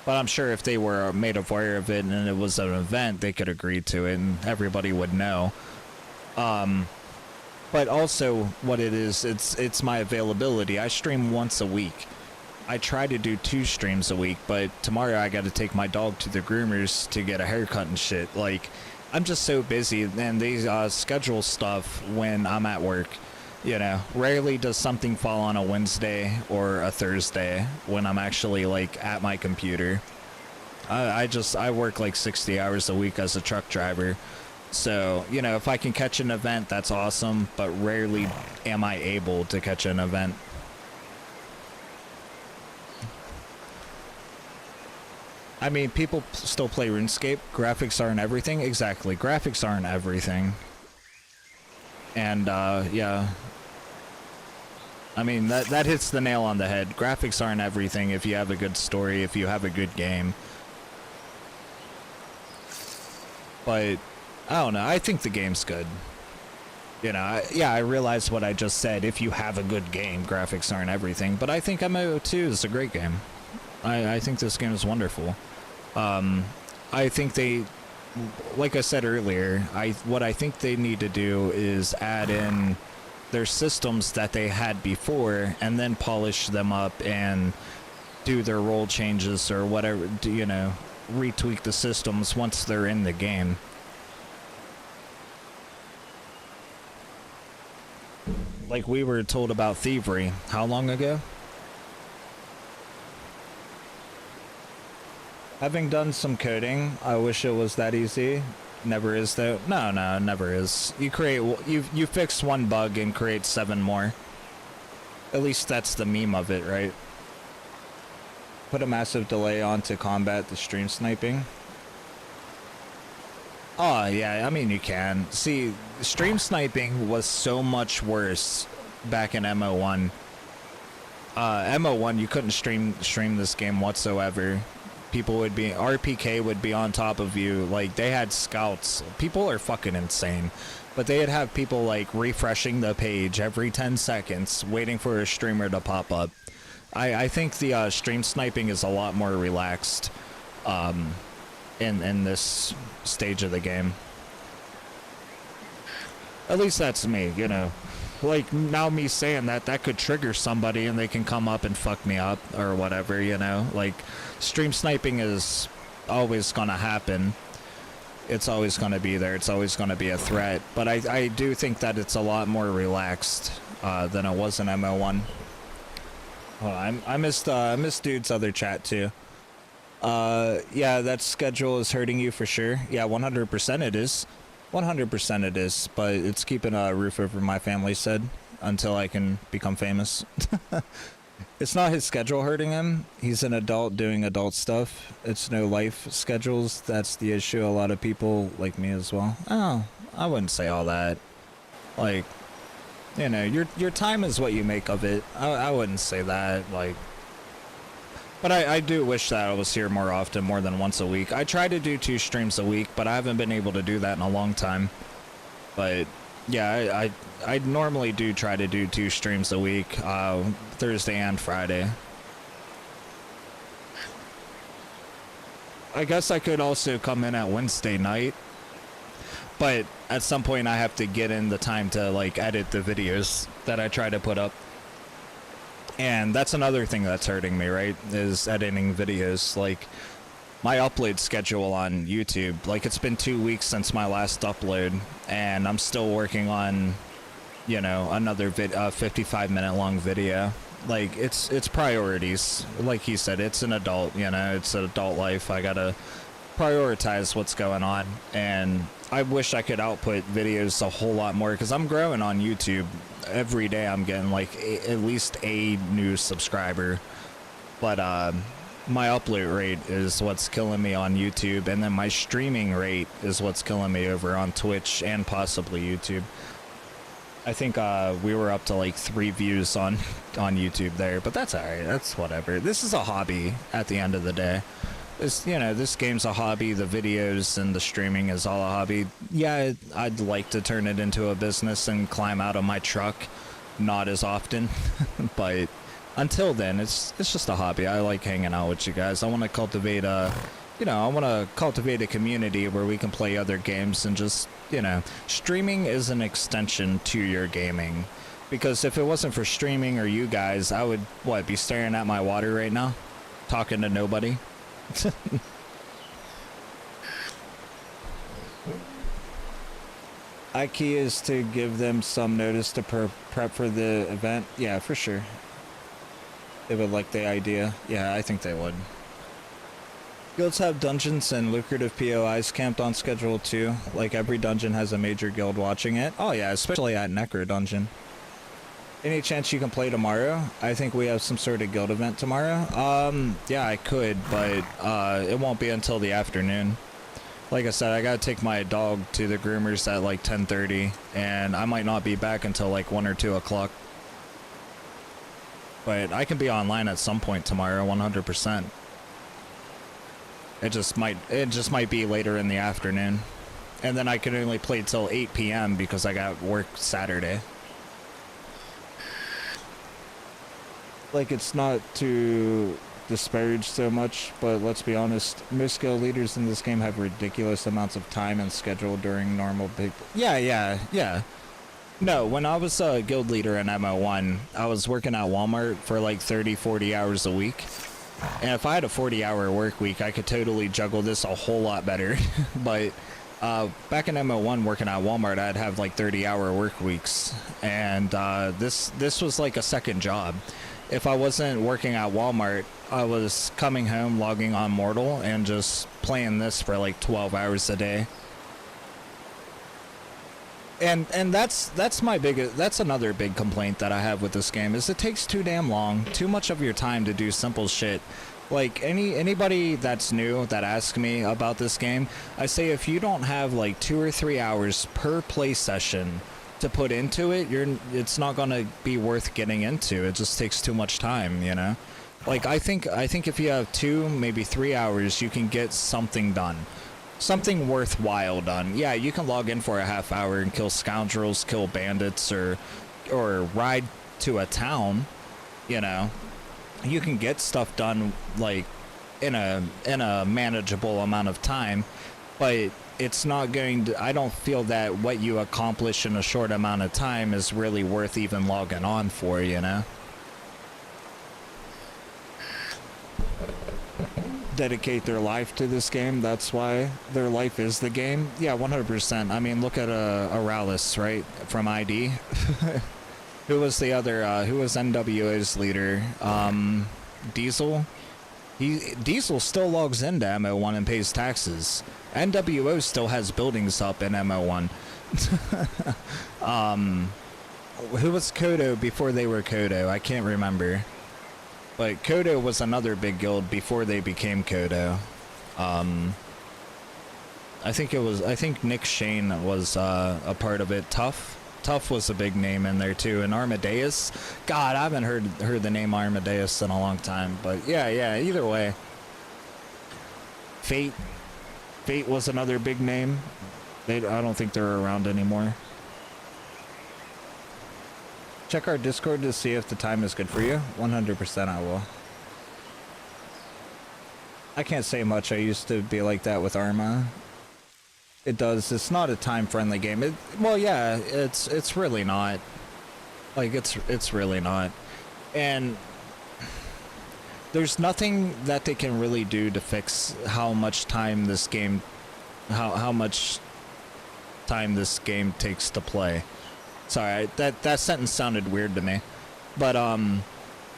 Speaker 1: I'm sure if they were made aware of it and it was an event, they could agree to it and everybody would know. But also what it is, it's my availability. I stream once a week. I try to do 2 streams a week, but tomorrow I got to take my dog to the groomers to get a haircut and shit. Like, I'm just so busy, and they schedule stuff when I'm at work. You know, rarely does something fall on a Wednesday or a Thursday when I'm actually like at my computer. I work like 60 hours a week as a truck driver. So, you know, if I can catch an event, that's awesome, but rarely am I able to catch an event. I mean, people still play RuneScape. Graphics aren't everything. Exactly. Graphics aren't everything. And, yeah. I mean, that hits the nail on the head. Graphics aren't everything if you have a good story, if you have a good game. But, I don't know. I think the game's good. You know, I realize what I just said. If you have a good game, graphics aren't everything. But I think MMO2 is a great game. I think this game is wonderful. I think they, like I said earlier, what I think they need to do is add in their systems that they had before and then polish them up and do their role changes or whatever, you know, retweak the systems once they're in the game. Like we were told about Thievery how long ago? Having done some coding, I wish it was that easy. Never is though. No, it never is. You fix one bug and create 7 more. At least that's the meme of it, right? Put a massive delay on to combat the stream sniping. Oh yeah, I mean you can. See, stream sniping was so much worse back in MO1. MO1 you couldn't stream this game whatsoever. People would be, RPK would be on top of you. Like, they had scouts. People are fucking insane. But they'd have people, like, refreshing the page every 10 seconds, waiting for a streamer to pop up. I think the stream sniping is a lot more relaxed in this stage of the game. At least that's me, you know. Like, now me saying that could trigger somebody and they can come up and fuck me up or whatever, you know? Like, stream sniping is always gonna happen. It's always gonna be there. It's always gonna be a threat. But I do think that it's a lot more relaxed than it was in MO1. Hold on, I missed Dude's other chat too. Yeah, that schedule is hurting you for sure. Yeah, 100% it is. 100% it is, but it's keeping a roof over my family said until I can become famous. It's not his schedule hurting him. He's an adult doing adult stuff. It's no life schedules. That's the issue. A lot of people like me as well. Oh, I wouldn't say all that. Like, you know, your time is what you make of it. I wouldn't say that. Like, but I do wish that I was here more often, more than once a week. I try to do 2 streams a week, but I haven't been able to do that in a long time. But yeah, I normally do try to do 2 streams a week, Thursday and Friday. I guess I could also come in at Wednesday night, but at some point I have to get in the time to like edit the videos that I try to put up. And that's another thing that's hurting me, right? Is editing videos. Like, my upload schedule on YouTube, like, it's been 2 weeks since my last upload, and I'm still working on, you know, another 55-minute long video. Like, it's priorities. Like he said, it's an adult, you know, it's an adult life. I gotta prioritize what's going on, and I wish I could output videos a whole lot more, because I'm growing on YouTube. Every day I'm getting like at least a new subscriber, but my upload rate is what's killing me on YouTube, and then my streaming rate is what's killing me over on Twitch and possibly YouTube. I think we were up to like 3 views on YouTube there, but that's alright. That's whatever. This is a hobby at the end of the day. This, you know, this game's a hobby. The videos and the streaming is all a hobby. Yeah, I'd like to turn it into a business and climb out of my truck, not as often, but until then, it's just a hobby. I like hanging out with you guys. I want to cultivate a, you know, I want to cultivate a community where we can play other games, and just, you know, streaming is an extension to your gaming. Because if it wasn't for streaming or you guys, I would, what, be staring at my water right now, talking to nobody. Ikea is to give them some notice to prep for the event. Yeah, for sure. They would like the idea. Yeah, I think they would. Guilds have dungeons and lucrative POIs camped on schedule too. Like, every dungeon has a major guild watching it. Oh yeah, especially at Necro Dungeon. Any chance you can play tomorrow? I think we have some sort of guild event tomorrow. Yeah, I could, but it won't be until the afternoon. Like I said, I gotta take my dog to the groomers at like 10:30, and I might not be back until like 1 or 2 o'clock. But I can be online at some point tomorrow, 100%. It just might be later in the afternoon, and then I can only play till 8 p.m. because I got work Saturday. Like, it's not to disparage so much, but let's be honest, most guild leaders in this game have ridiculous amounts of time and schedule during normal big... Yeah. No, when I was a guild leader in MO1, I was working at Walmart for like 30, 40 hours a week. And if I had a 40-hour work week, I could totally juggle this a whole lot better. But back in MO1 working at Walmart, I'd have like 30-hour work weeks. And this was like a second job. If I wasn't working at Walmart, I was coming home, logging on Mortal, and just playing this for like 12 hours a day. And that's my biggest, that's another big complaint that I have with this game, is it takes too damn long, too much of your time to do simple shit. Like, anybody that's new that asks me about this game, I say if you don't have like 2 or 3 hours per play session to put into it, it's not gonna be worth getting into. It just takes too much time, you know. Like, I think if you have 2, maybe 3 hours, you can get something done, something worthwhile done. Yeah, you can log in for a half hour and kill scoundrels, kill bandits, or ride to a town, you know. You can get stuff done like in a manageable amount of time, but it's not going to, I don't feel that what you accomplish in a short amount of time is really worth even logging on for, you know? Dedicate their life to this game, that's why their life is the game. Yeah, 100%. I mean, look at Aralis, right, from ID. Who was the other, who was NWO's leader? Diesel? Diesel still logs into MO1 and pays taxes. NWO still has buildings up in MO1. Who was Kodo before they were Kodo? I can't remember. But Kodo was another big guild before they became Kodo. I think Nick Shane was a part of it. Tough was a big name in there too, and Armadeus. God, I haven't heard the name Armadeus in a long time. But yeah. Either way, Fate was another big name. I don't think they're around anymore. Check our Discord to see if the time is good for you. 100% I will. I can't say much. I used to be like that with Arma. It's not a time-friendly game. Well, yeah, it's really not. Like, it's really not. And there's nothing that they can really do to fix how much time this game, how much time this game takes to play. Sorry, that sentence sounded weird to me, but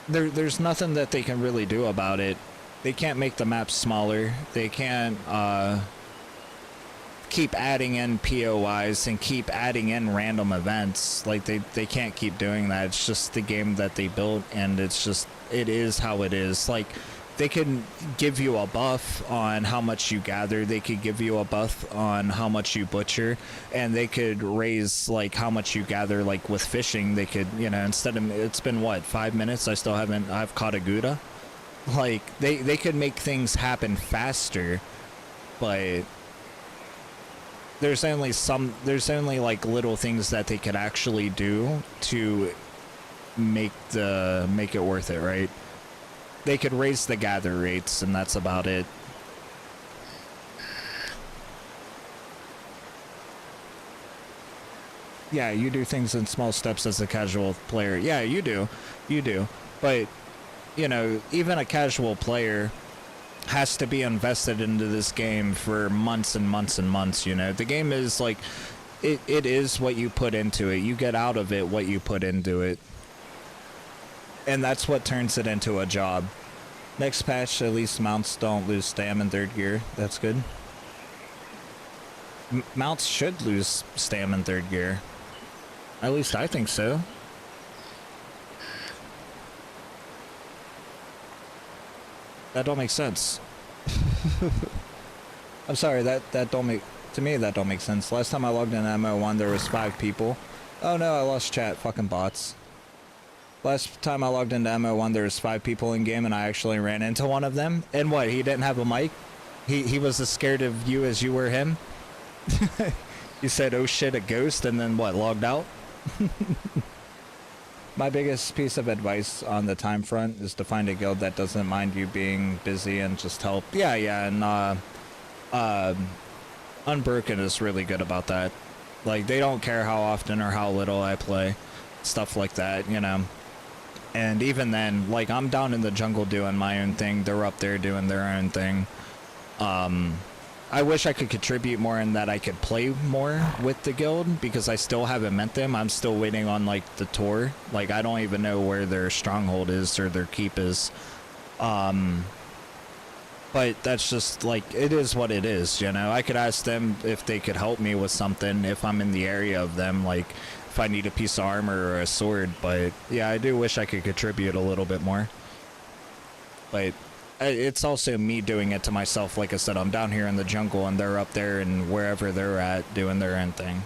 Speaker 1: there's nothing that they can really do about it. They can't make the maps smaller. They can't keep adding in POIs and keep adding in random events. Like they can't keep doing that. It's just the game that they built, and it is how it is. Like, they can give you a buff on how much you gather. They could give you a buff on how much you butcher, and they could raise like how much you gather. Like with fishing, they could, you know, instead of, it's been what, 5 minutes, I've caught a Gouda. Like they could make things happen faster, but there's only like little things that they could actually do to make it worth it, right? They could raise the gather rates, and that's about it. Yeah, you do things in small steps as a casual player. Yeah, you do. But, you know, even a casual player has to be invested into this game for months and months and months, you know? The game is like, it is what you put into it. You get out of it what you put into it. And that's what turns it into a job. Next patch, at least mounts don't lose stam in 3rd gear. That's good. Mounts should lose stam in 3rd gear. At least I think so. That don't make sense. I'm sorry, that don't make, to me that don't make sense. Last time I logged in MO1 there was 5 people. Oh no, I lost chat, fucking bots. Last time I logged into MO1 there was 5 people in game, and I actually ran into one of them. And what, he didn't have a mic? He was as scared of you as you were him? You said, oh shit, a ghost, and then what, logged out? My biggest piece of advice on the time front is to find a guild that doesn't mind you being busy and just help. Yeah, and Unbroken is really good about that. Like, they don't care how often or how little I play. Stuff like that, you know. And even then, like, I'm down in the jungle doing my own thing. They're up there doing their own thing. I wish I could contribute more in that I could play more with the guild, because I still haven't met them. I'm still waiting on, like, the tour. Like, I don't even know where their stronghold is or their keep is. But that's just, like, it is what it is, you know? I could ask them if they could help me with something if I'm in the area of them, like, if I need a piece of armor or a sword. But, yeah, I do wish I could contribute a little bit more. But it's also me doing it to myself. Like I said, I'm down here in the jungle, and they're up there and wherever they're at doing their own thing.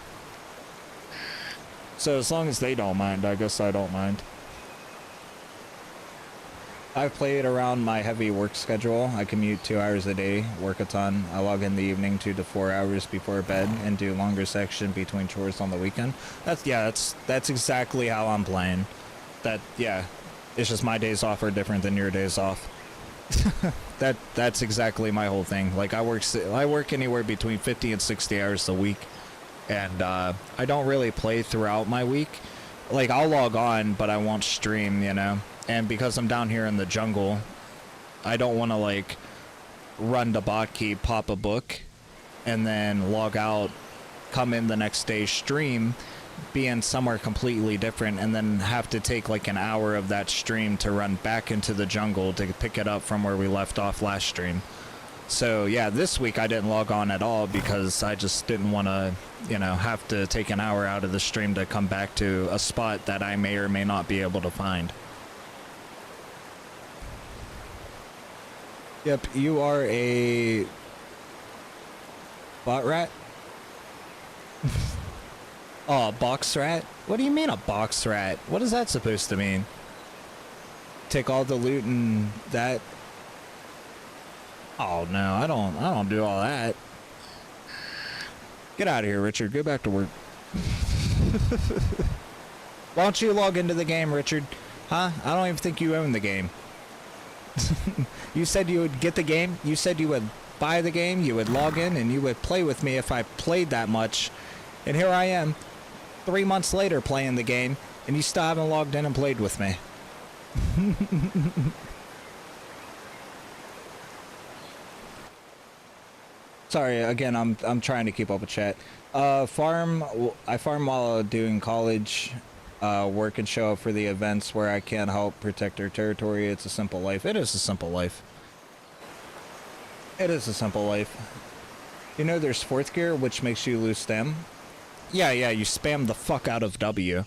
Speaker 1: So as long as they don't mind, I guess I don't mind. I've played around my heavy work schedule. I commute 2 hours a day, work a ton. I log in the evening 2 to 4 hours before bed and do longer section between chores on the weekend. That's exactly how I'm playing. It's just my days off are different than your days off. That's exactly my whole thing. Like, I work anywhere between 50 and 60 hours a week, and I don't really play throughout my week. Like, I'll log on, but I won't stream, you know? And because I'm down here in the jungle, I don't want to, like, run to Botkey, pop a book, and then log out, come in the next day, stream, be in somewhere completely different, and then have to take, like, an hour of that stream to run back into the jungle to pick it up from where we left off last stream. So, yeah, this week I didn't log on at all because I just didn't want to, you know, have to take an hour out of the stream to come back to a spot that I may or may not be able to find. Yep, you are a bot rat? Oh, a box rat? What do you mean a box rat? What is that supposed to mean? Take all the loot and that? Oh no, I don't do all that. Get out of here, Richard. Go back to work. Why don't you log into the game, Richard? Huh? I don't even think you own the game. You said you would get the game. You said you would buy the game. You would log in and you would play with me if I played that much. And here I am, 3 months later playing the game, and you still haven't logged in and played with me. Sorry, again, I'm trying to keep up with chat. I farm while doing college, work and show up for the events where I can help protect our territory. It's a simple life. It is a simple life. It is a simple life. You know there's fourth gear, which makes you lose stem? Yeah, you spam the fuck out of W.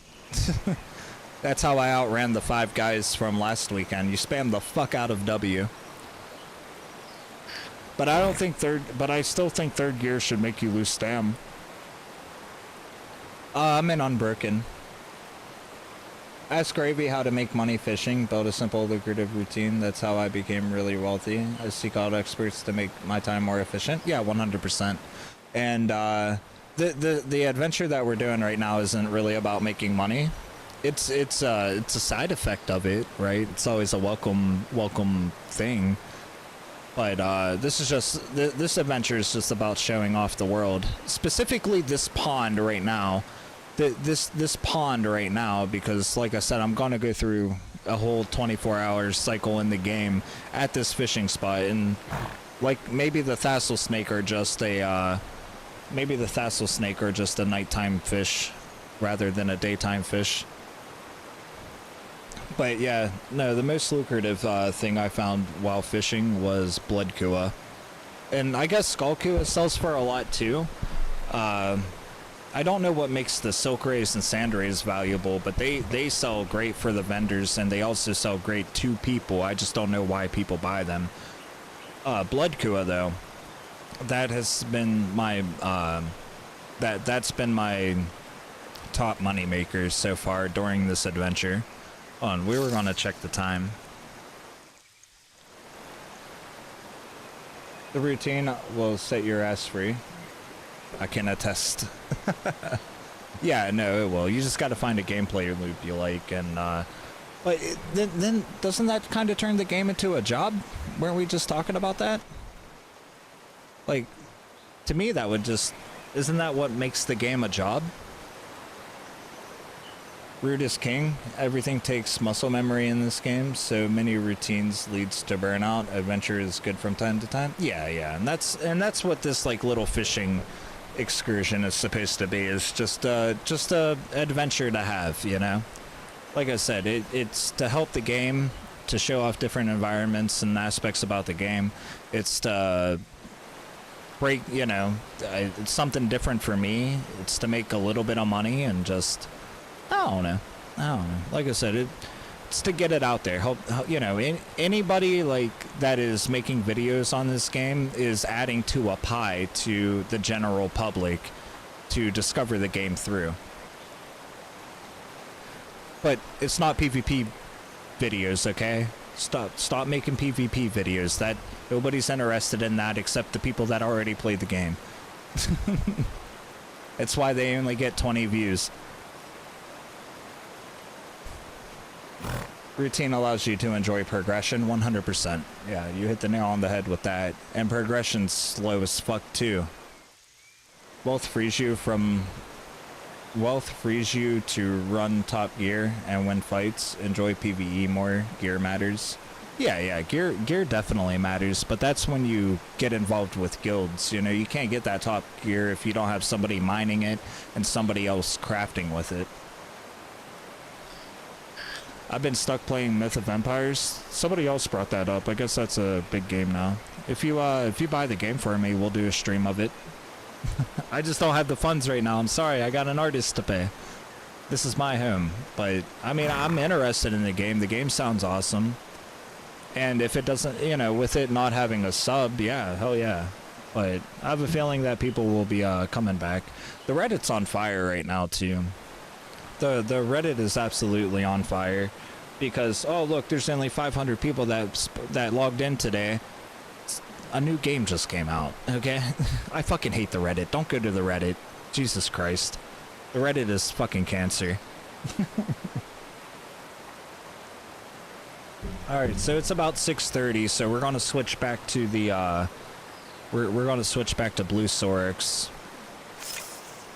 Speaker 1: That's how I outran the 5 guys from last weekend. You spam the fuck out of W. But I still think third gear should make you lose stam. I'm in Unbroken. Ask Gravy how to make money fishing, build a simple lucrative routine. That's how I became really wealthy. I seek out experts to make my time more efficient. Yeah, 100%. And the adventure that we're doing right now isn't really about making money. It's a side effect of it, right? It's always a welcome thing. But this adventure is just about showing off the world. Specifically this pond right now. This pond right now, because like I said, I'm gonna go through a whole 24-hour cycle in the game at this fishing spot, and like maybe the Thassel snake are just a nighttime fish rather than a daytime fish. But yeah, no, the most lucrative thing I found while fishing was blood kua. And I guess skull kua sells for a lot too. I don't know what makes the silk rays and sand rays valuable, but they sell great for the vendors, and they also sell great to people. I just don't know why people buy them. Blood kua though, that has been my that's been my top money maker so far during this adventure. We were gonna check the time. The routine will set your ass free. I can attest. Yeah, no, it will. You just gotta find a gameplay loop you like, and but then doesn't that kind of turn the game into a job? Weren't we just talking about that? Like, to me, that would just, isn't that what makes the game a job? Root is king. Everything takes muscle memory in this game, so many routines leads to burnout. Adventure is good from time to time. Yeah, and that's what this like little fishing excursion is supposed to be. Is just a adventure to have, you know. Like I said, it's to help the game, to show off different environments and aspects about the game. It's to break, you know, it's something different for me. It's to make a little bit of money and just. I don't know. Like I said, it's to get it out there. Help, you know, anybody like that is making videos on this game is adding to a pie to the general public to discover the game through. But it's not PvP videos, okay? Stop making PvP videos. That nobody's interested in that except the people that already played the game. That's why they only get 20 views. Routine allows you to enjoy progression 100%. Yeah, you hit the nail on the head with that. And progression's slow as fuck too. Wealth frees you to run top gear and win fights. Enjoy PvE more. Gear matters. Yeah, gear definitely matters, but that's when you get involved with guilds. You know, you can't get that top gear if you don't have somebody mining it and somebody else crafting with it. I've been stuck playing Myth of Empires. Somebody else brought that up. I guess that's a big game now. If you buy the game for me, we'll do a stream of it. I just don't have the funds right now. I'm sorry. I got an artist to pay. This is my home. But, I mean, I'm interested in the game. The game sounds awesome. And if it doesn't, you know, with it not having a sub, yeah, hell yeah. But I have a feeling that people will be coming back. The Reddit's on fire right now, too. The Reddit is absolutely on fire because, oh look, there's only 500 people that logged in today. A new game just came out, okay? I fucking hate the Reddit. Don't go to the Reddit. Jesus Christ. The Reddit is fucking cancer. Alright, so it's about 6:30, so we're gonna switch back to the we're gonna switch back to Blue Soryx.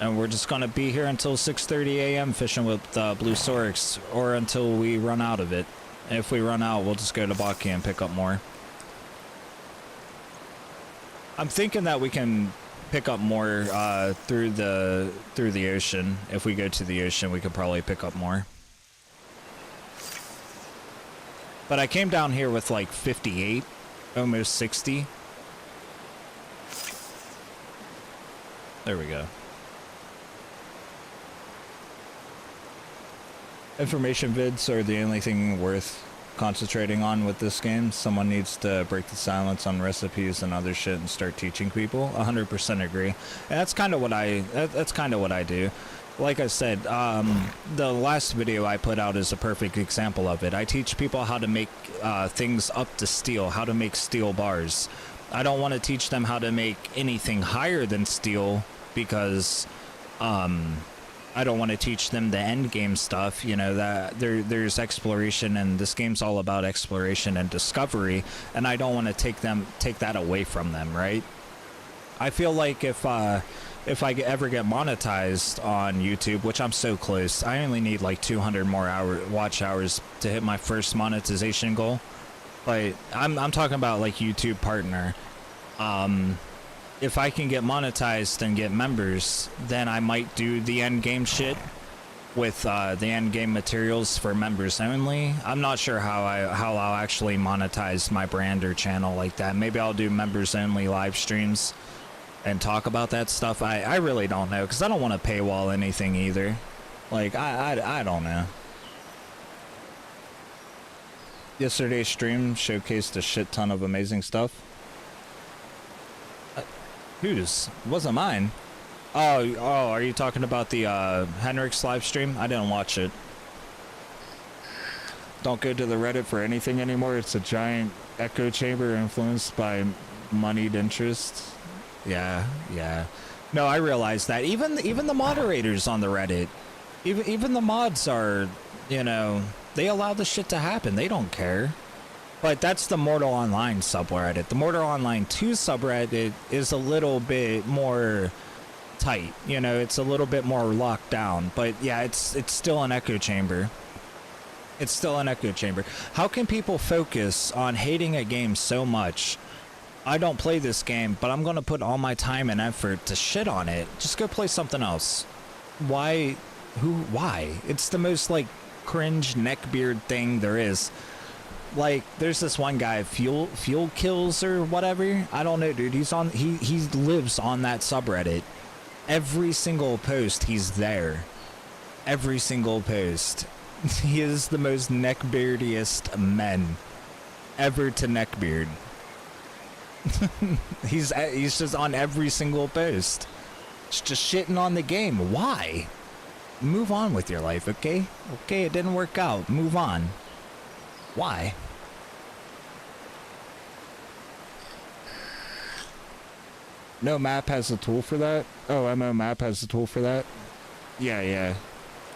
Speaker 1: And we're just gonna be here until 6:30 a.m. fishing with Blue Soryx, or until we run out of it. And if we run out, we'll just go to Baki and pick up more. I'm thinking that we can pick up more through the ocean. If we go to the ocean, we could probably pick up more. But I came down here with like 58, almost 60. There we go. Information vids are the only thing worth concentrating on with this game. Someone needs to break the silence on recipes and other shit and start teaching people. 100% agree. And that's kind of what I do. Like I said, the last video I put out is a perfect example of it. I teach people how to make things up to steel, how to make steel bars. I don't want to teach them how to make anything higher than steel because I don't want to teach them the end game stuff, you know, that there's exploration, and this game's all about exploration and discovery, and I don't want to take that away from them, right? I feel like if I ever get monetized on YouTube, which I'm so close, I only need like 200 more watch hours to hit my first monetization goal. But I'm talking about like YouTube partner. If I can get monetized and get members, then I might do the end game shit with the end game materials for members only. I'm not sure how I'll actually monetize my brand or channel like that. Maybe I'll do members only live streams and talk about that stuff. I really don't know, because I don't want to paywall anything either. Like, I don't know. Yesterday's stream showcased a shit ton of amazing stuff. Whose? It wasn't mine. Oh, are you talking about the Henrik's live stream? I didn't watch it. Don't go to the Reddit for anything anymore. It's a giant echo chamber influenced by moneyed interests. Yeah. No, I realize that. Even the moderators on the Reddit, even the mods are, you know, they allow the shit to happen. They don't care. But that's the Mortal Online subreddit. The Mortal Online 2 subreddit is a little bit more tight. You know, it's a little bit more locked down. But yeah, it's still an echo chamber. It's still an echo chamber. How can people focus on hating a game so much? I don't play this game, but I'm going to put all my time and effort to shit on it. Just go play something else. Why? Why? It's the most, like, cringe neckbeard thing there is. Like, there's this one guy, Fuel Kills or whatever. I don't know, dude. He lives on that subreddit. Every single post, he's there. Every single post. He is the most neckbeardiest men ever to neckbeard. He's just on every single post. It's just shitting on the game. Why? Move on with your life, okay? Okay, it didn't work out. Move on. Why? No map has a tool for that? Oh, MO map has a tool for that? Yeah,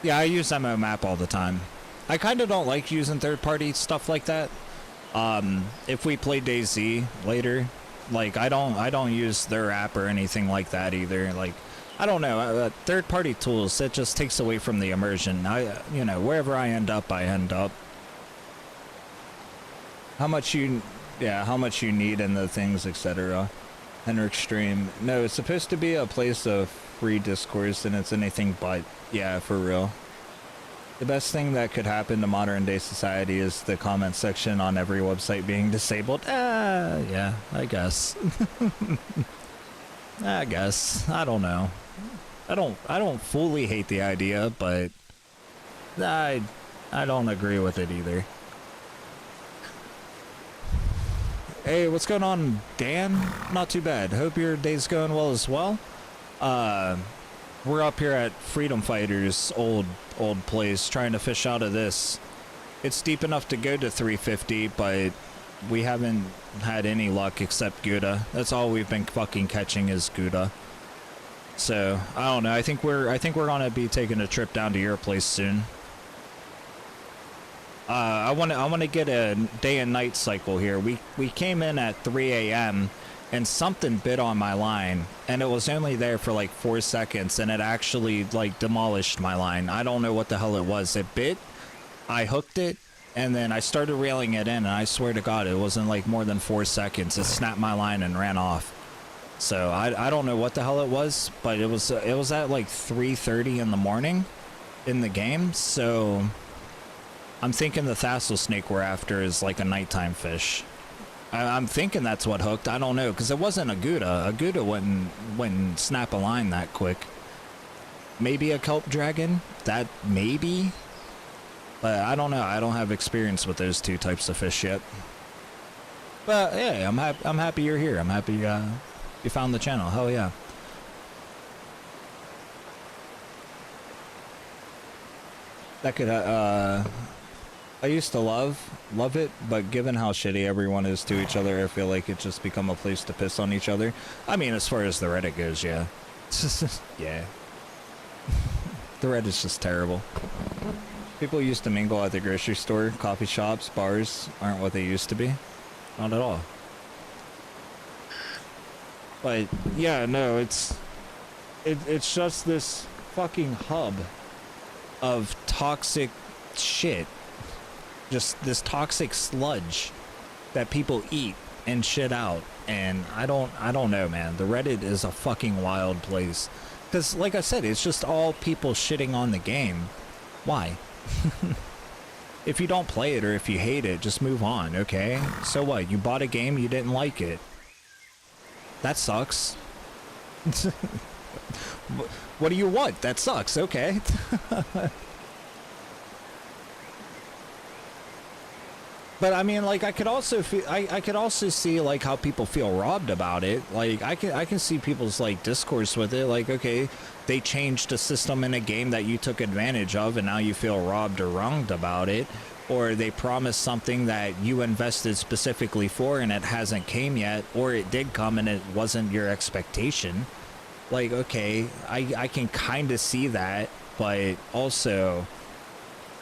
Speaker 1: I use MO map all the time. I kind of don't like using third-party stuff like that. If we play DayZ later, like, I don't use their app or anything like that either. Like, I don't know, third-party tools, it just takes away from the immersion. You know, wherever I end up, I end up. How much you need in the things, etc. Henrik stream. No, it's supposed to be a place of free discourse, and it's anything but. Yeah, for real. The best thing that could happen to modern day society is the comment section on every website being disabled. Yeah, I guess. I guess. I don't know. I don't fully hate the idea, but I don't agree with it either. Hey, what's going on, Dan? Not too bad. Hope your day's going well as well. We're up here at Freedom Fighters' old place trying to fish out of this. It's deep enough to go to 350, but we haven't had any luck except Gouda. That's all we've been fucking catching is Gouda. So, I don't know. I think we're gonna be taking a trip down to your place soon. I want to get a day and night cycle here. We came in at 3 a.m. and something bit on my line, and it was only there for like 4 seconds, and it actually like demolished my line. I don't know what the hell it was. It bit, I hooked it, and then I started reeling it in, and I swear to God, it wasn't like more than 4 seconds. It snapped my line and ran off. So I don't know what the hell it was, but it was at like 3:30 in the morning in the game. So I'm thinking the thassel snake we're after is like a nighttime fish. I'm thinking that's what hooked. I don't know, because it wasn't a Gouda. A Gouda wouldn't snap a line that quick. Maybe a kelp dragon, that maybe, but I don't know. I don't have experience with those two types of fish yet. But hey, I'm happy you're here. I'm happy you found the channel. Hell yeah. That could I used to love it, but given how shitty everyone is to each other, I feel like it just become a place to piss on each other. I mean, as far as the Reddit goes, yeah. Yeah. The Reddit's just terrible. People used to mingle at the grocery store, coffee shops, bars aren't what they used to be. Not at all. But yeah, no, it's just this fucking hub of toxic shit. Just this toxic sludge that people eat and shit out. And I don't know, man. The Reddit is a fucking wild place. Because, like I said, it's just all people shitting on the game. Why? If you don't play it or if you hate it, just move on, okay? So what? You bought a game, you didn't like it. That sucks. What do you want? That sucks, okay? But I mean, like, I could also feel, I could also see like how people feel robbed about it. Like I can see people's like discourse with it. Like, okay, they changed a system in a game that you took advantage of, and now you feel robbed or wronged about it. Or they promised something that you invested specifically for and it hasn't came yet, or it did come and it wasn't your expectation. Like, okay, I can kind of see that, but also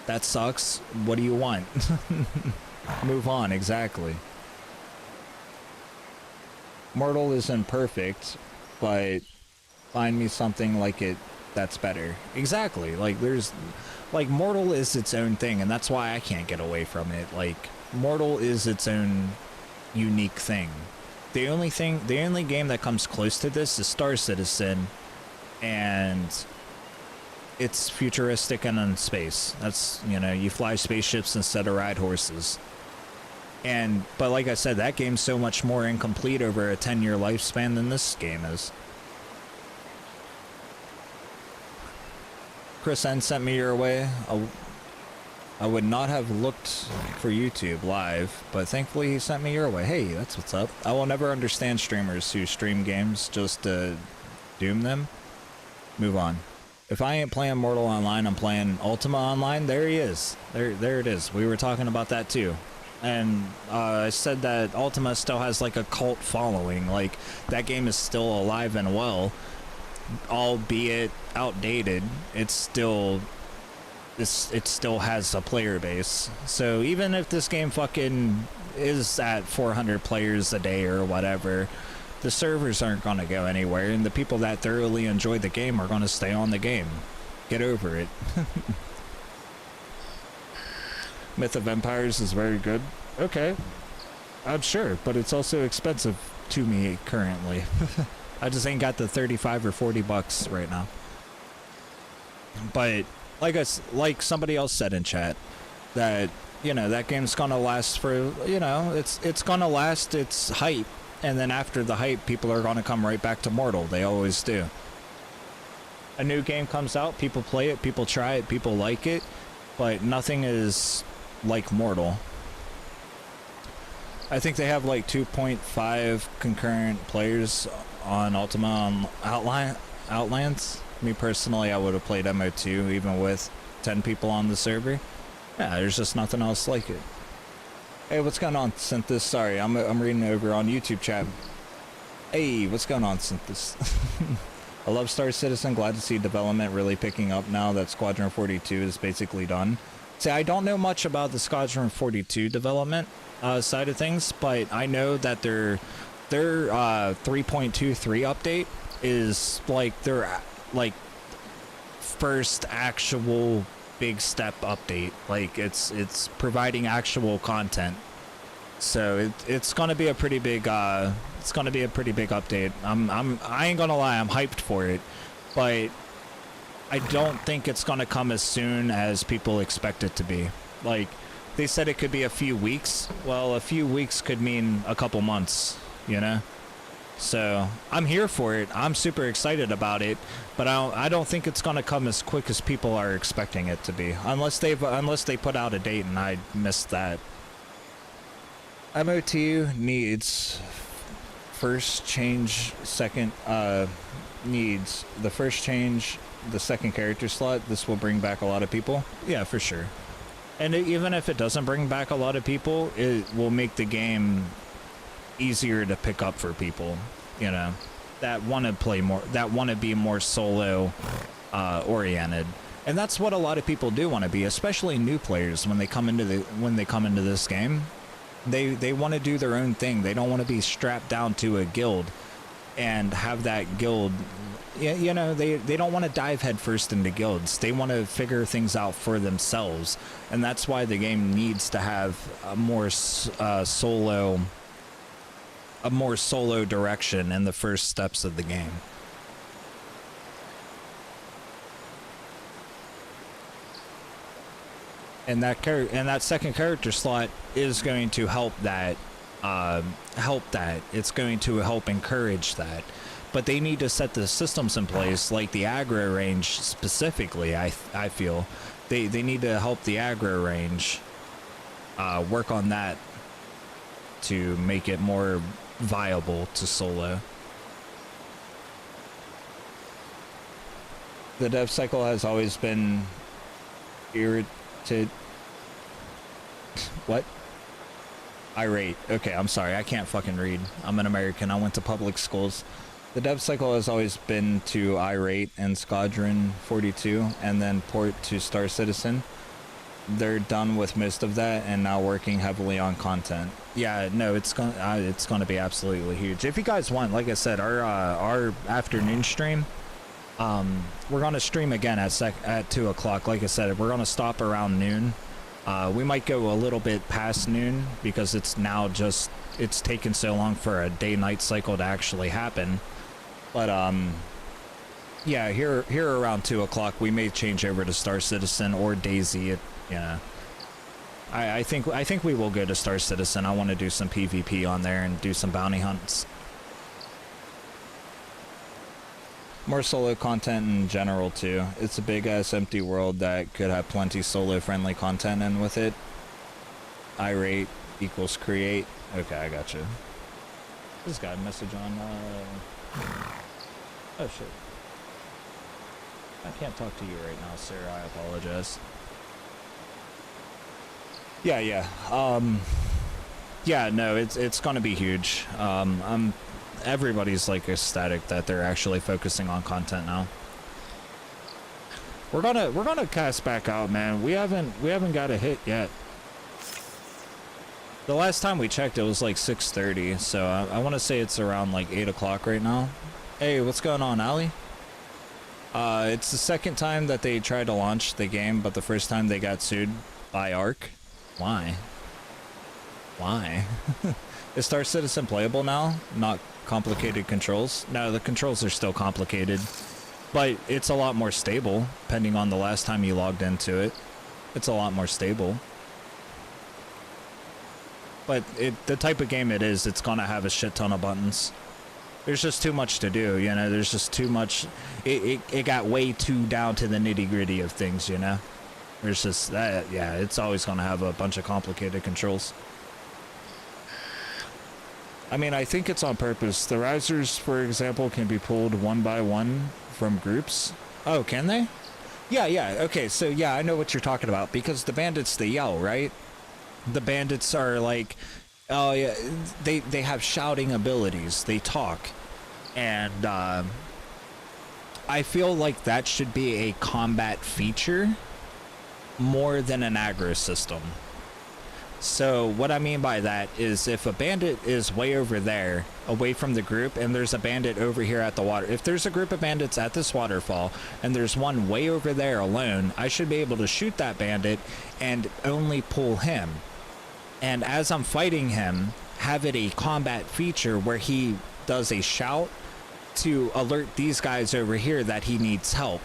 Speaker 1: that sucks. What do you want? Move on, exactly. Mortal isn't perfect, but find me something like it that's better. Exactly. Like, there's like, Mortal is its own thing, and that's why I can't get away from it. Like, Mortal is its own unique thing. The only game that comes close to this is Star Citizen, and it's futuristic and in space. That's, you know, you fly spaceships instead of ride horses. But like I said, that game's so much more incomplete over a 10-year lifespan than this game is. Chris N sent me your way. I would not have looked for YouTube live, but thankfully he sent me your way. Hey, that's what's up. I will never understand streamers who stream games just to doom them. Move on. If I ain't playing Mortal Online, I'm playing Ultima Online. There he is. There it is. We were talking about that too. And I said that Ultima still has like a cult following. Like, that game is still alive and well, albeit outdated. It still has a player base. So even if this game fucking is at 400 players a day or whatever, the servers aren't going to go anywhere, and the people that thoroughly enjoy the game are going to stay on the game. Get over it. Myth of Empires is very good. Okay, I'm sure, but it's also expensive to me currently. I just ain't got the 35 or 40 bucks right now. But like somebody else said in chat, that, you know, that game's gonna last for, you know, it's gonna last its hype, and then after the hype, people are gonna come right back to Mortal. They always do. A new game comes out, people play it, people try it, people like it, but nothing is like Mortal. I think they have like 2.5 concurrent players on Ultima Outlands. Me personally, I would have played MO2 even with 10 people on the server. Yeah, there's just nothing else like it. Hey, what's going on, Synthis? Sorry, I'm reading over on YouTube chat. Hey, what's going on, Synthis? I love Star Citizen. Glad to see development really picking up now that Squadron 42 is basically done. See, I don't know much about the Squadron 42 development side of things, but I know that their 3.23 update is like their first actual big step update. Like, it's providing actual content. So it's gonna be a pretty big it's gonna be a pretty big update. I ain't gonna lie, I'm hyped for it, but I don't think it's gonna come as soon as people expect it to be. Like, they said it could be a few weeks. Well, a few weeks could mean a couple months, you know? So I'm here for it. I'm super excited about it, but I don't think it's gonna come as quick as people are expecting it to be, unless they put out a date and I missed that. MOTU needs first change, second needs the first change, the second character slot. This will bring back a lot of people. Yeah, for sure. And even if it doesn't bring back a lot of people, it will make the game easier to pick up for people, you know, that want to play more, that want to be more solo oriented. And that's what a lot of people do want to be, especially new players when they come into this game. They want to do their own thing. They don't want to be strapped down to a guild and have that guild. You know, they don't want to dive headfirst into guilds. They want to figure things out for themselves, and that's why the game needs to have a more solo direction in the first steps of the game. And that second character slot is going to help that. It's going to help encourage that. But they need to set the systems in place, like the aggro range specifically. I feel they need to help the aggro range work on that to make it more viable to solo. The dev cycle has always been what? Irate. Okay, I'm sorry. I can't fucking read. I'm an American. I went to public schools. The dev cycle has always been to Irate and Squadron 42 and then port to Star Citizen. They're done with most of that and now working heavily on content. Yeah, no, it's gonna be absolutely huge. If you guys want, like I said, our afternoon stream, we're gonna stream again at 2 o'clock. Like I said, we're gonna stop around noon. We might go a little bit past noon because it's taken so long for a day-night cycle to actually happen. But yeah, here around 2 o'clock, we may change over to Star Citizen or DayZ. I think we will go to Star Citizen. I want to do some PvP on there and do some bounty hunts. More solo content in general too. It's a big ass empty world that could have plenty solo friendly content in with it. Irate equals create. Okay, I gotcha. Just got a message on oh shit. I can't talk to you right now, sir. I apologize. Yeah. Yeah, no, it's gonna be huge. Everybody's like ecstatic that they're actually focusing on content now. We're gonna cast back out, man. We haven't got a hit yet. The last time we checked, it was like 6:30, so I want to say it's around like 8 o'clock right now. Hey, what's going on, Ali? It's the second time that they tried to launch the game, but the first time they got sued by ARK. Why? Is Star Citizen playable now? Not complicated controls? No, the controls are still complicated, but it's a lot more stable, depending on the last time you logged into it. It's a lot more stable. But the type of game it is, it's gonna have a shit ton of buttons. There's just too much to do, you know? There's just too much. It got way too down to the nitty-gritty of things, you know? There's just that, yeah, it's always gonna have a bunch of complicated controls. I mean, I think it's on purpose. The risers, for example, can be pulled one by one from groups. Oh, can they? Yeah, okay, so yeah, I know what you're talking about, because the bandits, they yell, right? The bandits are like, oh yeah, they have shouting abilities, they talk, and I feel like that should be a combat feature more than an aggro system. So what I mean by that is, if a bandit is way over there, away from the group, and there's a bandit over here at the water, if there's a group of bandits at this waterfall, and there's one way over there alone, I should be able to shoot that bandit and only pull him. and as I'm fighting him, have it a combat feature where he does a shout to alert these guys over here that he needs help,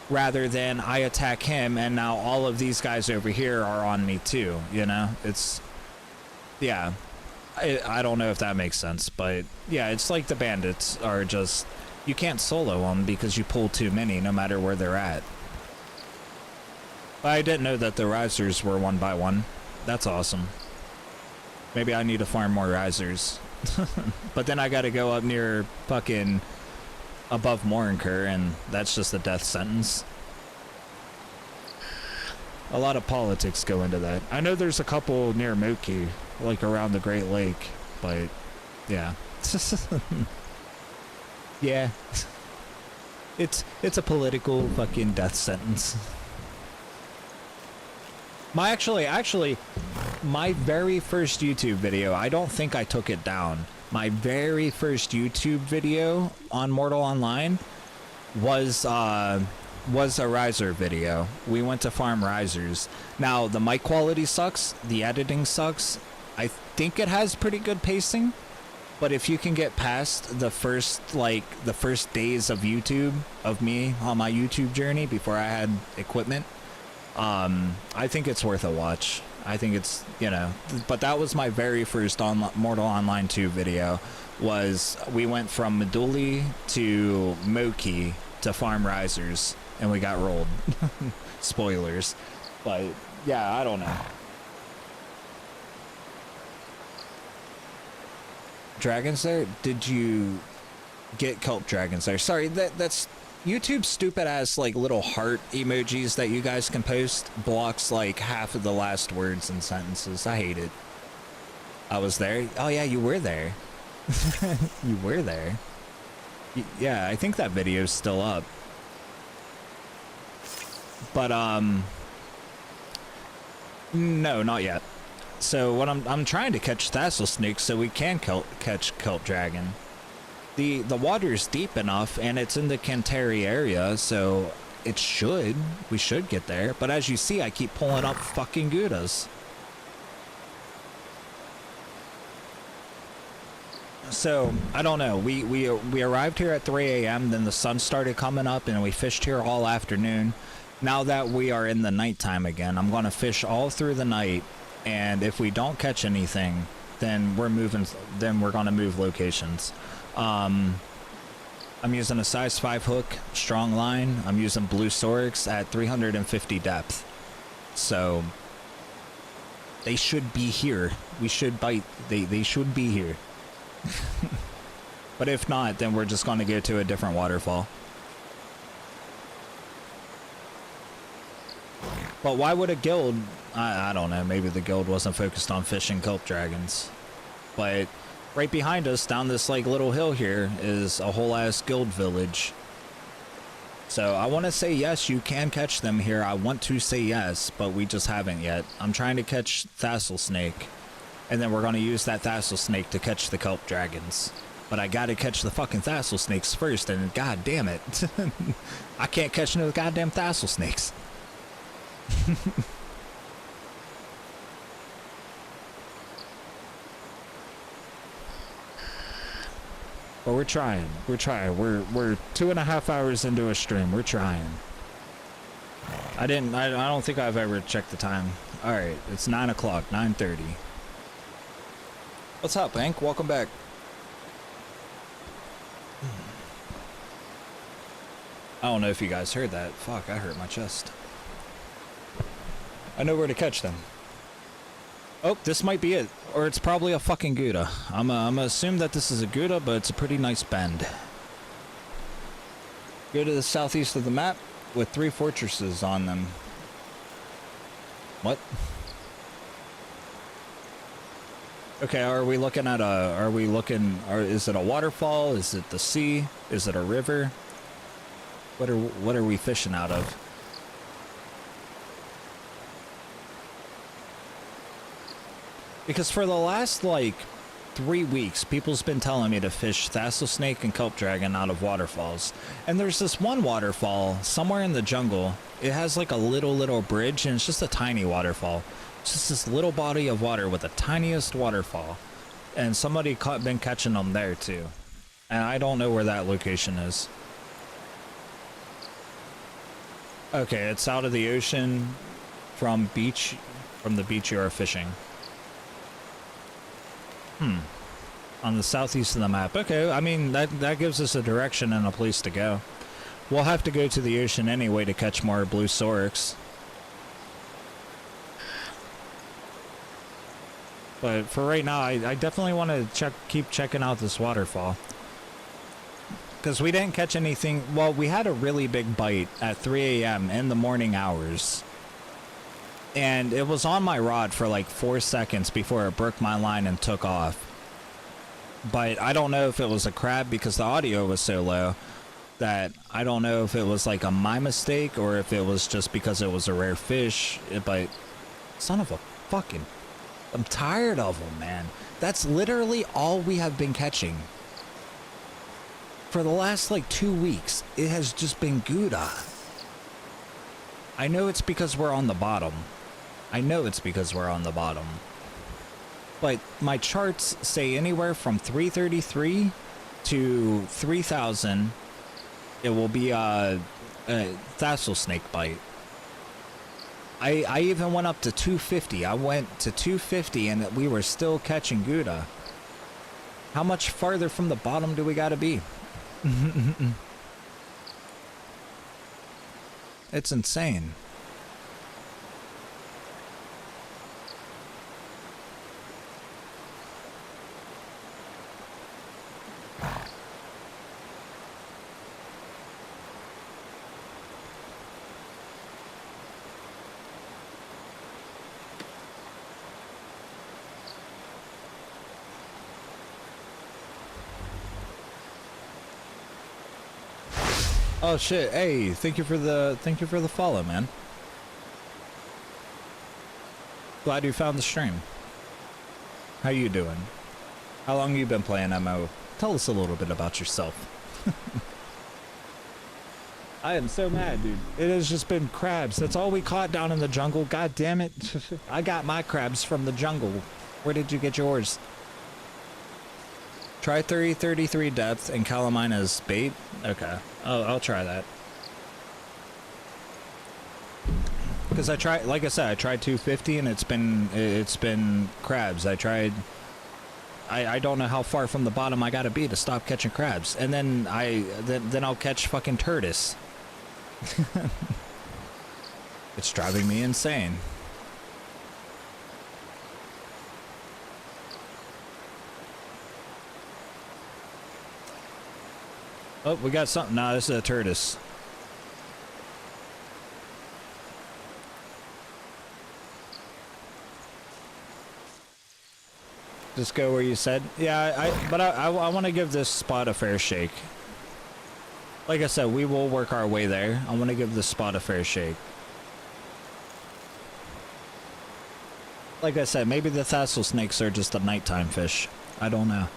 Speaker 1: rather than I attack him and now all of these guys over here are on me too, you know? It's, yeah, I don't know if that makes sense, but yeah, it's like the bandits are just, you can't solo them because you pull too many no matter where they're at. But I didn't know that the risers were 1 by 1. That's awesome. Maybe I need to farm more risers. But then I gotta go up near fucking above Morinker, and that's just a death sentence. A lot of politics go into that. I know there's a couple near Moki, like around the Great Lake, but yeah. Yeah. It's a political fucking death sentence. Actually, my very first YouTube video, I don't think I took it down. My very first YouTube video on Mortal Online was a riser video. We went to farm risers. Now, the mic quality sucks, the editing sucks. I think it has pretty good pacing, but if you can get past the first days of YouTube, of me on my YouTube journey before I had equipment, I think it's worth a watch. I think it's, you know, but that was my very first Mortal Online 2 video. Was we went from Meduli to Moki to farm risers, and we got rolled. Spoilers. But yeah, I don't know. Dragons there? Did you get kelp dragons there? Sorry, that's YouTube's stupid ass like little heart emojis that you guys can post blocks like half of the last words and sentences. I hate it. I was there. Oh yeah, you were there. You were there. Yeah, I think that video's still up. But no, not yet. So what I'm trying to catch Thassel snakes so we can catch kelp dragon. The water's deep enough and it's in the Kantari area, so we should get there. But as you see, I keep pulling up fucking Goudas. So I don't know. We arrived here at 3 a.m. Then the sun started coming up and we fished here all afternoon. Now that we are in the nighttime again, I'm gonna fish all through the night, and if we don't catch anything, then we're gonna move locations. I'm using a size 5 hook, strong line. I'm using blue Sorix at 350 depth. So they should be here. We should bite. They should be here. But if not, then we're just going to go to a different waterfall. But why would a guild... I don't know. Maybe the guild wasn't focused on fishing kelp dragons. But right behind us, down this like little hill here, is a whole ass guild village. So I want to say yes, you can catch them here. I want to say yes, but we just haven't yet. I'm trying to catch Thassel snake, and then we're going to use that Thassel snake to catch the kelp dragons. But I got to catch the fucking Thassel snakes first, and god damn it. I can't catch no goddamn Thassel snakes. But we're trying. We're 2.5 hours into a stream. We're trying. I don't think I've ever checked the time. All right, it's 9 o'clock, 9:30. What's up, Hank? Welcome back. I don't know if you guys heard that. Fuck, I hurt my chest. I know where to catch them. Oh, this might be it. Or it's probably a fucking Gouda. I'm gonna assume that this is a Gouda, but it's a pretty nice bend. Go to the southeast of the map with 3 fortresses on them. What? Okay, is it a waterfall? Is it the sea? Is it a river? What are we fishing out of? Because for the last, like, 3 weeks, people's been telling me to fish Thassel snake and kelp dragon out of waterfalls. And there's this one waterfall somewhere in the jungle. It has, like, a little bridge, and it's just a tiny waterfall. It's just this little body of water with the tiniest waterfall. And somebody been catching them there too. And I don't know where that location is. Okay, it's out of the ocean from the beach you are fishing. On the southeast of the map. Okay, I mean, that gives us a direction and a place to go. We'll have to go to the ocean anyway to catch more blue Sorex. But for right now, I definitely want to keep checking out this waterfall. Because we didn't catch anything. Well, we had a really big bite at 3 a.m. in the morning hours. And it was on my rod for like 4 seconds before it broke my line and took off. But I don't know if it was a crab because the audio was so low that I don't know if it was like my mistake or if it was just because it was a rare fish. But son of a fucking... I'm tired of them, man. That's literally all we have been catching. For the last like 2 weeks, it has just been Gouda. I know it's because we're on the bottom. But my charts say anywhere from 333 to 3,000. It will be a tassel snake bite. I even went up to 250. I went to 250 and we were still catching Gouda. How much farther from the bottom do we gotta be? It's insane. Oh shit, hey, thank you for the follow, man. Glad you found the stream. How you doing? How long you been playing MO? Tell us a little bit about yourself. I am so mad, dude. It has just been crabs. That's all we caught down in the jungle. God damn it. I got my crabs from the jungle. Where did you get yours? Try 333 depth and calamine as bait. Okay, I'll try that. Because I tried, like I said, I tried 250 and it's been crabs. I don't know how far from the bottom I gotta be to stop catching crabs, and then I'll catch fucking tortoise. It's driving me insane. Oh, we got something. Nah, this is a tortoise. Just go where you said. Yeah, I want to give this spot a fair shake. Like I said, we will work our way there. I want to give this spot a fair shake. Like I said, maybe the tassel snakes are just a nighttime fish. I don't know.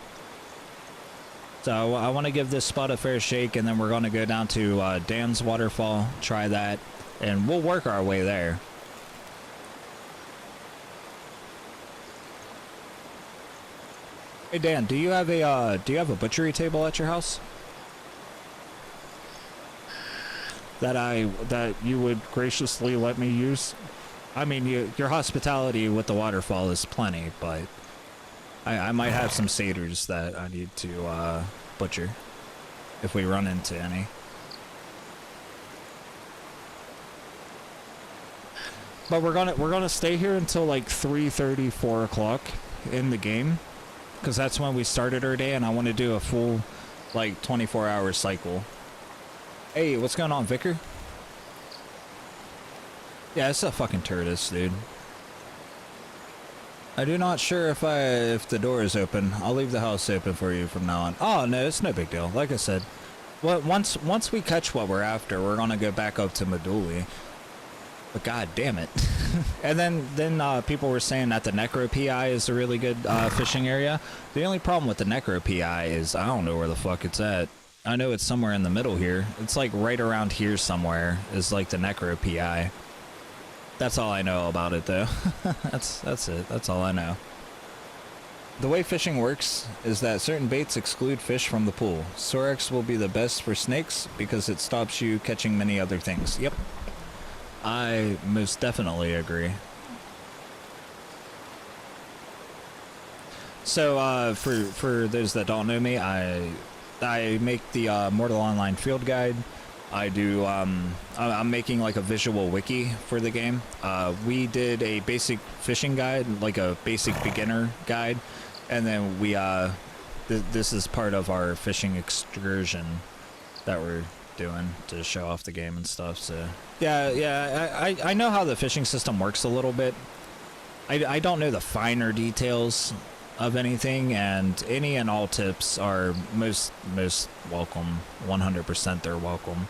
Speaker 1: So I want to give this spot a fair shake, and then we're going to go down to Dan's waterfall, try that, and we'll work our way there. Hey Dan, do you have a butchery table at your house? That you would graciously let me use? I mean, your hospitality with the waterfall is plenty, but I might have some satyrs that I need to butcher if we run into any. But we're gonna stay here until like 3:30, 4 o'clock in the game, because that's when we started our day, and I want to do a full like 24-hour cycle. Hey, what's going on, Vicar? Yeah, it's a fucking tortoise, dude. I do not sure if the door is open. I'll leave the house open for you from now on. Oh no, it's no big deal. Like I said, well, once we catch what we're after, we're gonna go back up to Meduli. But god damn it. And then people were saying that the Necro PI is a really good fishing area. The only problem with the Necro PI is I don't know where the fuck it's at. I know it's somewhere in the middle here. It's like right around here somewhere is like the Necro PI. That's all I know about it, though. That's it. That's all I know. The way fishing works is that certain baits exclude fish from the pool. Sorex will be the best for snakes because it stops you catching many other things. Yep. I most definitely agree. So, for those that don't know me, I make the Mortal Online field guide. I do, I'm making like a visual wiki for the game. We did a basic fishing guide, like a basic beginner guide, and then we, this is part of our fishing excursion that we're doing to show off the game and stuff, so. Yeah, I know how the fishing system works a little bit. I don't know the finer details of anything, and any and all tips are most welcome. 100% they're welcome.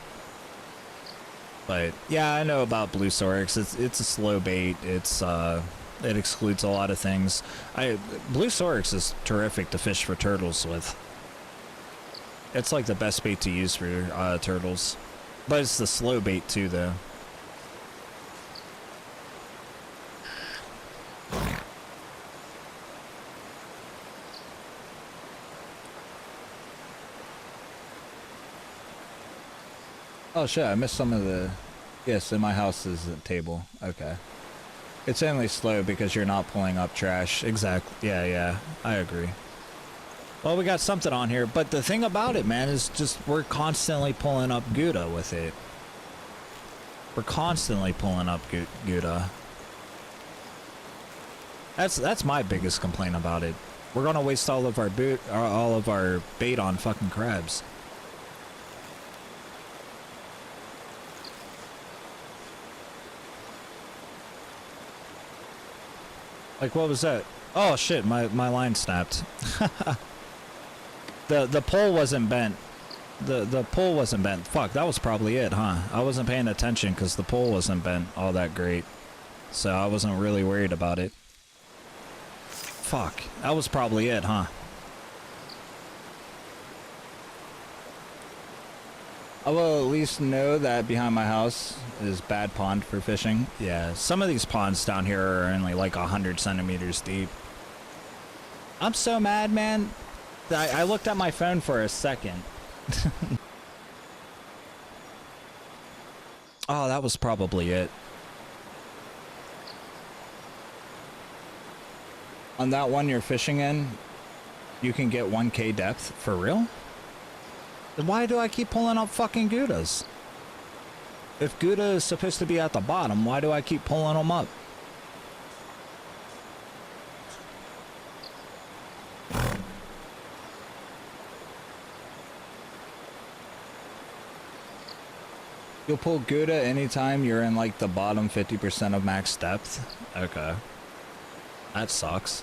Speaker 1: But yeah, I know about Blue Sorex. It's a slow bait. It excludes a lot of things. Blue Sorex is terrific to fish for turtles with. It's like the best bait to use for turtles, but it's the slow bait too, though. Oh shit, I missed some of the... Yes, in my house is a table. Okay. It's only slow because you're not pulling up trash. Exactly. Yeah, I agree. Well, we got something on here, but the thing about it, man, is just we're constantly pulling up Gouda with it. We're constantly pulling up Gouda. That's my biggest complaint about it. We're gonna waste all of our bait on fucking crabs. Like, what was that? Oh shit, my line snapped. The pole wasn't bent. The pole wasn't bent. Fuck, that was probably it, huh? I wasn't paying attention because the pole wasn't bent all that great. So I wasn't really worried about it. Fuck, that was probably it, huh? I will at least know that behind my house is bad pond for fishing. Yeah, some of these ponds down here are only like 100 centimeters deep. I'm so mad, man. I looked at my phone for a second. Oh, that was probably it. On that one you're fishing in, you can get 1K depth. For real? Then why do I keep pulling up fucking Goudas? If Gouda is supposed to be at the bottom, why do I keep pulling them up? You'll pull Gouda anytime you're in like the bottom 50% of max depth? Okay. That sucks.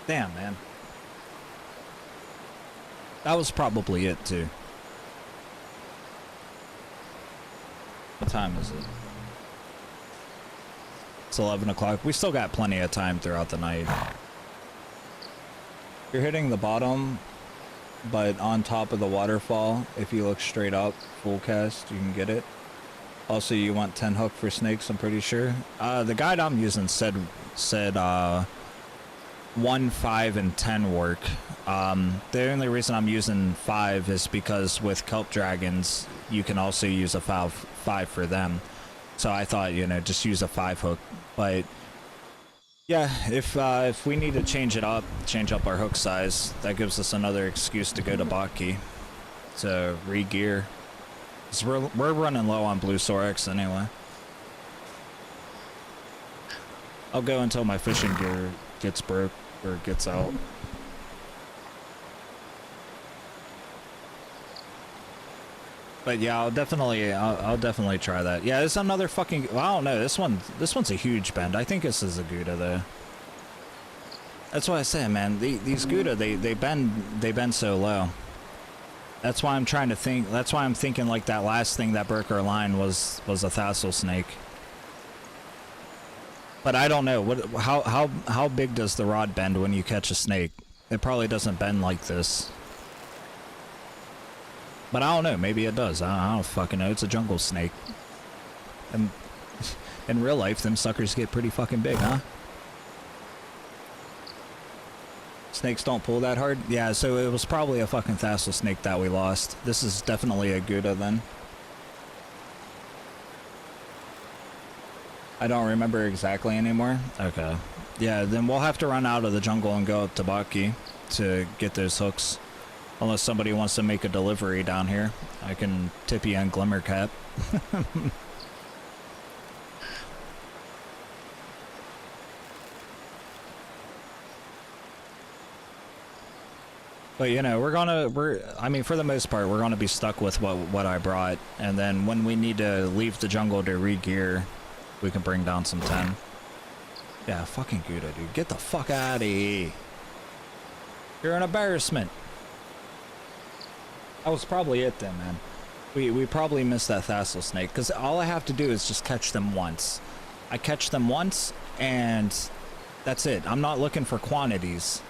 Speaker 1: Damn, man. That was probably it, too. What time is it? It's 11 o'clock. We still got plenty of time throughout the night. You're hitting the bottom, but on top of the waterfall, if you look straight up, full cast, you can get it. Also, you want 10 hook for snakes, I'm pretty sure. The guide I'm using said 1, 5, and 10 work. The only reason I'm using 5 is because with kelp dragons, you can also use a 5 for them. So I thought, you know, just use a 5 hook. But yeah, if we need to change up our hook size, that gives us another excuse to go to Botki to re-gear. So we're running low on Blue Sorex anyway. I'll go until my fishing gear gets broke or gets out. But yeah, I'll definitely try that. Yeah, it's another fucking... Well, I don't know. This one's a huge bend. I think this is a Gouda though. That's what I say, man. These Gouda, they bend so low. That's why I'm trying to think. That's why I'm thinking like that last thing that broke our line was a thassel snake. But I don't know how big does the rod bend when you catch a snake? It probably doesn't bend like this. But I don't know. Maybe it does. I don't fucking know. It's a jungle snake. And in real life, them suckers get pretty fucking big, huh? Snakes don't pull that hard? Yeah, so it was probably a fucking thassel snake that we lost. This is definitely a Gouda then. I don't remember exactly anymore. Okay. Yeah, then we'll have to run out of the jungle and go up to Baki to get those hooks. Unless somebody wants to make a delivery down here. I can tip you on Glimmercap. But you know, I mean, for the most part, we're gonna be stuck with what I brought, and then when we need to leave the jungle to re-gear, we can bring down some 10. Yeah, fucking Gouda, dude. Get the fuck out of here. You're an embarrassment. That was probably it then, man. We probably missed that thassel snake, because all I have to do is just catch them once. I catch them once, and that's it. I'm not looking for quantities.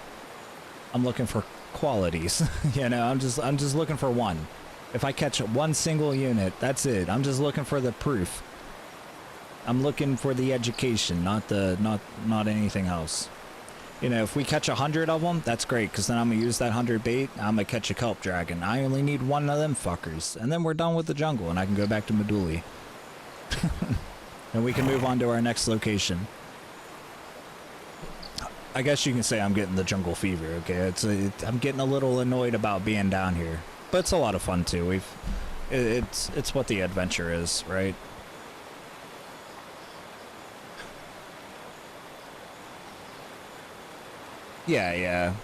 Speaker 1: I'm looking for qualities. You know, I'm just looking for one. If I catch one single unit, that's it. I'm just looking for the proof. I'm looking for the education, not anything else. You know, if we catch 100 of them, that's great, because then I'm gonna use that 100 bait. I'm gonna catch a kelp dragon. I only need one of them fuckers, and then we're done with the jungle, and I can go back to Meduli. And we can move on to our next location. I guess you can say I'm getting the jungle fever, okay? I'm getting a little annoyed about being down here. But it's a lot of fun too. It's what the adventure is, right? Yeah.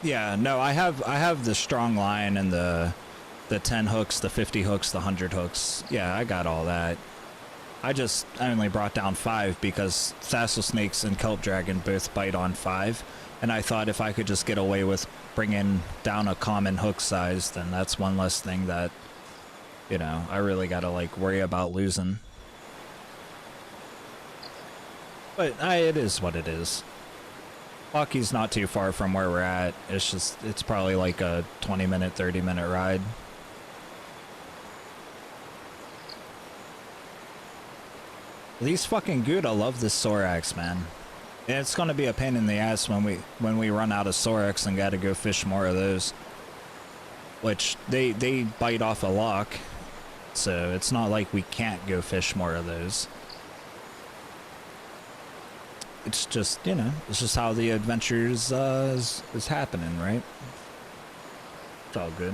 Speaker 1: Yeah, no, I have the strong line and the 10 hooks, the 50 hooks, the 100 hooks. Yeah, I got all that. I only brought down 5 because thassel snakes and kelp dragon both bite on 5, and I thought if I could just get away with bringing down a common hook size, then that's one less thing that, you know, I really gotta like worry about losing. But it is what it is. Baki's not too far from where we're at. It's probably like a 20-minute, 30-minute ride. These fucking Gouda love this Sorax, man. And it's gonna be a pain in the ass when we run out of Sorax and gotta go fish more of those. Which they bite off a lock, so it's not like we can't go fish more of those. It's just, you know, it's just how the adventures is happening, right? It's all good.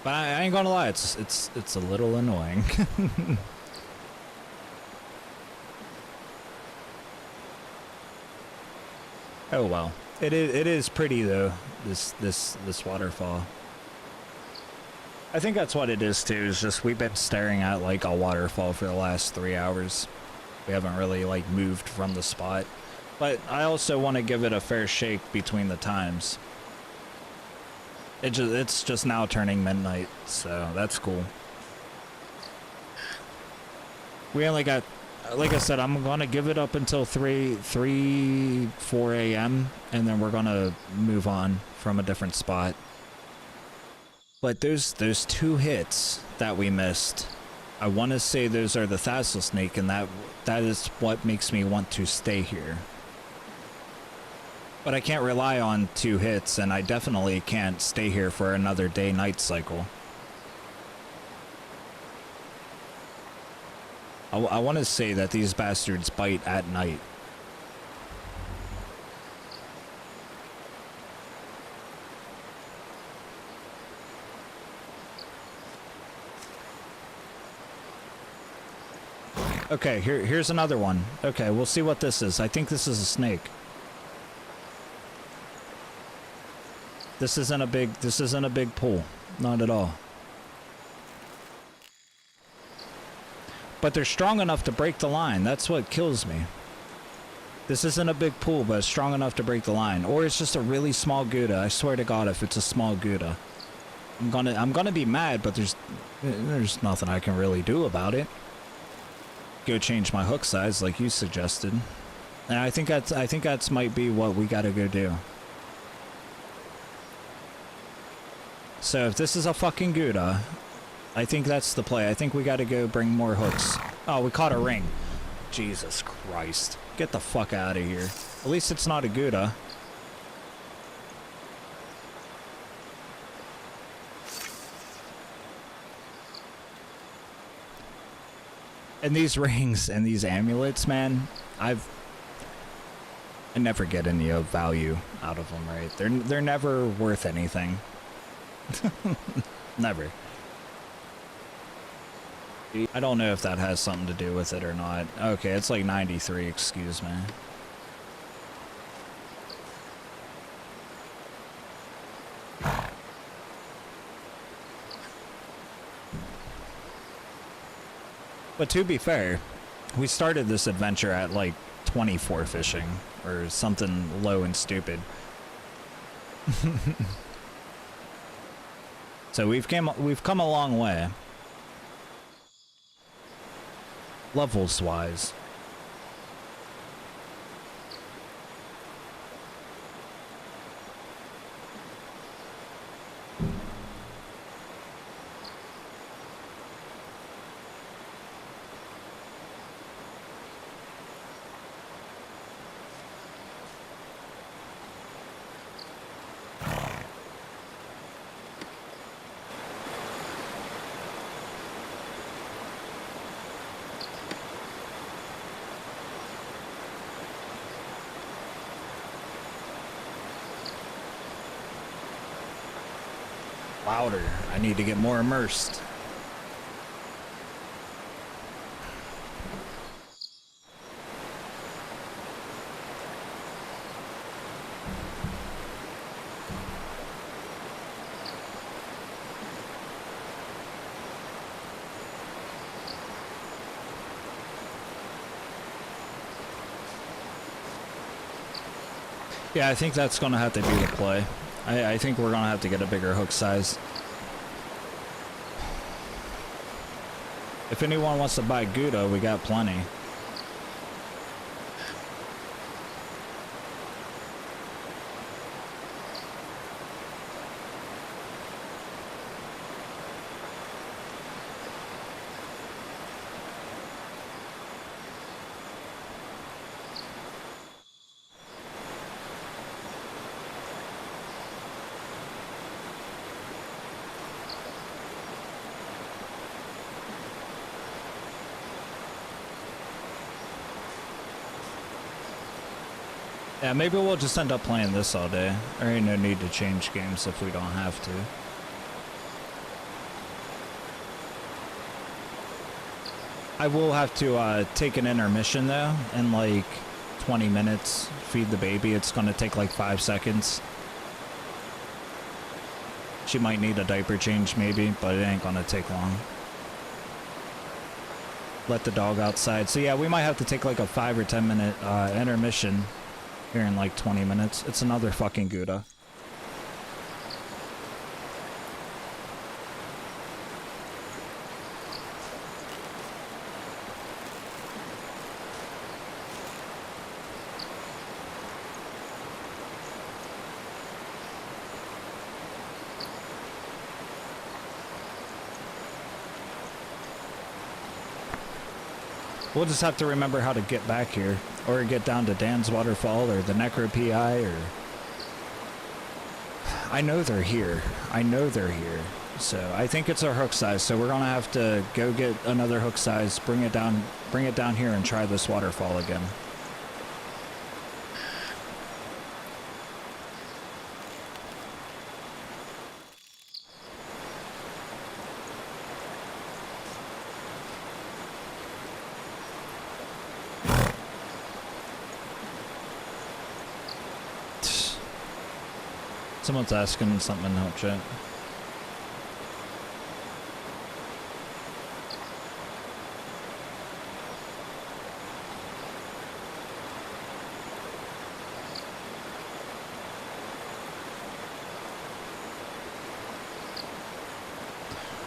Speaker 1: But I ain't gonna lie, it's a little annoying. Oh well, it is pretty though. This waterfall. I think that's what it is too. Is just we've been staring at like a waterfall for the last 3 hours. We haven't really like moved from the spot. But I also want to give it a fair shake between the times. It's just now turning midnight, so that's cool. We only got, like I said, I'm gonna give it up until 4 a.m. and then we're gonna move on from a different spot. But those 2 hits that we missed, I want to say those are the thassel snake, and that is what makes me want to stay here. But I can't rely on 2 hits, and I definitely can't stay here for another day-night cycle. I want to say that these bastards bite at night. Okay, here's another one. Okay, we'll see what this is. I think this is a snake. This isn't a big pool. Not at all. But they're strong enough to break the line. That's what kills me. This isn't a big pool, but it's strong enough to break the line. Or it's just a really small Gouda. I swear to God, if it's a small Gouda. I'm gonna be mad, but there's nothing I can really do about it. Go change my hook size like you suggested. And I think that's might be what we gotta go do. So if this is a fucking Gouda, I think that's the play. I think we gotta go bring more hooks. Oh, we caught a ring. Jesus Christ. Get the fuck out of here. At least it's not a Gouda. And these rings and these amulets, man, I never get any value out of them, right? They're never worth anything. Never. I don't know if that has something to do with it or not. Okay, it's like 93, excuse me. But to be fair, we started this adventure at like 24 fishing or something low and stupid. So we've come a long way. Levels wise. Louder. I need to get more immersed. Yeah, I think that's going to have to be the play. I think we're going to have to get a bigger hook size. If anyone wants to buy Gouda, we got plenty. Yeah, maybe we'll just end up playing this all day. There ain't no need to change games if we don't have to. I will have to take an intermission though, in like 20 minutes, feed the baby. It's gonna take like 5 seconds. She might need a diaper change maybe, but it ain't gonna take long. Let the dog outside. So yeah, we might have to take like a 5 or 10 minute intermission here in like 20 minutes. It's another fucking Gouda. We'll just have to remember how to get back here, or get down to Dan's Waterfall, or the Necro PI, or... I know they're here. I know they're here. So I think it's our hook size, so we're gonna have to go get another hook size, bring it down here and try this waterfall again. Someone's asking something in the help chat.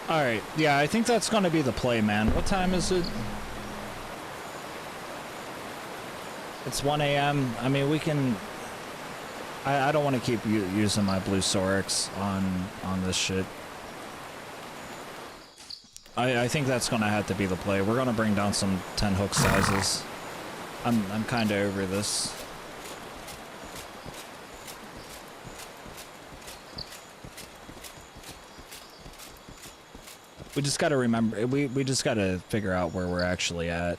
Speaker 1: Alright, yeah, I think that's gonna be the play, man. What time is it? It's 1 a.m. I mean, we can... I don't want to keep using my blue Sorex on this shit. I think that's gonna have to be the play. We're gonna bring down some 10 hook sizes. I'm kind of over this. We just got to remember, we just got to figure out where we're actually at.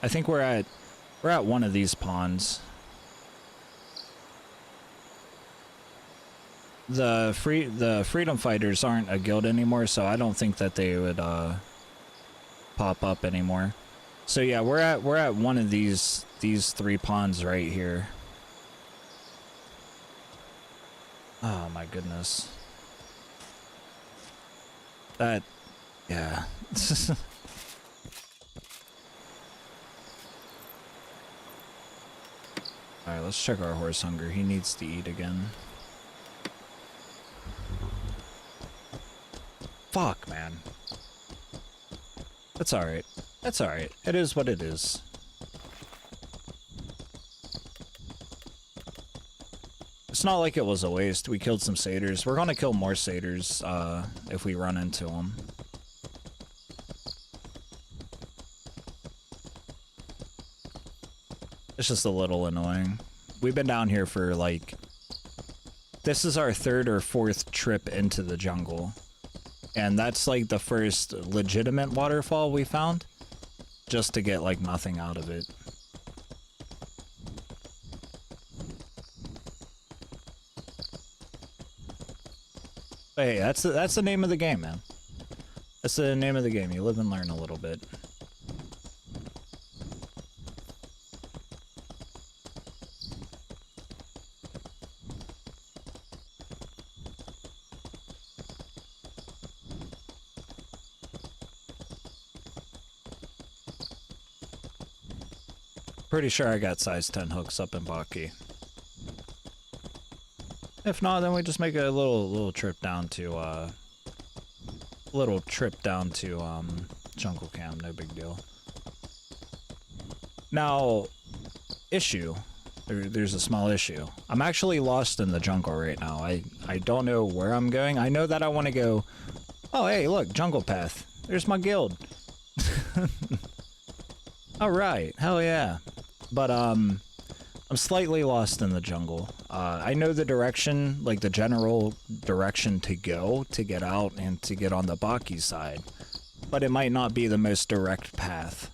Speaker 1: I think we're at one of these ponds. The Freedom Fighters aren't a guild anymore, so I don't think that they would pop up anymore. So yeah, we're at one of these 3 ponds right here. Oh my goodness. That, yeah. Alright, let's check our horse hunger. He needs to eat again. Fuck, man. That's alright. That's alright. It is what it is. It's not like it was a waste. We killed some satyrs. We're gonna kill more satyrs, if we run into them. It's just a little annoying. We've been down here for, like... This is our 3rd or 4th trip into the jungle. And that's, like, the first legitimate waterfall we found. Just to get, like, nothing out of it. But hey, that's the name of the game, man. That's the name of the game. You live and learn a little bit. Pretty sure I got size 10 hooks up in Baki. If not, then we just make a little trip down to Jungle Camp, no big deal. Now, issue. There's a small issue. I'm actually lost in the jungle right now. I don't know where I'm going. I know that I want to go. Oh, hey, look, jungle path. There's my guild. All right, hell yeah. But I'm slightly lost in the jungle. I know the direction, like the general direction to go to get out and to get on the Baki side, but it might not be the most direct path.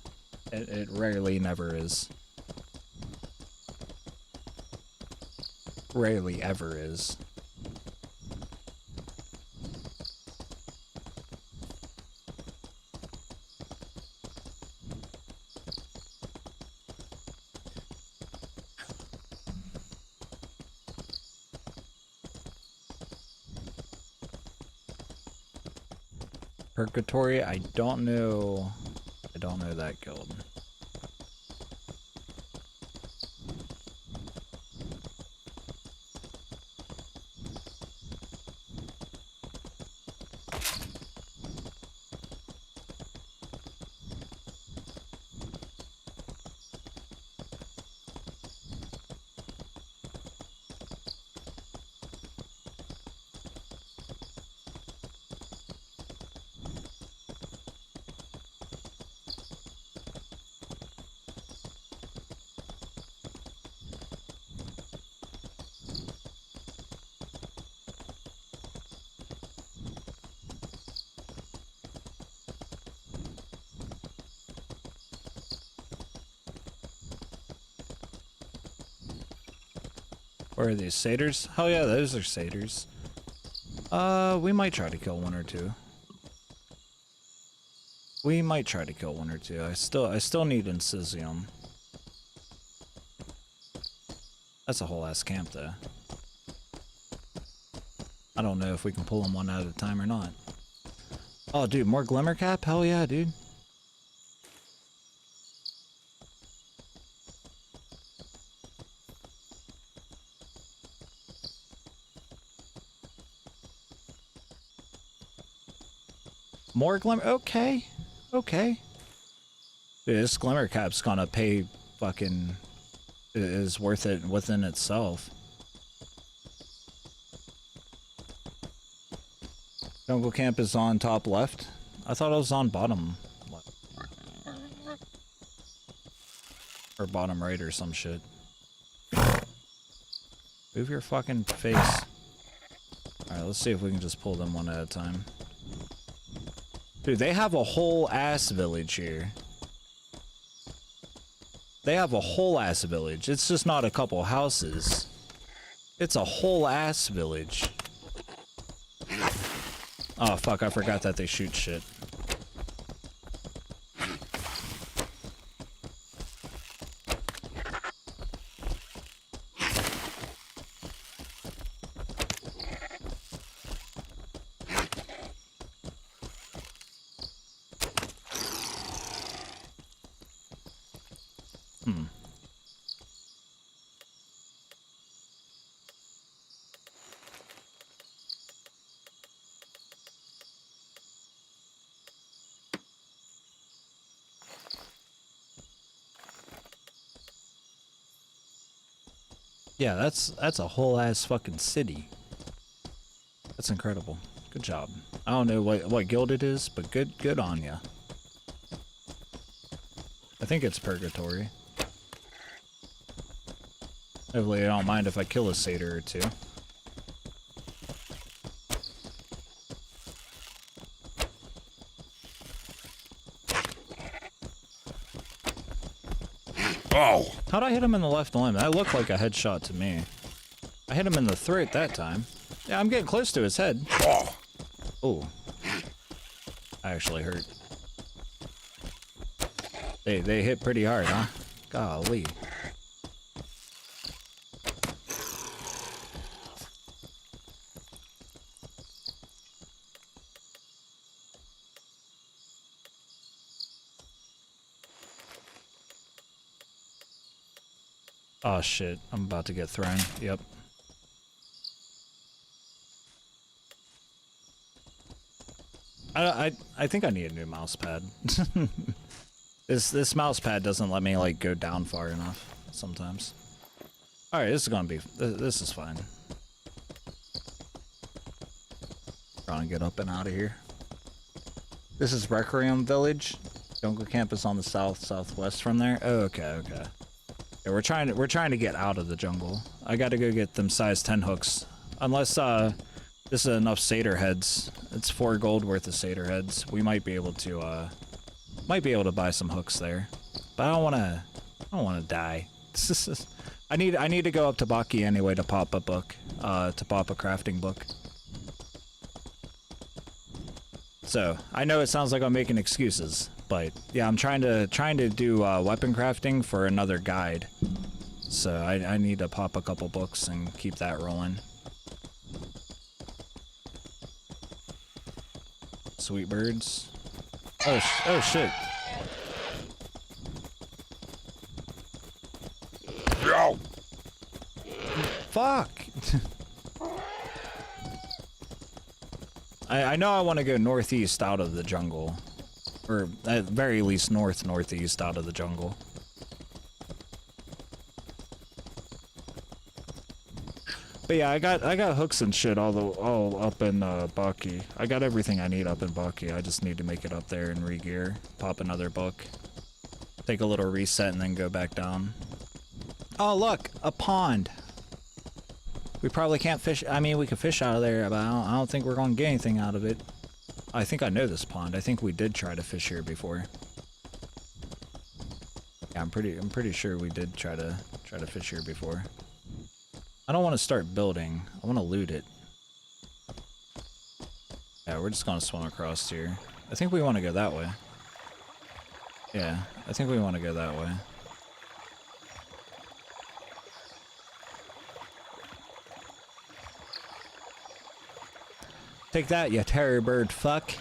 Speaker 1: It rarely never is. Rarely ever is. Purgatory, I don't know that guild. Where are these satyrs? Hell yeah, those are satyrs. We might try to kill one or two. We might try to kill one or two. I still need Incisium. That's a whole ass camp though. I don't know if we can pull them one at a time or not. Oh dude, more Glimmer Cap? Hell yeah, dude. More glimmer. Okay. Okay. Dude, this glimmer cap's gonna pay fucking... is worth it within itself. Jungle camp is on top left. I thought it was on bottom left. Or bottom right or some shit. Move your fucking face. Alright, let's see if we can just pull them one at a time. Dude, they have a whole ass village here. They have a whole ass village. It's just not a couple houses. It's a whole ass village. Oh fuck, I forgot that they shoot shit. Yeah, that's a whole ass fucking city. That's incredible. Good job. I don't know what guild it is, but good on ya. I think it's Purgatory. Hopefully I don't mind if I kill a satyr or two.
Speaker 3: Oh!
Speaker 1: How'd I hit him in the left limb? That looked like a headshot to me. I hit him in the throat that time. Yeah, I'm getting close to his head.
Speaker 3: Oh!
Speaker 1: Oh. I actually hurt. They hit pretty hard, huh? Golly. Oh shit, I'm about to get thrown. Yep. I think I need a new mouse pad. This mouse pad doesn't let me like go down far enough sometimes. All right, this is gonna be this is fine. Trying to get up and out of here. This is Requiem Village. Jungle camp is on the southwest from there. Oh, okay. Yeah, we're trying to get out of the jungle. I got to go get them size 10 hooks. Unless this is enough satyr heads. It's 4 gold worth of satyr heads. We might be able to buy some hooks there. But I don't wanna die. I need to go up to Baki anyway to pop a book. To pop a crafting book. So I know it sounds like I'm making excuses, but yeah, I'm trying to do weapon crafting for another guide. So I need to pop a couple books and keep that rolling. Sweet birds. Oh shit.
Speaker 3: No!
Speaker 1: Fuck. I know I want to go northeast out of the jungle. Or at very least northeast out of the jungle. But yeah, I got hooks and shit all up in Baki. I got everything I need up in Baki. I just need to make it up there and re-gear. Pop another book. Take a little reset and then go back down. Oh look, a pond. We probably can't fish. I mean, we could fish out of there, but I don't think we're gonna get anything out of it. I think I know this pond. I think we did try to fish here before. Yeah, I'm pretty sure we did try to fish here before. I don't want to start building. I want to loot it. Yeah, we're just gonna swim across here. I think we want to go that way. Yeah, I think we want to go that way. Take that, you terror bird fuck.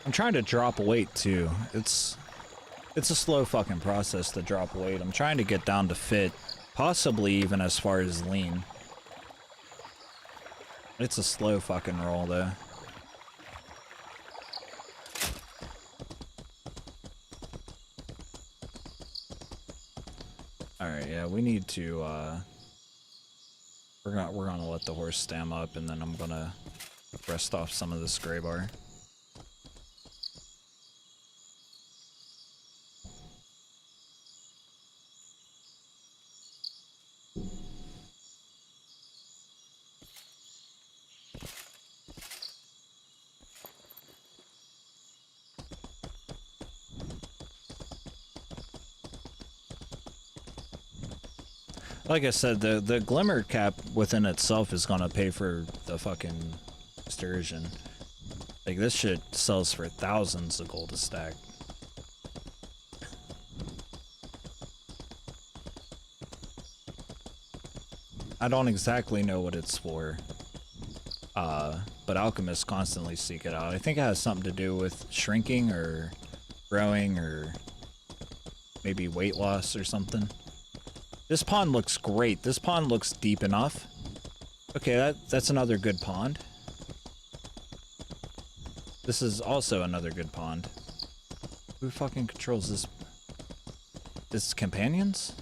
Speaker 1: I'm trying to drop weight too. It's a slow fucking process to drop weight. I'm trying to get down to fit, possibly even as far as lean. It's a slow fucking roll though. Alright, yeah, we need to we're gonna let the horse stam up, and then I'm gonna rest off some of this gray bar. Like I said, the glimmer cap within itself is gonna pay for the fucking sturgeon. Like, this shit sells for thousands of gold a stack. I don't exactly know what it's for, but alchemists constantly seek it out. I think it has something to do with shrinking or growing or maybe weight loss or something. This pond looks great. This pond looks deep enough. Okay, that's another good pond. This is also another good pond. Who fucking controls this? This companions?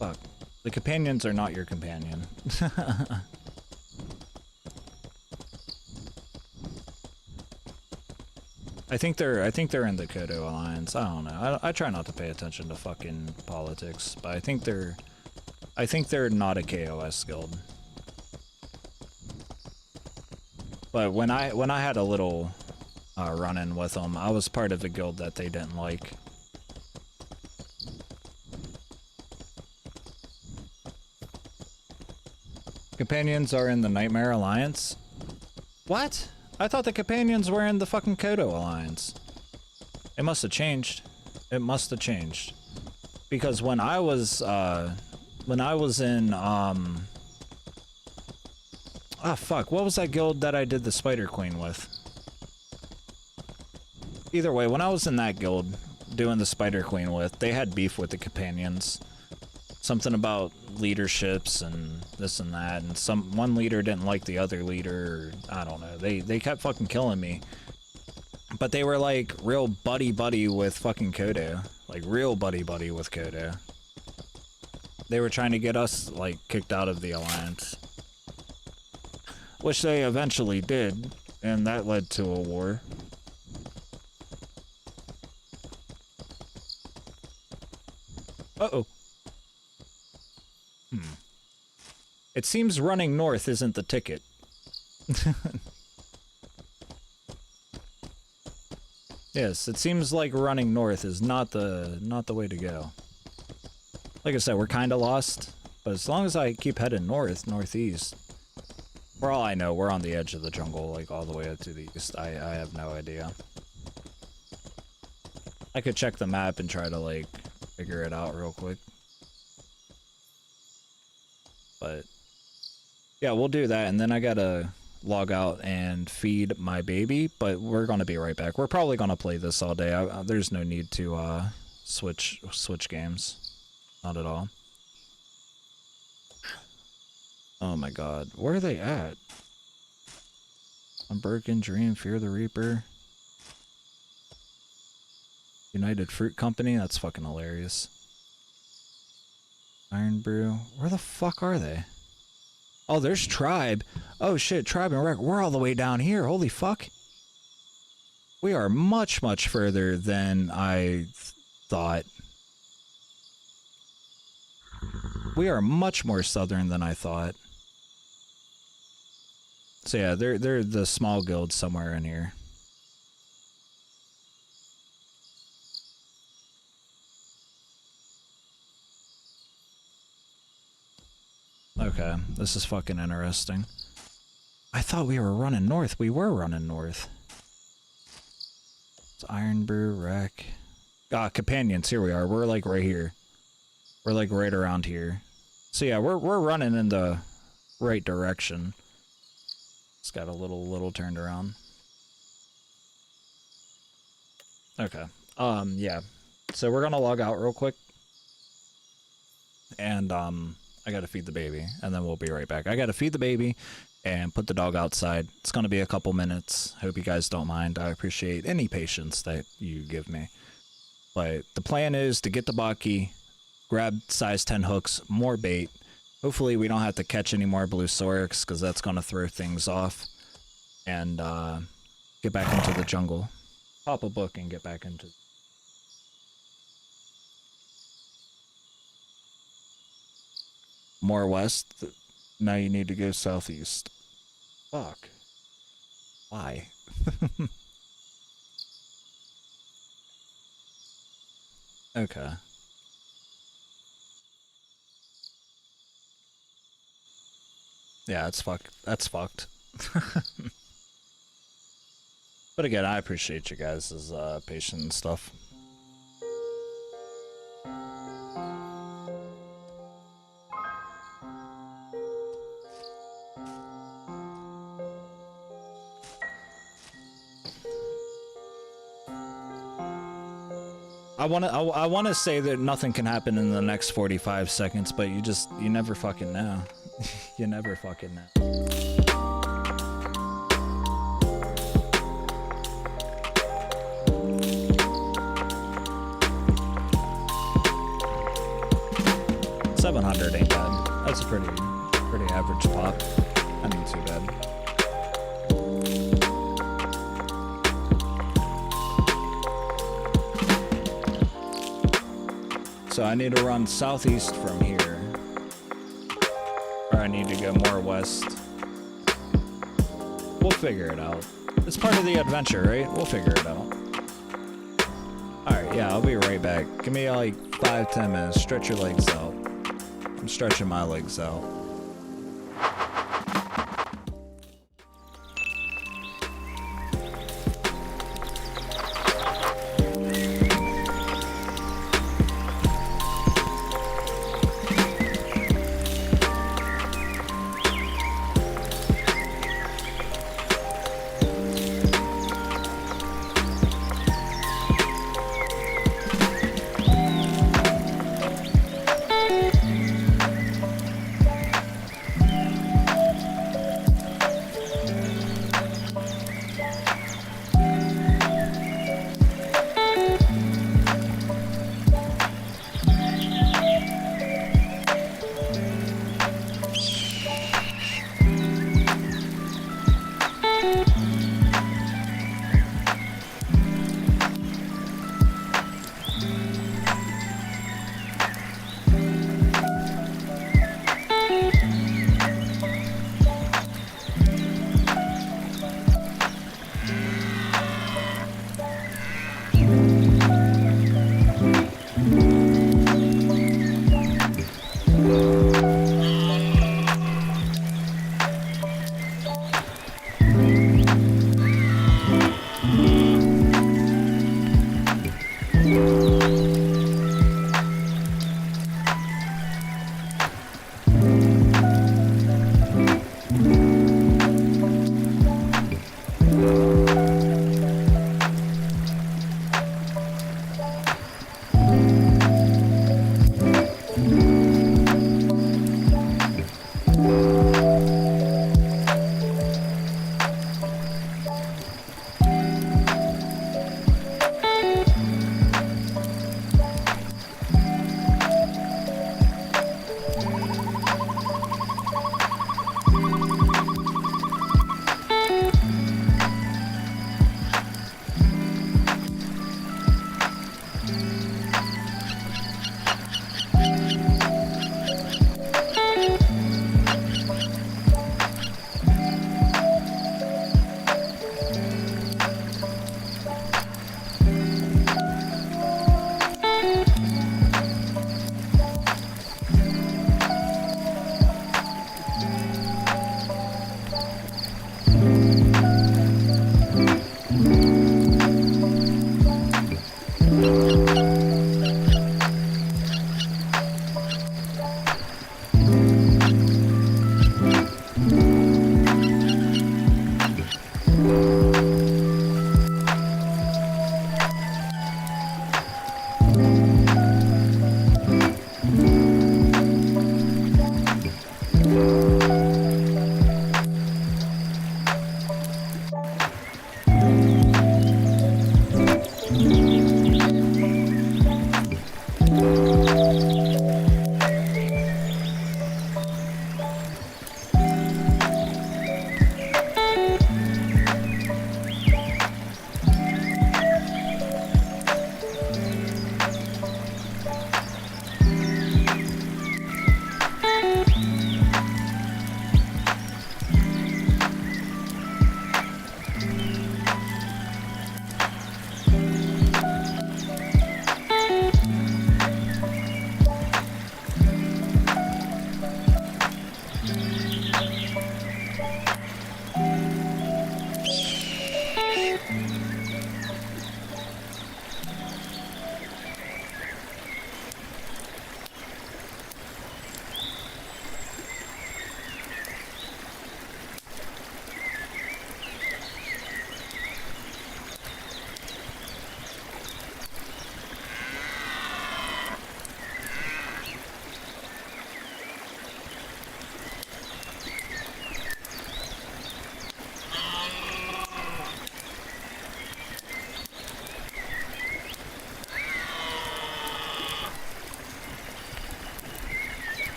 Speaker 1: Fuck. The companions are not your companion. I think they're in the Kodo Alliance. I don't know. I try not to pay attention to fucking politics, but I think they're not a KOS guild. But when I had a little run-in with them, I was part of a guild that they didn't like. Companions are in the Nightmare Alliance? What? I thought the companions were in the fucking Kodo Alliance. It must have changed. It must have changed. Because when I was in, ah, fuck, what was that guild that I did the Spider Queen with? Either way, when I was in that guild doing the Spider Queen with, they had beef with the companions. Something about leaderships and this and that, and one leader didn't like the other leader, or, I don't know. They kept fucking killing me. But they were like real buddy with fucking Kodo. Like real buddy with Kodo. They were trying to get us like kicked out of the alliance. Which they eventually did, and that led to a war. Uh-oh. It seems running north isn't the ticket. Yes, it seems like running north is not the way to go. Like I said, we're kind of lost, but as long as I keep heading northeast, for all I know, we're on the edge of the jungle, like all the way up to the east. I have no idea. I could check the map and try to like figure it out real quick. But yeah, we'll do that, and then I gotta log out and feed my baby, but we're gonna be right back. We're probably gonna play this all day. There's no need to switch games. Not at all. Oh my god, where are they at? Unbroken Dream, Fear the Reaper, United Fruit Company. That's fucking hilarious. Iron Brew. Where the fuck are they? Oh, there's Tribe. Oh shit, Tribe and Wreck. We're all the way down here. Holy fuck. We are much further than I thought. We are much more southern than I thought. So yeah, they're the small guild somewhere in here. Okay, this is fucking interesting. I thought we were running north. We were running north. It's Iron Brew, Wreck. Ah, companions, here we are. We're like right here. We're like right around here. So yeah, we're running in the right direction. It's got a little turned around. Okay. Yeah. So we're gonna log out real quick. And I gotta feed the baby, and then we'll be right back. I gotta feed the baby and put the dog outside. It's gonna be a couple minutes. Hope you guys don't mind. I appreciate any patience that you give me. But the plan is to get the Baki, grab size 10 hooks, more bait. Hopefully we don't have to catch any more blue Sorix, because that's gonna throw things off. And get back into the jungle. Pop a book and get back into. More west. Now you need to go southeast. Fuck. Why? Okay. Yeah, it's fucked. That's fucked. But again, I appreciate you guys' patience and stuff. I wanna say that nothing can happen in the next 45 seconds, but you never fucking know. You never fucking know. $700 ain't bad. That's a pretty average pop. That ain't too bad. So I need to run southeast from here. Or I need to go more west. We'll figure it out. It's part of the adventure, right? We'll figure it out. Alright, yeah, I'll be right back. Give me like 5-10 minutes. Stretch your legs out. I'm stretching my legs out.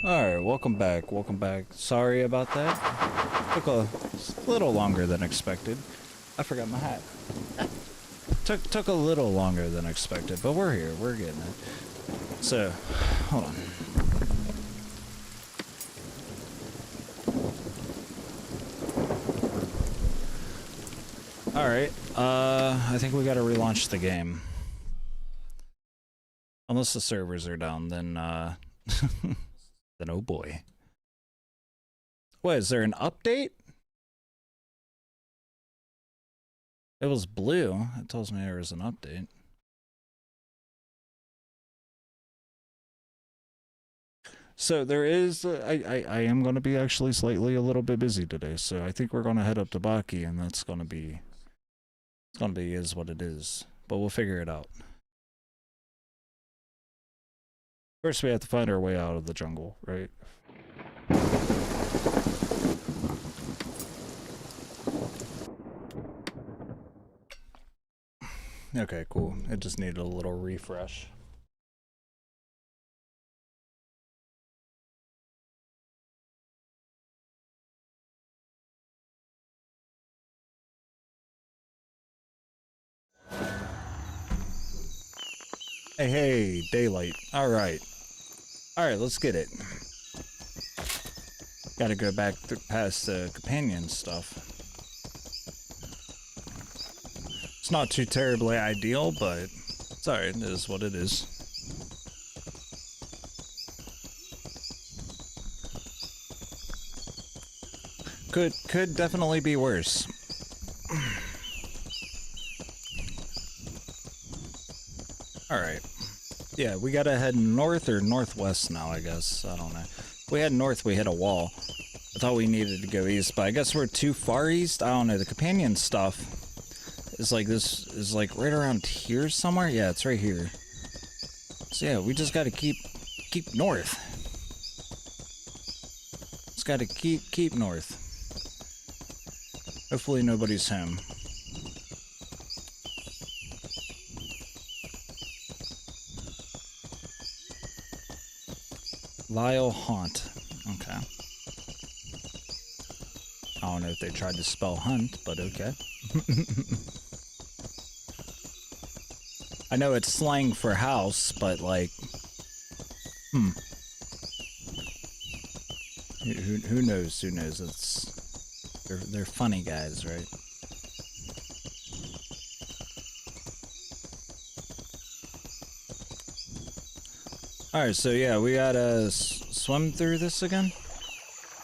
Speaker 1: Alright, welcome back, welcome back. Sorry about that. Took a little longer than expected. I forgot my hat. Took a little longer than expected, but we're here, we're getting it. So, hold on. Alright, I think we gotta relaunch the game. Unless the servers are down, then, then oh boy. What, is there an update? It was blue. It tells me there was an update. So there is, I am going to be actually slightly a little bit busy today, so I think we're going to head up to Baki, and that's going to be, is what it is. But we'll figure it out. First we have to find our way out of the jungle, right? Okay, cool. It just needed a little refresh. Hey, hey, daylight. Alright. Alright, let's get it. Gotta go back past the companion stuff. It's not too terribly ideal, but it's alright. It is what it is. Could definitely be worse. Alright. Yeah, we gotta head north or northwest now, I guess. I don't know. If we head north, we hit a wall. I thought we needed to go east, but I guess we're too far east. I don't know. The companion stuff is like this is like right around here somewhere. Yeah, it's right here. So yeah, we just gotta keep north. Just gotta keep north. Hopefully nobody's home. Lyle Haunt. Okay. I don't know if they tried to spell hunt, but okay. I know it's slang for house, but like, Who knows? Who knows? They're funny guys, right? Alright, so yeah, we gotta swim through this again?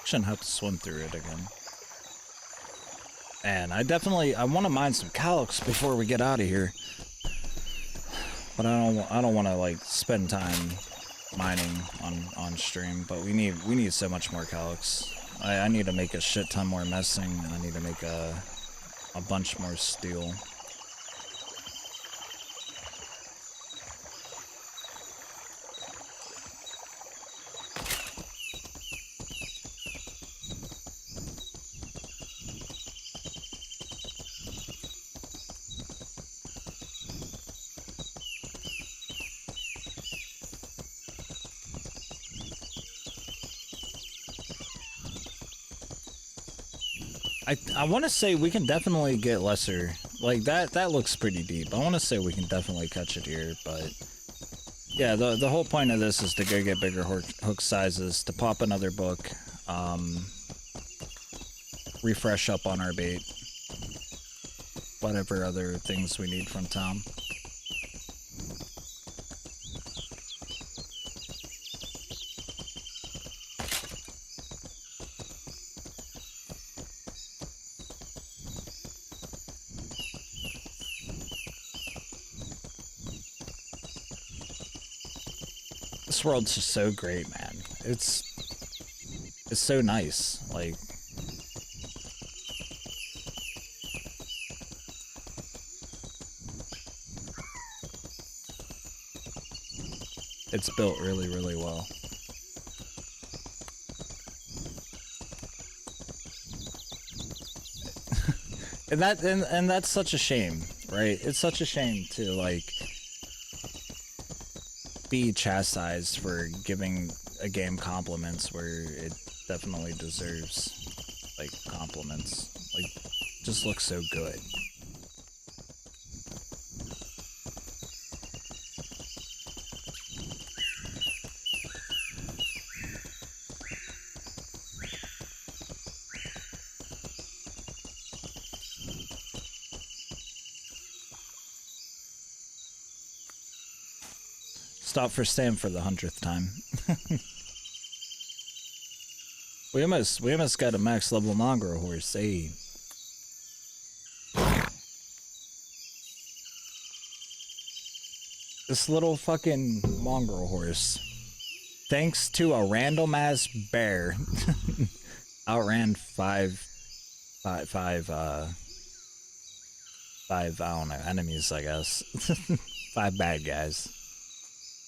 Speaker 1: Shouldn't have to swim through it again. And I want to mine some calyx before we get out of here. But I don't want to like spend time mining on stream, but we need so much more calyx. I need to make a shit ton more messing, and I need to make a bunch more steel. I want to say we can definitely get lesser. Like, that looks pretty deep. I want to say we can definitely catch it here, but... Yeah, the whole point of this is to go get bigger hook sizes, to pop another book, refresh up on our bait, whatever other things we need from Tom. This world's just so great, man. It's so nice. Like, it's built really, really well. and that's such a shame, right? It's such a shame to like be chastised for giving a game compliments where it definitely deserves, like, compliments. Like, just looks so good. Stop for Sam for the 100th time. we almost got a max level mongrel horse. Hey. This little fucking mongrel horse, thanks to a random ass bear, outran five, I don't know, enemies, I guess. 5 bad guys.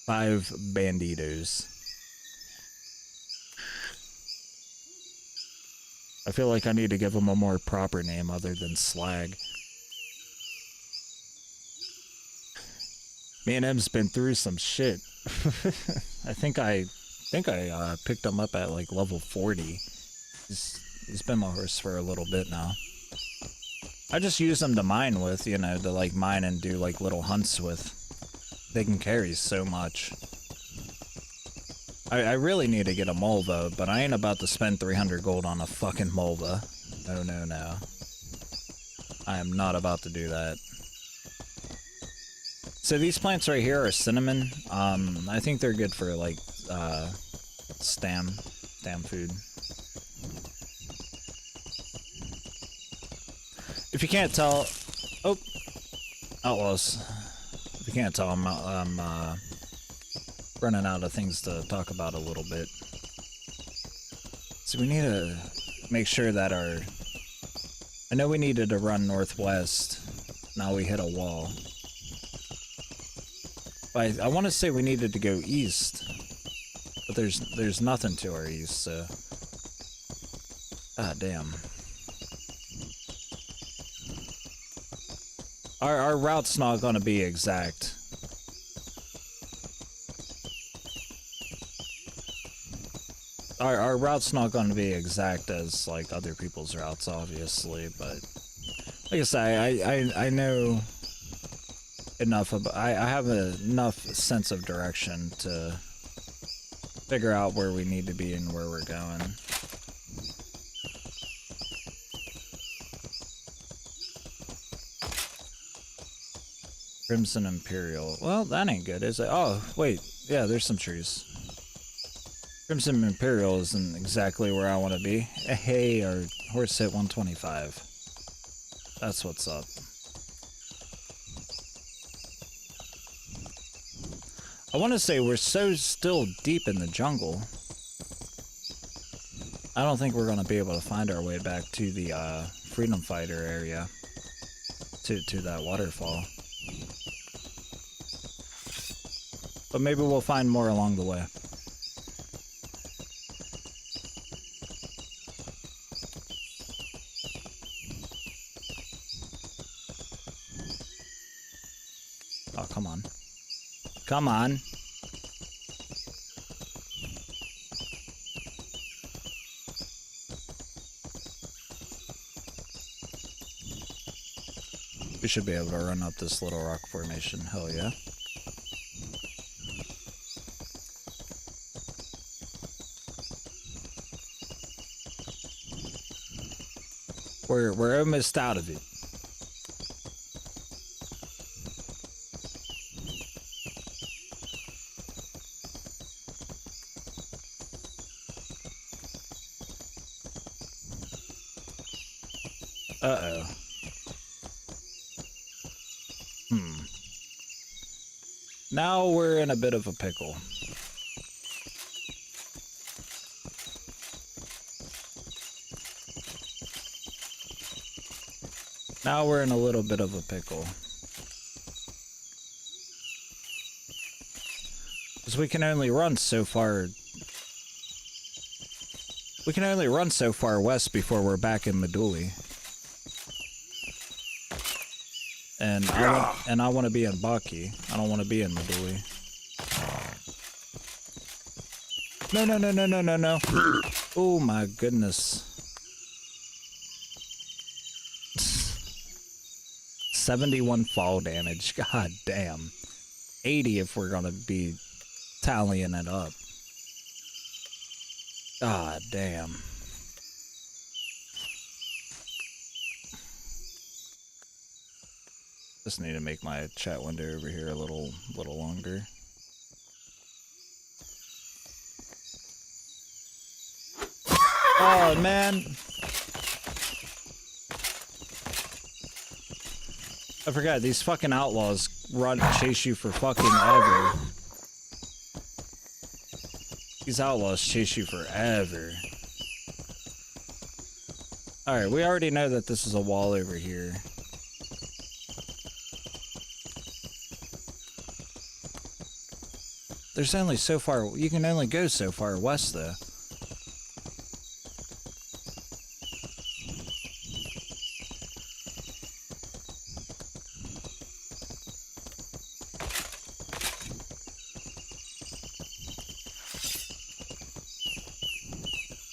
Speaker 1: 5 banditos. I feel like I need to give him a more proper name other than Slag. Me and him's been through some shit. I think I picked him up at like level 40. He's been my horse for a little bit now. I just use him to mine with, you know, to like mine and do like little hunts with. They can carry so much. I really need to get a Mulva, but I ain't about to spend 300 gold on a fucking Mulva. No, no, no. I am not about to do that. So these plants right here are cinnamon. I think they're good for like stam food. If you can't tell, oh, outlaws. If you can't tell, I'm running out of things to talk about a little bit. So we need to make sure that I know we needed to run northwest. Now we hit a wall. But I want to say we needed to go east. But there's nothing to our east, so. Ah, damn. Our route's not gonna be exact. Our route's not gonna be exact as like other people's routes, obviously, but like I say, I know enough about, I have enough sense of direction to figure out where we need to be and where we're going. Crimson Imperial. Well, that ain't good, is it? Oh, wait. Yeah, there's some trees. Crimson Imperial isn't exactly where I want to be. Hey, our horse hit 125. That's what's up. I want to say we're so still deep in the jungle. I don't think we're going to be able to find our way back to the Freedom Fighter area. To that waterfall. But maybe we'll find more along the way. Oh, come on. Come on. We should be able to run up this little rock formation. Hell yeah. We're almost out of it. Uh-oh. Now we're in a bit of a pickle. Now we're in a little bit of a pickle. Because we can only run so far. We can only run so far west before we're back in Meduli. And I want to be in Baki. I don't want to be in Meduli. No, no, no, no, no, no, no. Oh my goodness. 71 fall damage. God damn. 80 if we're gonna be tallying it up. God damn. Just need to make my chat window over here a little longer. Oh man. I forgot, these fucking outlaws chase you for fucking ever. These outlaws chase you forever. Alright, we already know that this is a wall over here. There's only so far, you can only go so far west though.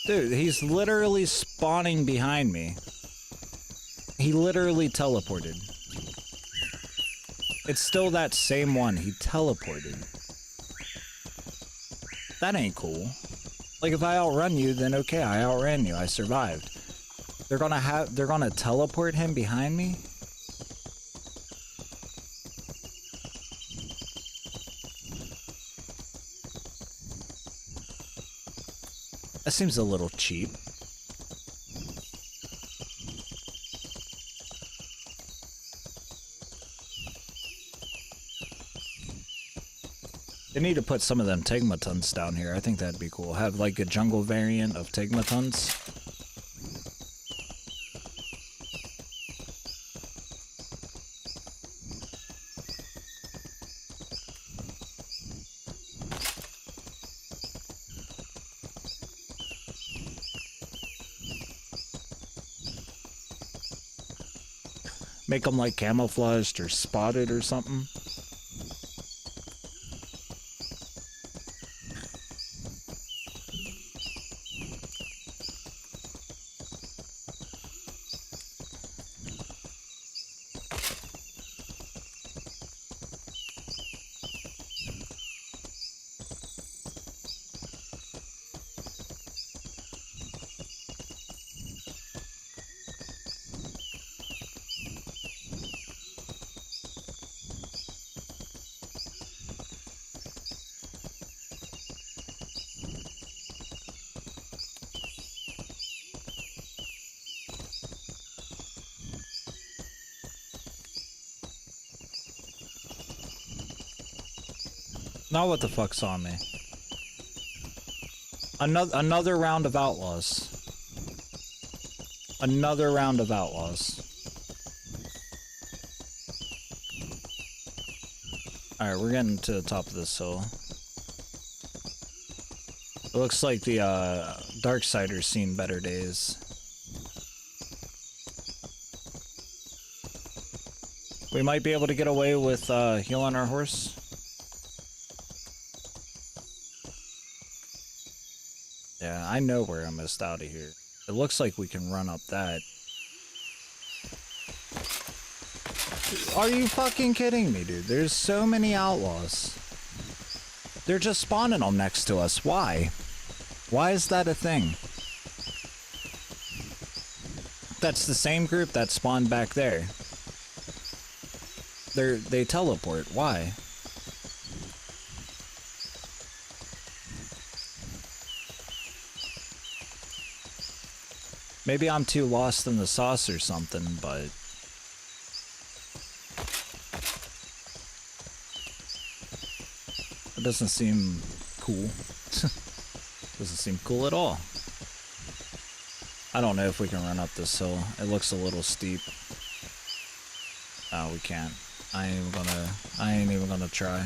Speaker 1: Dude, he's literally spawning behind me. He literally teleported. It's still that same one. He teleported. That ain't cool. Like, if I outrun you, then okay, I outran you. I survived. They're gonna teleport him behind me? That seems a little cheap. They need to put some of them Tigmatons down here. I think that'd be cool. Have like a jungle variant of Tigmatons. Make them like camouflaged or spotted or something. Now what the fuck's on me? Another round of outlaws. Another round of outlaws. Alright, we're getting to the top of this hill. It looks like the Darksider's seen better days. We might be able to get away with healing our horse. Yeah, I know where I missed out of here. It looks like we can run up that. Are you fucking kidding me, dude? There's so many outlaws. They're just spawning them next to us. Why? Why is that a thing? That's the same group that spawned back there. They teleport. Why? Maybe I'm too lost in the sauce or something, but... it doesn't seem cool. Doesn't seem cool at all. I don't know if we can run up this hill. It looks a little steep. Oh, we can't. I ain't even gonna try.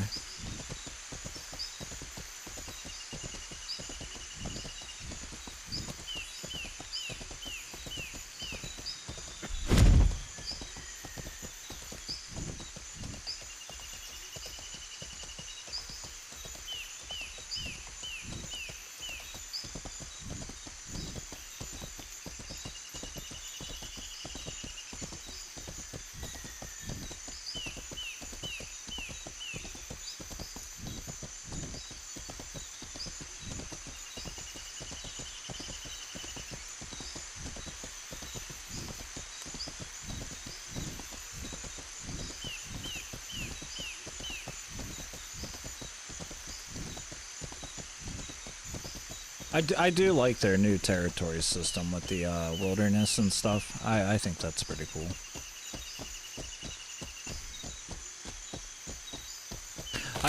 Speaker 1: I do like their new territory system with the wilderness and stuff. I think that's pretty cool.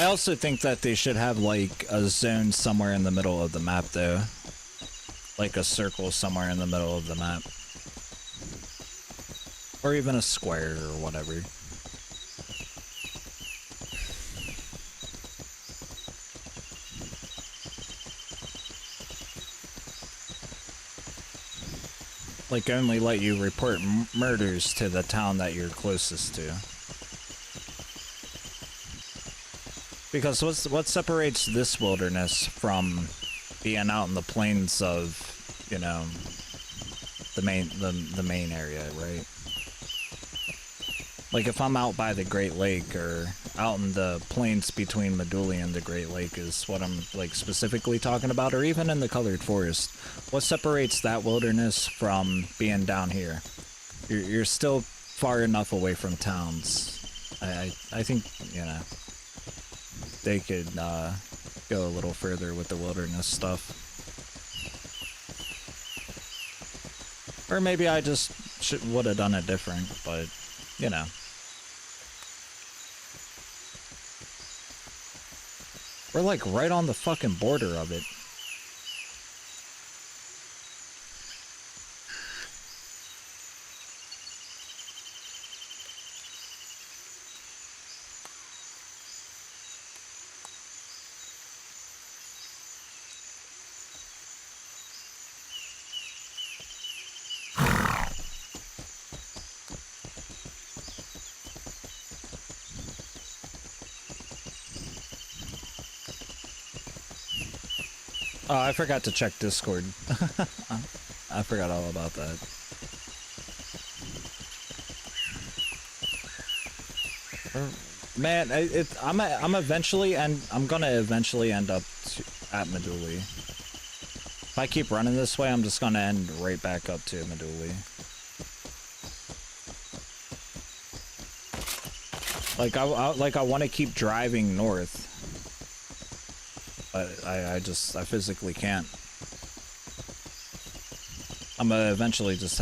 Speaker 1: I also think that they should have like a zone somewhere in the middle of the map though. Like a circle somewhere in the middle of the map. Or even a square or whatever. Like only let you report murders to the town that you're closest to. Because what separates this wilderness from being out in the plains of, you know, the main area, right? Like if I'm out by the Great Lake or out in the plains between Meduli and the Great Lake is what I'm like specifically talking about, or even in the Colored Forest. What separates that wilderness from being down here? You're still far enough away from towns. I think, you know, they could go a little further with the wilderness stuff. Or maybe I just would have done it different, but, you know. We're like right on the fucking border of it. Oh, I forgot to check Discord. I forgot all about that. Man, I'm gonna eventually end up at Meduli. If I keep running this way, I'm just gonna end right back up to Meduli. Like I want to keep driving north. I physically can't. I'm gonna eventually just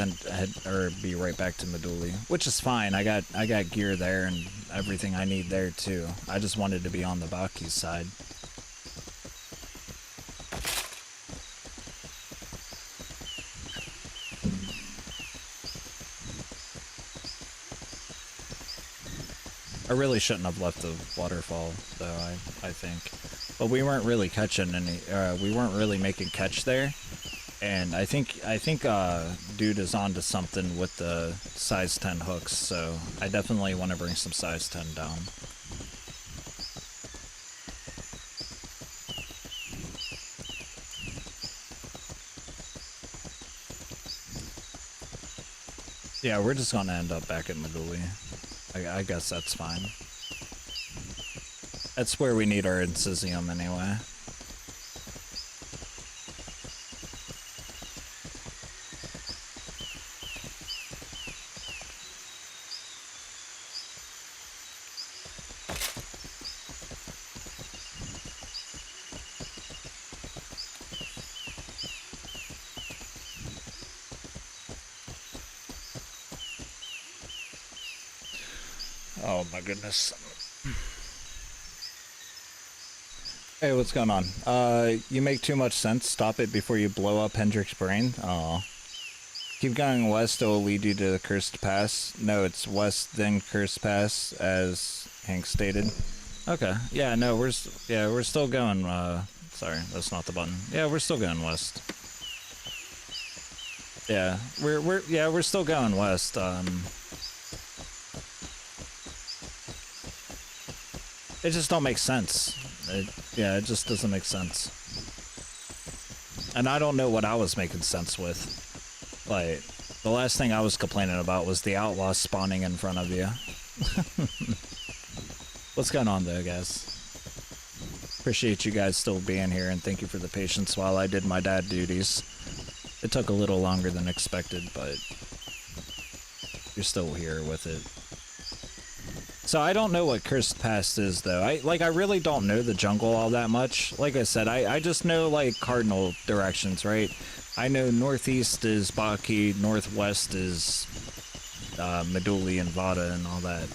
Speaker 1: be right back to Meduli, which is fine. I got gear there and everything I need there too. I just wanted to be on the Baki side. I really shouldn't have left the waterfall though, I think. But we weren't really catching any, we weren't really making catch there. And I think dude is onto something with the size 10 hooks, so I definitely want to bring some size 10 down. Yeah, we're just gonna end up back at Meduli. I guess that's fine. That's where we need our Incisium anyway. Oh my goodness. Hey, what's going on? You make too much sense. Stop it before you blow up Hendrick's brain. Aw. Keep going west, it will lead you to the Cursed Pass. No, it's west, then Cursed Pass, as Hank stated. Okay. Yeah, no, we're still going, sorry, that's not the button. Yeah, we're still going west. Yeah, we're still going west, It just don't make sense. It just doesn't make sense. And I don't know what I was making sense with. Like, the last thing I was complaining about was the outlaws spawning in front of you. What's going on though, guys? Appreciate you guys still being here, and thank you for the patience while I did my dad duties. It took a little longer than expected, but you're still here with it. So I don't know what Cursed Pass is though. I really don't know the jungle all that much. Like I said, I just know like cardinal directions, right? I know northeast is Baki, northwest is Meduli and Vada and all that.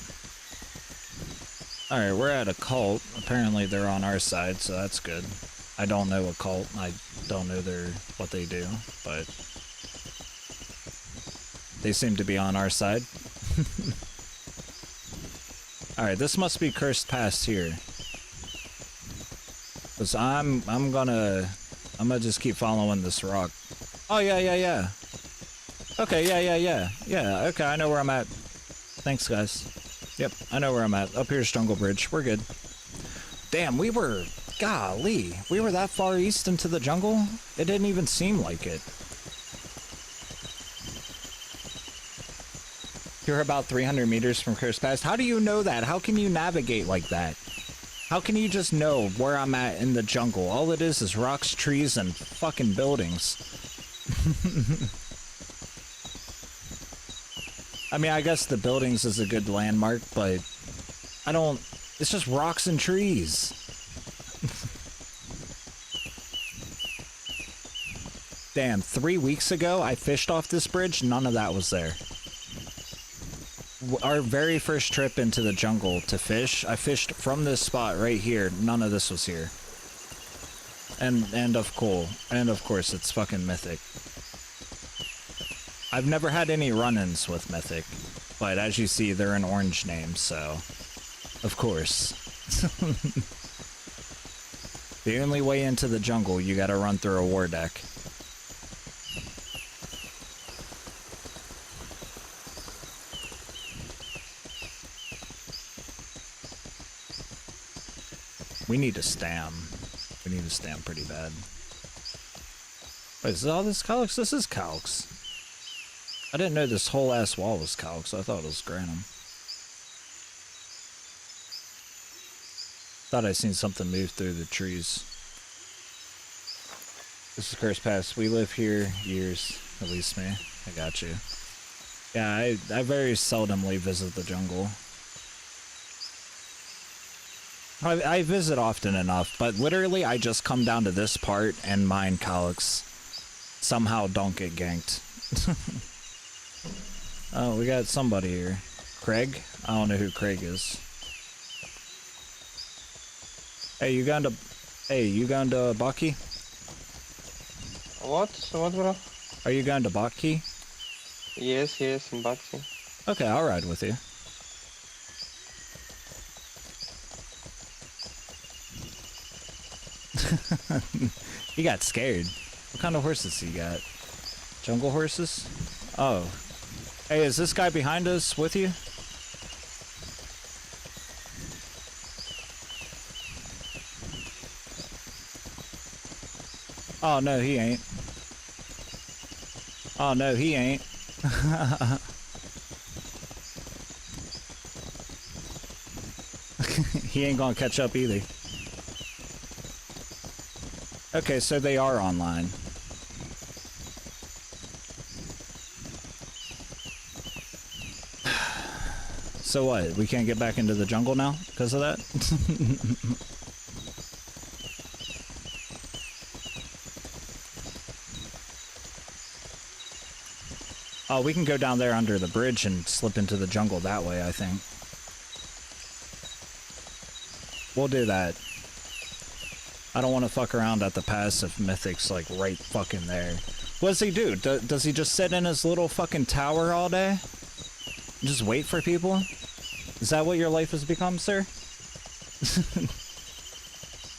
Speaker 1: Alright, we're at a cult. Apparently they're on our side, so that's good. I don't know a cult. I don't know what they do, but they seem to be on our side. Alright, this must be Cursed Pass here. Cause I'm gonna just keep following this rock. Oh yeah. Okay, yeah, okay, I know where I'm at. Thanks, guys. Yep, I know where I'm at. Up here's Jungle Bridge. We're good. Damn, golly, we were that far east into the jungle? It didn't even seem like it. You're about 300 meters from Cursed Pass. How do you know that? How can you navigate like that? How can you just know where I'm at in the jungle? All it is rocks, trees, and fucking buildings. I mean, I guess the buildings is a good landmark, but it's just rocks and trees. Damn, 3 weeks ago I fished off this bridge, none of that was there. Our very first trip into the jungle to fish, I fished from this spot right here, none of this was here. And of course it's fucking Mythic. I've never had any run-ins with Mythic, but as you see, they're an orange name, so of course. The only way into the jungle, you gotta run through a war deck. We need to stam. We need to stam pretty bad. Wait, is all this Calyx? This is Calyx. I didn't know this whole ass wall was Calyx. I thought it was Granum. Thought I seen something move through the trees. This is Cursed Pass. We live here years, at least me. I got you. Yeah, I very seldomly visit the jungle. I visit often enough, but literally I just come down to this part and mine Calyx. Somehow don't get ganked. Oh, we got somebody here. Craig? I don't know who Craig is. Hey, you going to Baki?
Speaker 4: What? What, bro?
Speaker 1: Are you going to Baki?
Speaker 4: Yes, in Baki.
Speaker 1: Okay, I'll ride with you. He got scared. What kind of horses he got? Jungle horses? Oh. Hey, is this guy behind us with you? Oh, no, he ain't. Oh, no, he ain't. He ain't gonna catch up either. Okay, so they are online. So what? We can't get back into the jungle now because of that? Oh, we can go down there under the bridge and slip into the jungle that way, I think. We'll do that. I don't want to fuck around at the pass if Mythic's like right fucking there. What does he do? Does he just sit in his little fucking tower all day? Just wait for people? Is that what your life has become, sir?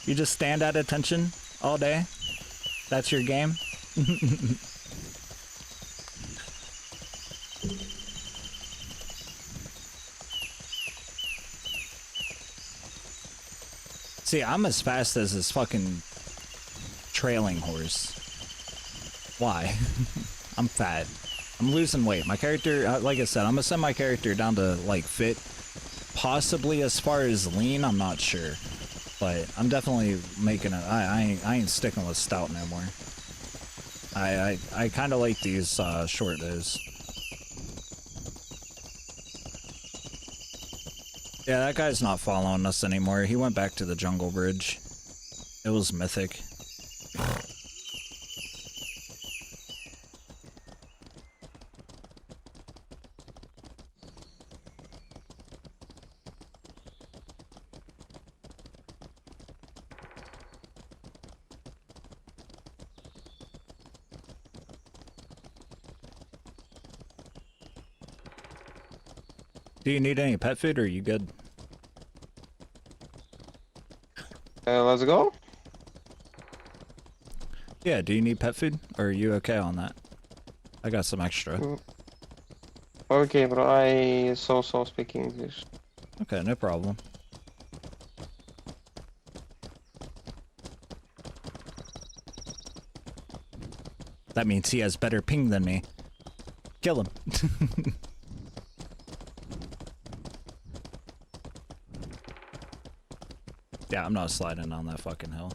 Speaker 1: You just stand at attention all day? That's your game? See, I'm as fast as this fucking trailing horse. Why? I'm fat. I'm losing weight. My character, like I said, I'm gonna send my character down to, like, fit. Possibly as far as lean, I'm not sure. But I'm definitely making it. I ain't sticking with stout no more. I kind of like these short days. Yeah, that guy's not following us anymore. He went back to the jungle bridge. It was mythic. Do you need any pet food or are you good?
Speaker 4: Let's go.
Speaker 1: Yeah, do you need pet food or are you okay on that? I got some extra.
Speaker 4: Okay, bro. I so speak English.
Speaker 1: Okay, no problem. That means he has better ping than me. Kill him. Yeah, I'm not sliding on that fucking hill.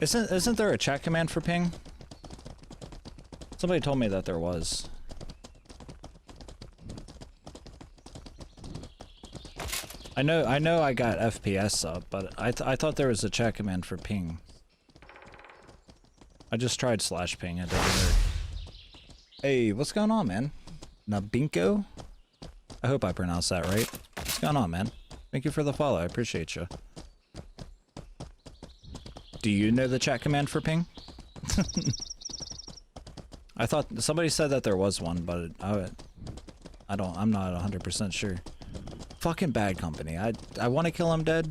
Speaker 1: Isn't there a chat command for ping? Somebody told me that there was. I know I got FPS up, but I thought there was a chat command for ping. I just tried /ping, it doesn't work. Hey, what's going on, man? Nabinko? I hope I pronounced that right. What's going on, man? Thank you for the follow, I appreciate you. Do you know the chat command for ping? I thought somebody said that there was one, but I'm not 100% sure. Fucking bad company. I want to kill him dead,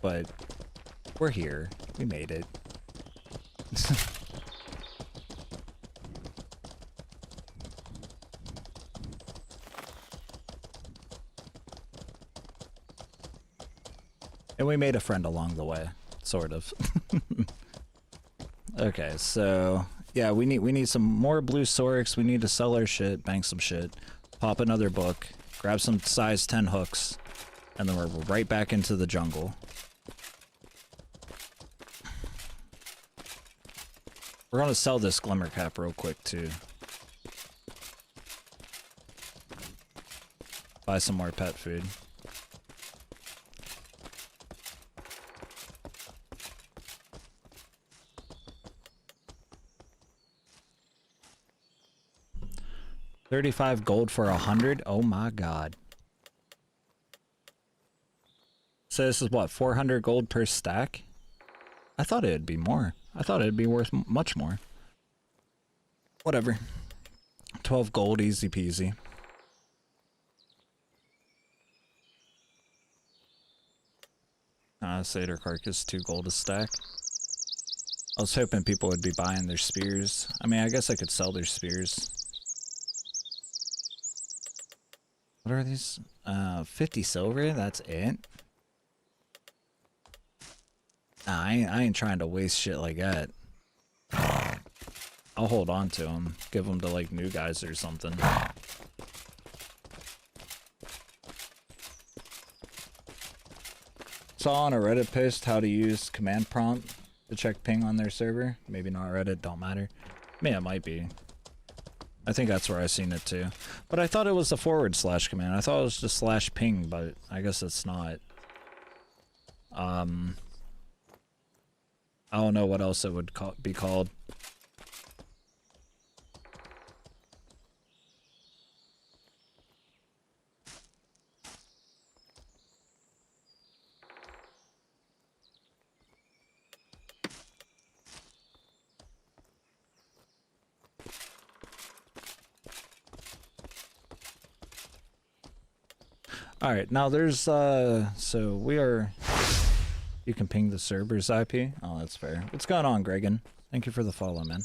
Speaker 1: but we're here. We made it. And we made a friend along the way, sort of. Okay, so yeah, we need some more blue Sorix. We need to sell our shit, bank some shit, pop another book, grab some size 10 hooks, and then we're right back into the jungle. We're gonna sell this glimmer cap real quick too. Buy some more pet food. $35 gold for 100? Oh my god. So this is what, 400 gold per stack? I thought it'd be more. I thought it'd be worth much more. Whatever. 12 gold, easy peasy. Satyr carcass, 2 gold a stack. I was hoping people would be buying their spears. I mean, I guess I could sell their spears. What are these? 50 silver? That's it? Nah, I ain't trying to waste shit like that. I'll hold on to them. Give them to, like, new guys or something. Saw on a Reddit post how to use command prompt to check ping on their server. Maybe not Reddit, don't matter. I mean, it might be. I think that's where I seen it too. But I thought it was a / command. I thought it was just /ping, but I guess it's not. I don't know what else it would be called. Alright, now there's, so we are, you can ping the server's IP. Oh, that's fair. What's going on, Gregan? Thank you for the follow, man.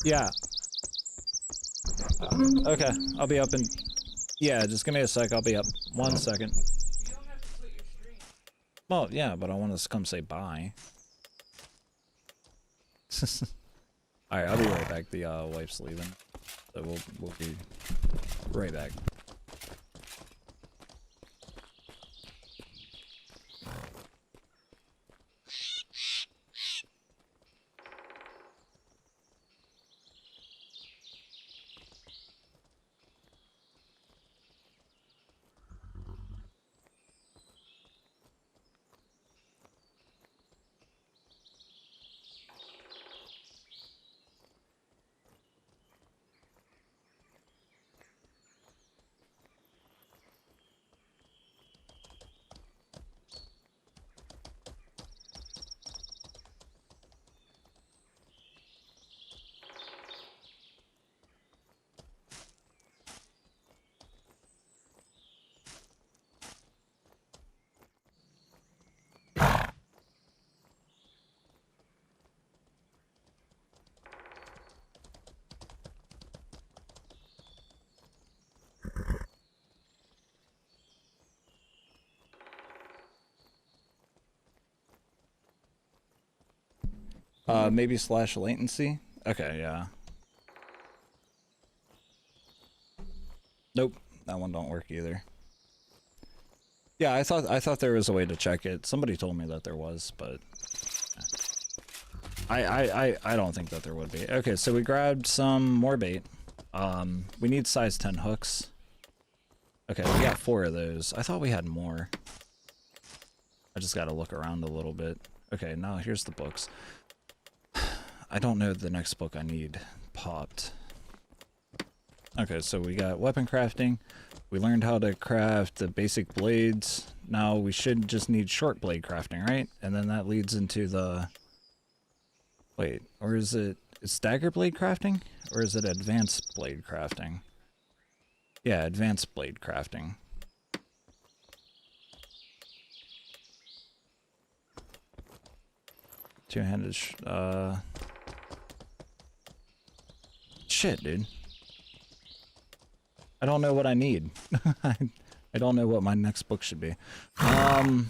Speaker 1: Yeah. Okay, I'll be up in, yeah, just give me a sec, I'll be up. 1 second. Well, yeah, but I want us to come say bye. Alright, I'll be right back. The, wife's leaving. So we'll be right back. Maybe slash latency. Okay, yeah. Nope, that one don't work either. Yeah, I thought there was a way to check it. Somebody told me that there was, but I don't think that there would be. Okay, so we grabbed some more bait. We need size 10 hooks. Okay, we got 4 of those. I thought we had more. I just gotta look around a little bit. Okay, now here's the books. I don't know the next book I need popped. Okay, so we got weapon crafting. We learned how to craft the basic blades. Now we should just need short blade crafting, right? And then that leads into the... Wait, or is it dagger blade crafting? Or is it advanced blade crafting? Yeah, advanced blade crafting. Two-handed shit, dude. I don't know what I need. I don't know what my next book should be. I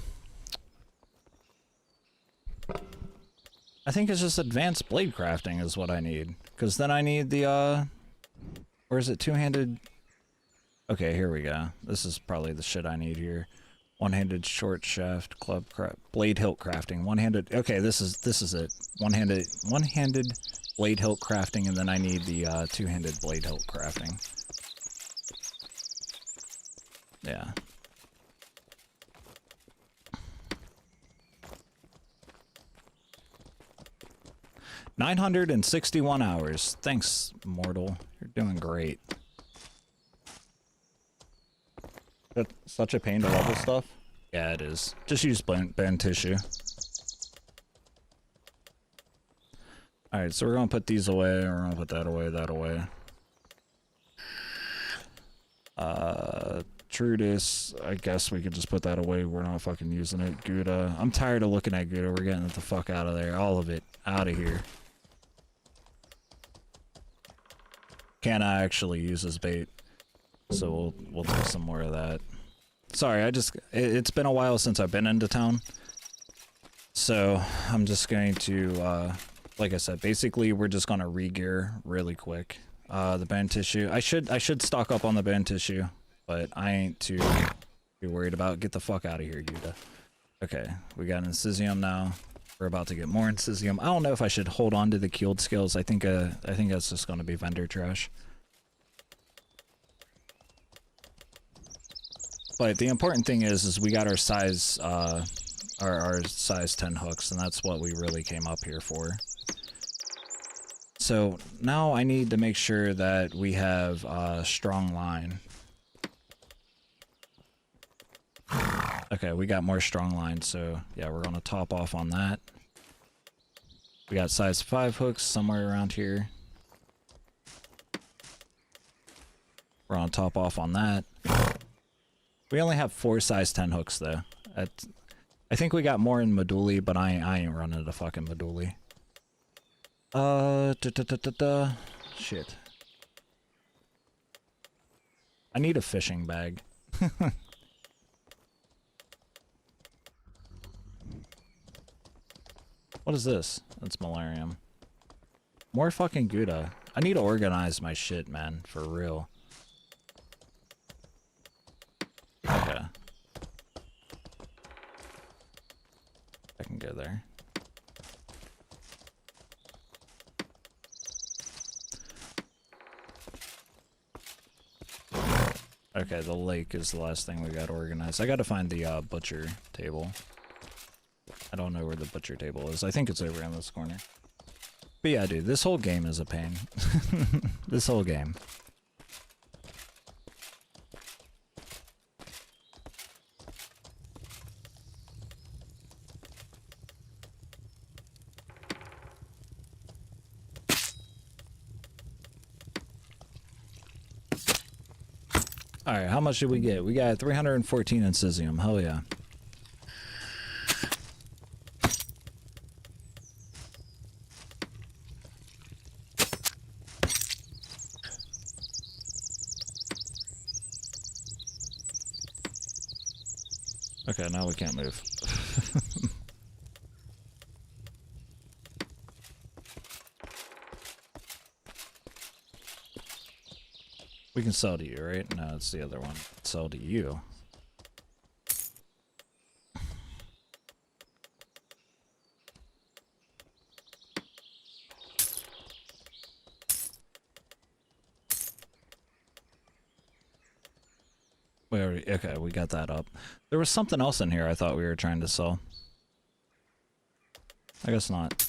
Speaker 1: think it's just advanced blade crafting is what I need. Because then I need the, or is it two-handed? Okay, here we go. This is probably the shit I need here. One-handed short shaft blade hilt crafting. One-handed. Okay, this is it. One-handed blade hilt crafting, and then I need the two-handed blade hilt crafting. Yeah. $961 hours. Thanks, Mortal. You're doing great. That's such a pain to level stuff. Yeah, it is. Just use band tissue. Alright, so we're gonna put these away. We're gonna put that away. Trudis, I guess we could just put that away. We're not fucking using it. Gouda. I'm tired of looking at Gouda. We're getting it the fuck out of there. All of it. Out of here. Can I actually use this bait? So we'll do some more of that. Sorry, it's been a while since I've been into town. So I'm just going to, like I said, basically we're just gonna re-gear really quick. The band tissue. I should stock up on the band tissue, but I ain't too worried about it. Get the fuck out of here, Yuta. Okay, we got Incisium now. We're about to get more Incisium. I don't know if I should hold on to the keeled skills. I think that's just gonna be vendor trash. But the important thing is we got our size, our size 10 hooks, and that's what we really came up here for. So now I need to make sure that we have a strong line. Okay, we got more strong line, so yeah, we're gonna top off on that. We got size 5 hooks somewhere around here. We're gonna top off on that. We only have 4 size 10 hooks though. I think we got more in Meduli, but I ain't running the fucking Meduli. Shit. I need a fishing bag. What is this? That's Malarium. More fucking Gouda. I need to organize my shit, man. For real. Okay. I can go there. Okay, the lake is the last thing we got organized. I gotta find the butcher table. I don't know where the butcher table is. I think it's over in this corner. But yeah, dude, this whole game is a pain. This whole game. Alright, how much did we get? We got 314 Incisium. Hell yeah. Okay, now we can't move. We can sell to you, right? No, it's the other one. Sell to you. Okay, we got that up. There was something else in here I thought we were trying to sell. I guess not.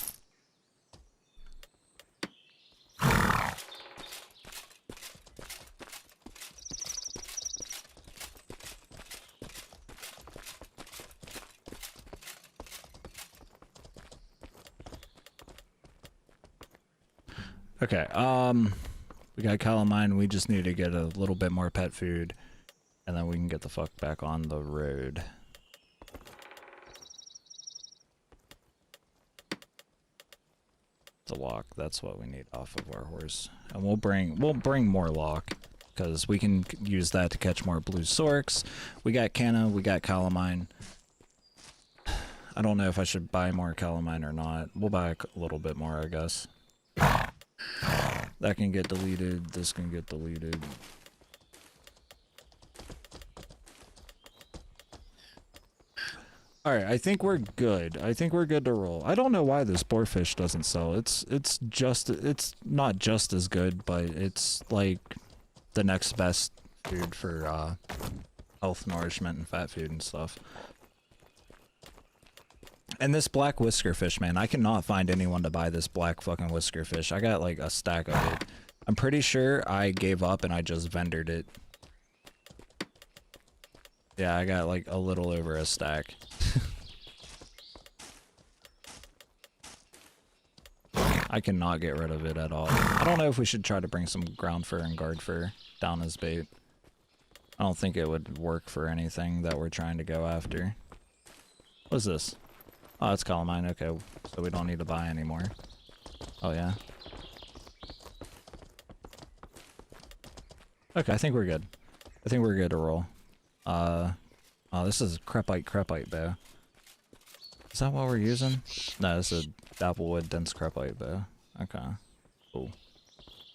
Speaker 1: Okay, we got calamine. We just need to get a little bit more pet food, and then we can get the fuck back on the road. The lock, that's what we need off of our horse. And we'll bring more lock, because we can use that to catch more blue sorks. We got canna, we got calamine. I don't know if I should buy more calamine or not. We'll buy a little bit more, I guess. That can get deleted, this can get deleted. Alright, I think we're good. I think we're good to roll. I don't know why this boarfish doesn't sell. It's not just as good, but it's like the next best food for health, nourishment, and fat food and stuff. And this black whisker fish, man, I cannot find anyone to buy this black fucking whisker fish. I got like a stack of it. I'm pretty sure I gave up and I just vendored it. Yeah, I got like a little over a stack. I cannot get rid of it at all. I don't know if we should try to bring some ground fur and guard fur down as bait. I don't think it would work for anything that we're trying to go after. What is this? Oh, it's calamine. Okay, so we don't need to buy anymore. Oh, yeah. Okay, I think we're good. I think we're good to roll. Oh, this is crepite bow. Is that what we're using? No, this is a Dapplewood dense crepite bow. Okay, cool.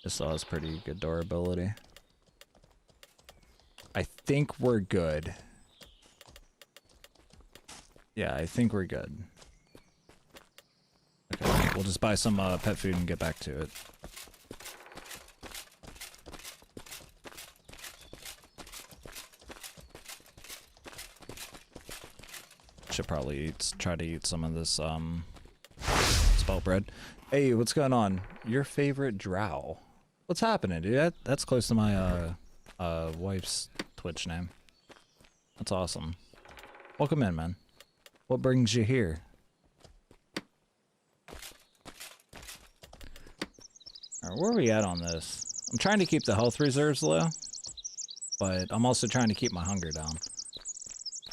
Speaker 1: This still has pretty good durability. I think we're good. Yeah, I think we're good. Okay, we'll just buy some pet food and get back to it. Should probably try to eat some of this spelt bread. Hey, what's going on? Your favorite drow? What's happening, dude? That's close to my wife's Twitch name. That's awesome. Welcome in, man. What brings you here? Alright, where are we at on this? I'm trying to keep the health reserves low, but I'm also trying to keep my hunger down.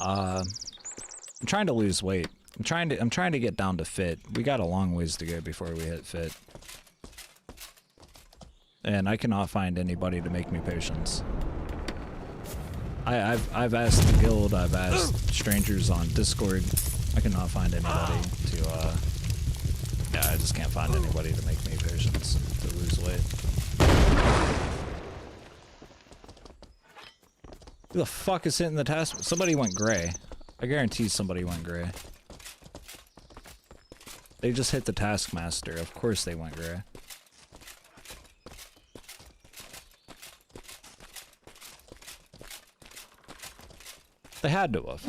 Speaker 1: I'm trying to lose weight. I'm trying to get down to fit. We got a long ways to go before we hit fit. And I cannot find anybody to make me potions. I've asked the guild, I've asked strangers on Discord. I cannot find anybody to yeah, I just can't find anybody to make me potions to lose weight. Who the fuck is hitting the task? Somebody went gray. I guarantee somebody went gray. They just hit the taskmaster. Of course they went gray. They had to have.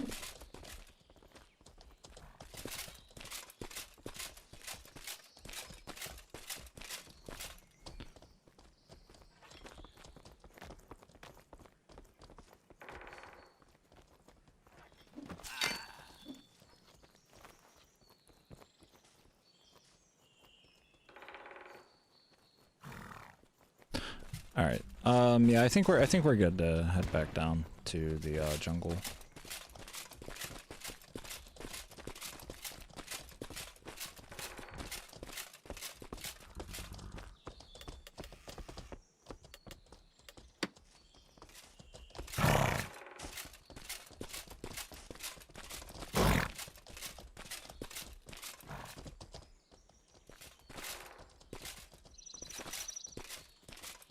Speaker 1: All right. Yeah, I think we're good to head back down to the jungle.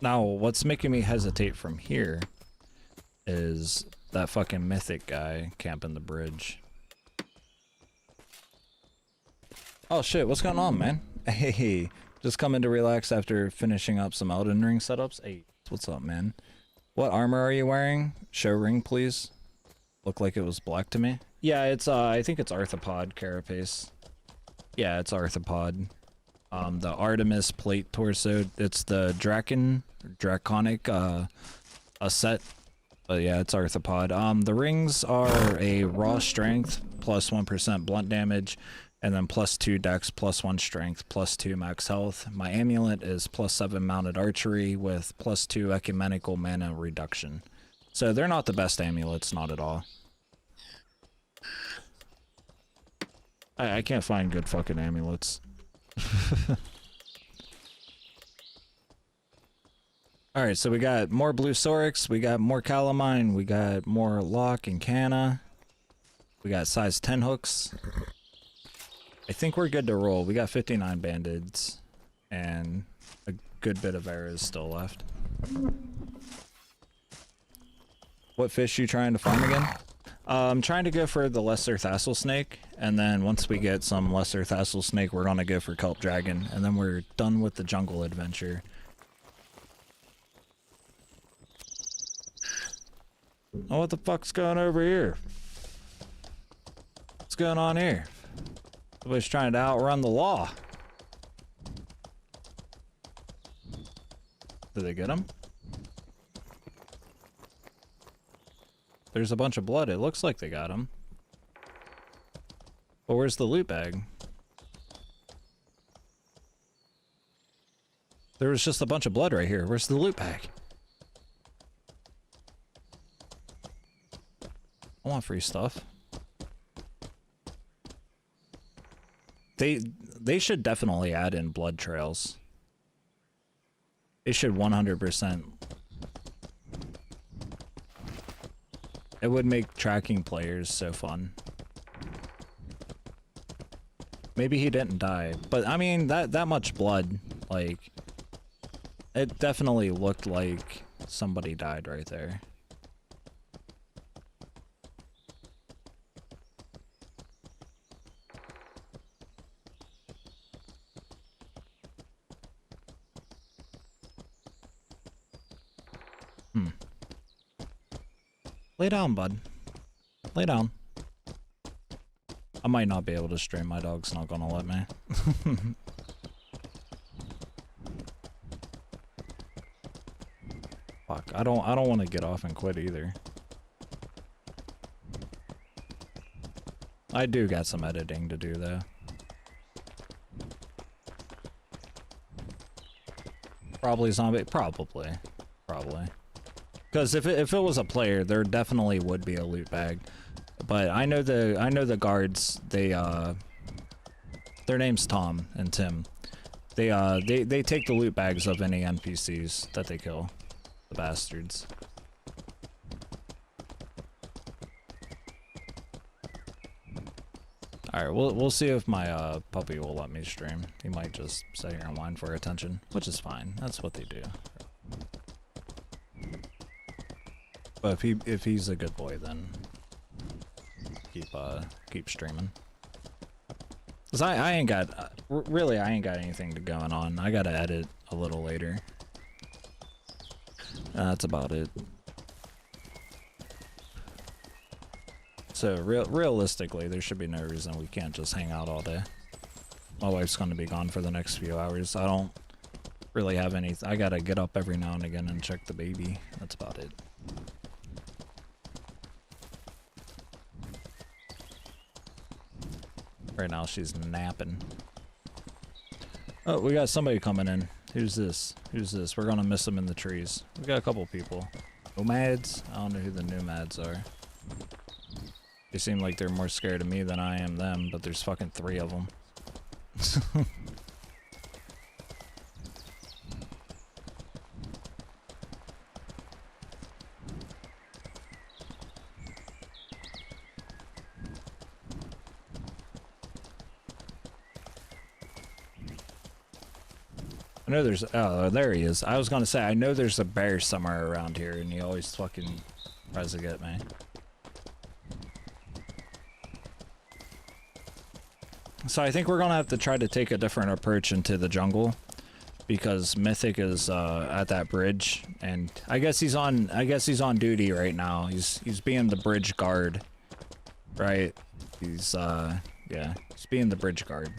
Speaker 1: Now, what's making me hesitate from here is that fucking mythic guy camping the bridge. Oh shit, what's going on, man? Hey, just coming to relax after finishing up some Elden Ring setups. Hey, what's up, man? What armor are you wearing? Show ring, please. Looked like it was black to me. Yeah, it's I think it's Arthropod Carapace. Yeah, it's Arthropod. The Artemis plate torso. It's the Draconic a set. But yeah, it's Arthropod. The rings are a raw strength plus 1% blunt damage, and then plus 2 dex, plus 1 strength, plus 2 max health. My amulet is plus 7 mounted archery with plus 2 ecumenical mana reduction. So they're not the best amulets, not at all. I can't find good fucking amulets. Alright, so we got more Blue Sorix, we got more Calamine, we got more Lock and Canna. We got size 10 hooks. I think we're good to roll. We got 59 bandits and a good bit of arrows still left. What fish you trying to farm again? I'm trying to go for the lesser Thassel Snake, and then once we get some lesser Thassel Snake, we're gonna go for Kelp Dragon, and then we're done with the jungle adventure. Oh, what the fuck's going over here? What's going on here? Somebody's trying to outrun the law. Did they get him? There's a bunch of blood. It looks like they got him. But where's the loot bag? There was just a bunch of blood right here. Where's the loot bag? I want free stuff. They should definitely add in blood trails. They should 100%. It would make tracking players so fun. Maybe he didn't die, but I mean that much blood, like, it definitely looked like somebody died right there. Lay down, bud. Lay down. I might not be able to stream. My dog's not gonna let me. Fuck. I don't want to get off and quit either. I do got some editing to do though. Probably zombie. Probably. Because if it was a player, there definitely would be a loot bag. But I know the guards. Their name's Tom and Tim. They take the loot bags of any NPCs that they kill. The bastards. All right, we'll see if my puppy will let me stream. He might just sit here and whine for attention, which is fine. That's what they do. But if he's a good boy, then keep streaming. Cause I ain't got really I ain't got anything going on. I gotta edit a little later. That's about it. So realistically, there should be no reason we can't just hang out all day. My wife's gonna be gone for the next few hours. I don't really have any. I gotta get up every now and again and check the baby. That's about it. Right now she's napping. Oh, we got somebody coming in. Who's this? Who's this? We're gonna miss them in the trees. We got a couple people. Nomads? I don't know who the nomads are. They seem like they're more scared of me than I am them, but there's fucking 3 of them. I know there's, oh, there he is. I was gonna say, I know there's a bear somewhere around here, and he always fucking tries to get me. So I think we're gonna have to try to take a different approach into the jungle, because Mythic is at that bridge, and I guess he's on duty right now. He's being the bridge guard, right? He's yeah, he's being the bridge guard.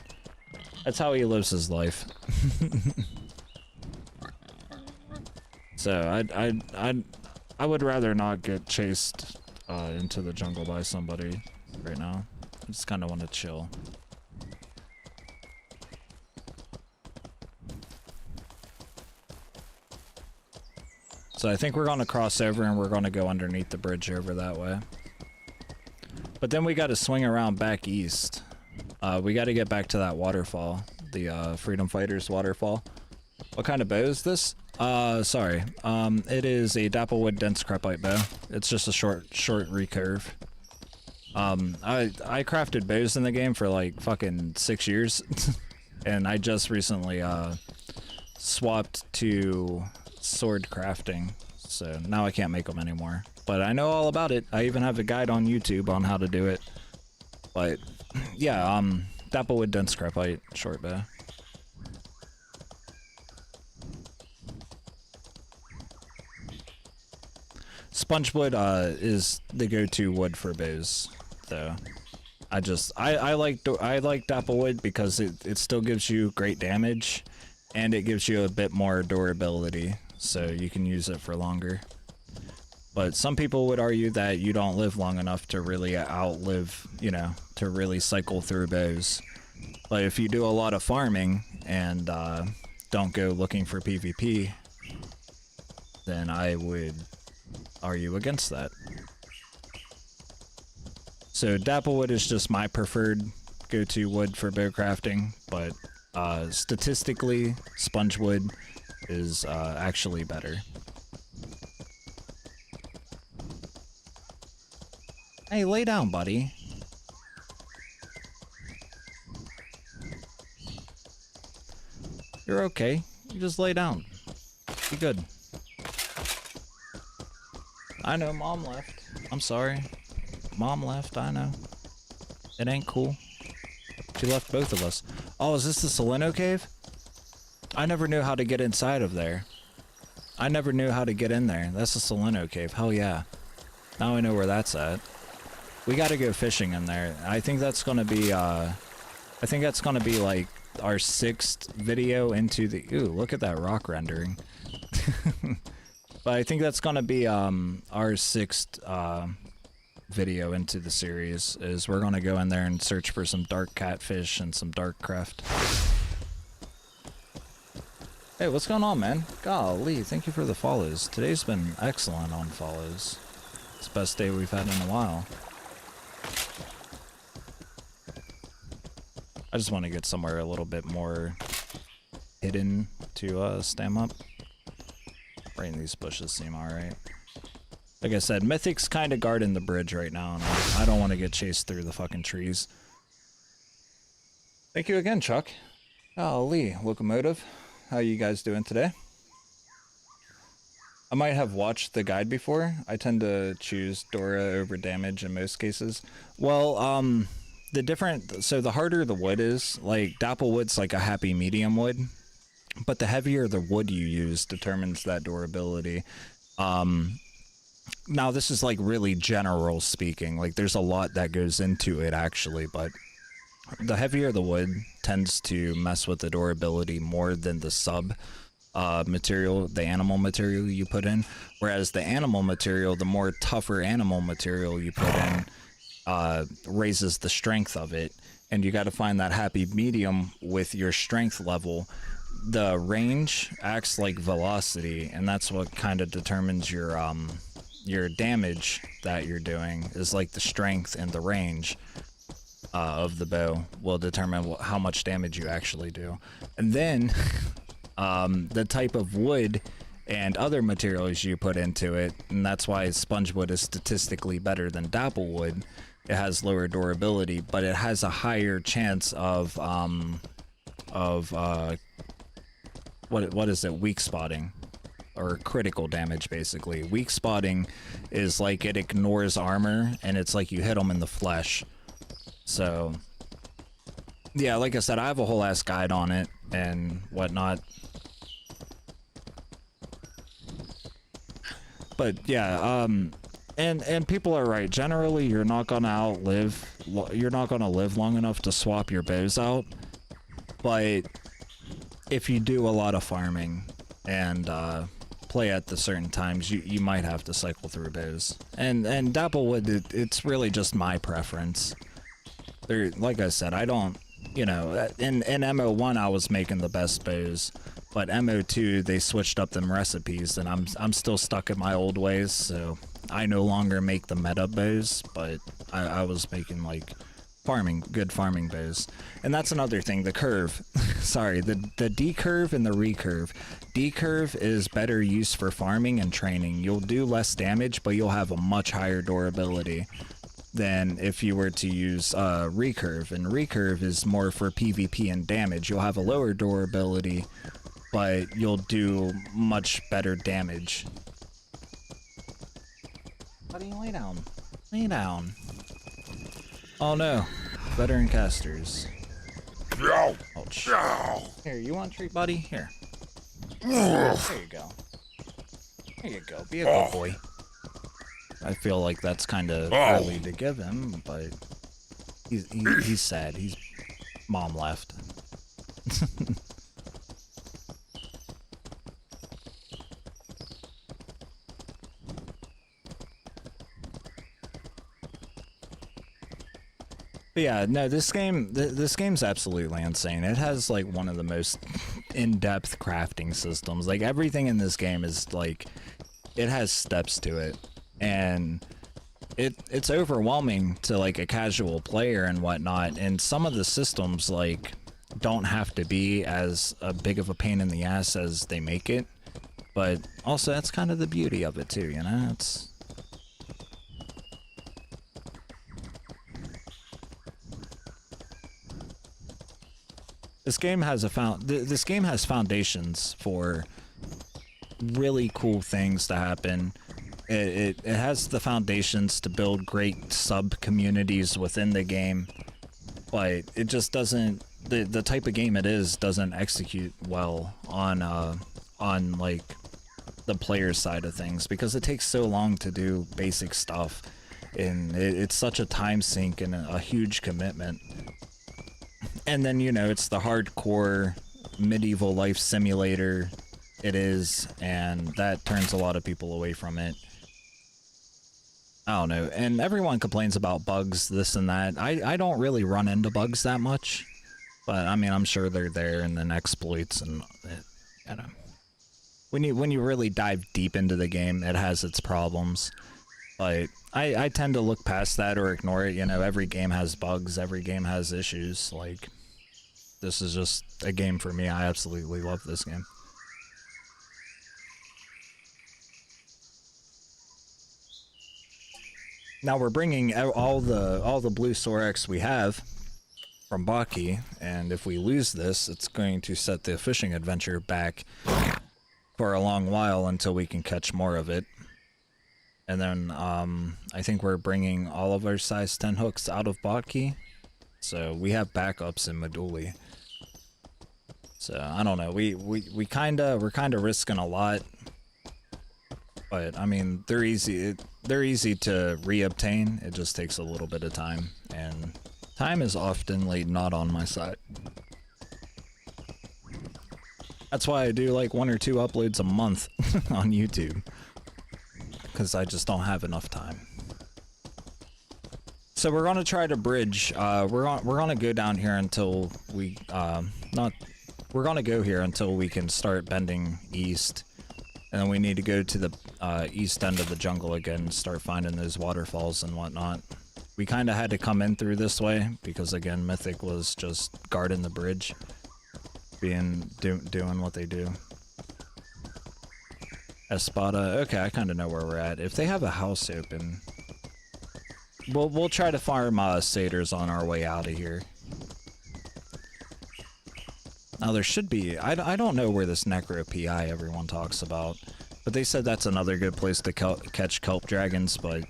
Speaker 1: That's how he lives his life. So I would rather not get chased into the jungle by somebody right now. I just kind of want to chill. So I think we're gonna cross over and we're gonna go underneath the bridge over that way. But then we gotta swing around back east. We gotta get back to that waterfall, the Freedom Fighters waterfall. What kind of bow is this? Sorry. It is a Dapplewood Dense Crepite bow. It's just a short recurve. I crafted bows in the game for like fucking 6 years. And I just recently swapped to sword crafting, so now I can't make them anymore, but I know all about it. I even have a guide on YouTube on how to do it. But yeah, Dapplewood Dense Crepite short bow. Spongewood is the go-to wood for bows, though. I like Dapplewood because it still gives you great damage, and it gives you a bit more durability, so you can use it for longer. But some people would argue that you don't live long enough to really outlive, you know, to really cycle through bows. But if you do a lot of farming and don't go looking for PvP, then I would argue against that. So Dapplewood is just my preferred go-to wood for bow crafting, but statistically, Spongewood is actually better. Hey, lay down, buddy. You're okay. You just lay down. Be good. I know Mom left. I'm sorry. Mom left, I know. It ain't cool. She left both of us. Oh, is this the Seleno cave? I never knew how to get inside of there. I never knew how to get in there. That's the Seleno cave. Hell yeah. Now I know where that's at. We gotta go fishing in there. I think that's gonna be, like our 6th video into the... Ooh, look at that rock rendering. But I think that's gonna be, our 6th, video into the series, is we're gonna go in there and search for some dark catfish and some dark craft. Hey, what's going on, man? Golly, thank you for the follows. Today's been excellent on follows. It's the best day we've had in a while. I just want to get somewhere a little bit more hidden to stam up. Right in these bushes seem alright. Like I said, Mythic's kind of guarding the bridge right now, and I don't want to get chased through the fucking trees. Thank you again, Chuck. Golly, Locomotive. How you guys doing today? I might have watched the guide before. I tend to choose Dora over damage in most cases. Well, so the harder the wood is, like Dapplewood's like a happy medium wood, but the heavier the wood you use determines that durability. Now this is like really general speaking, like there's a lot that goes into it actually, but the heavier the wood tends to mess with the durability more than the sub material, the animal material you put in. Whereas the animal material, the more tougher animal material you put in, raises the strength of it. And you got to find that happy medium with your strength level. The range acts like velocity, and that's what kind of determines your damage that you're doing, is like the strength and the range of the bow will determine how much damage you actually do. And then the type of wood and other materials you put into it, and that's why Spongewood is statistically better than Dapplewood. It has lower durability, but it has a higher chance of what is it? Weak spotting. Or critical damage, basically. Weak spotting is like it ignores armor, and it's like you hit them in the flesh. So, yeah, like I said, I have a whole ass guide on it and whatnot. But yeah, and people are right. Generally, you're not gonna live long enough to swap your bows out. But if you do a lot of farming and play at the certain times, you might have to cycle through bows. And Dapplewood, it's really just my preference. Like I said, I don't, you know, in MO1 I was making the best bows, but MO2 they switched up them recipes, and I'm still stuck in my old ways, so I no longer make the meta bows, but I was making like good farming bows. And that's another thing, the curve. Sorry, the D curve and the recurve. D curve is better used for farming and training. You'll do less damage, but you'll have a much higher durability than if you were to use recurve. And recurve is more for PvP and damage. You'll have a lower durability, but you'll do much better damage. Buddy, lay down. Lay down. Oh no, veteran casters.
Speaker 3: Ow.
Speaker 1: Ouch.
Speaker 3: Ow.
Speaker 1: Here, you want a treat, buddy? Here. There you go. There you go. Be a good boy. I feel like that's kind of early to give him, but he's sad. He's mom left. But yeah, no, this game's absolutely insane. It has like one of the most in-depth crafting systems. Like everything in this game is like, it has steps to it, and it's overwhelming to like a casual player and whatnot. And some of the systems like don't have to be as big of a pain in the ass as they make it, but also that's kind of the beauty of it too, you know? It's This game has foundations for really cool things to happen. It has the foundations to build great sub communities within the game, but it just doesn't. The type of game it is doesn't execute well on like the player side of things, because it takes so long to do basic stuff, and it's such a time sink and a huge commitment. And then, you know, it's the hardcore medieval life simulator it is, and that turns a lot of people away from it. I don't know, and everyone complains about bugs, this and that. I don't really run into bugs that much, but I mean, I'm sure they're there, and then exploits, and you know, when you really dive deep into the game, it has its problems. But I tend to look past that or ignore it. You know, every game has bugs, every game has issues. Like, this is just a game for me. I absolutely love this game. Now we're bringing all the blue Sorex we have from Baki, and if we lose this, it's going to set the fishing adventure back for a long while until we can catch more of it. And then I think we're bringing all of our size 10 hooks out of Botki, so we have backups in Meduli. So I don't know, we're kind of risking a lot, but I mean they're easy to reobtain. It just takes a little bit of time, and time is often not on my side. That's why I do like 1 or 2 uploads a month on YouTube, because I just don't have enough time. So we're gonna try to bridge. We're gonna go down here until we we're gonna go here until we can start bending east, and then we need to go to the east end of the jungle again and start finding those waterfalls and whatnot. We kind of had to come in through this way because again, Mythic was just guarding the bridge, doing what they do. Espada. Okay, I kind of know where we're at. If they have a house open, we'll try to farm satyrs on our way out of here. Now there should be, I don't know where this Necro PI everyone talks about, but they said that's another good place to catch kelp dragons, but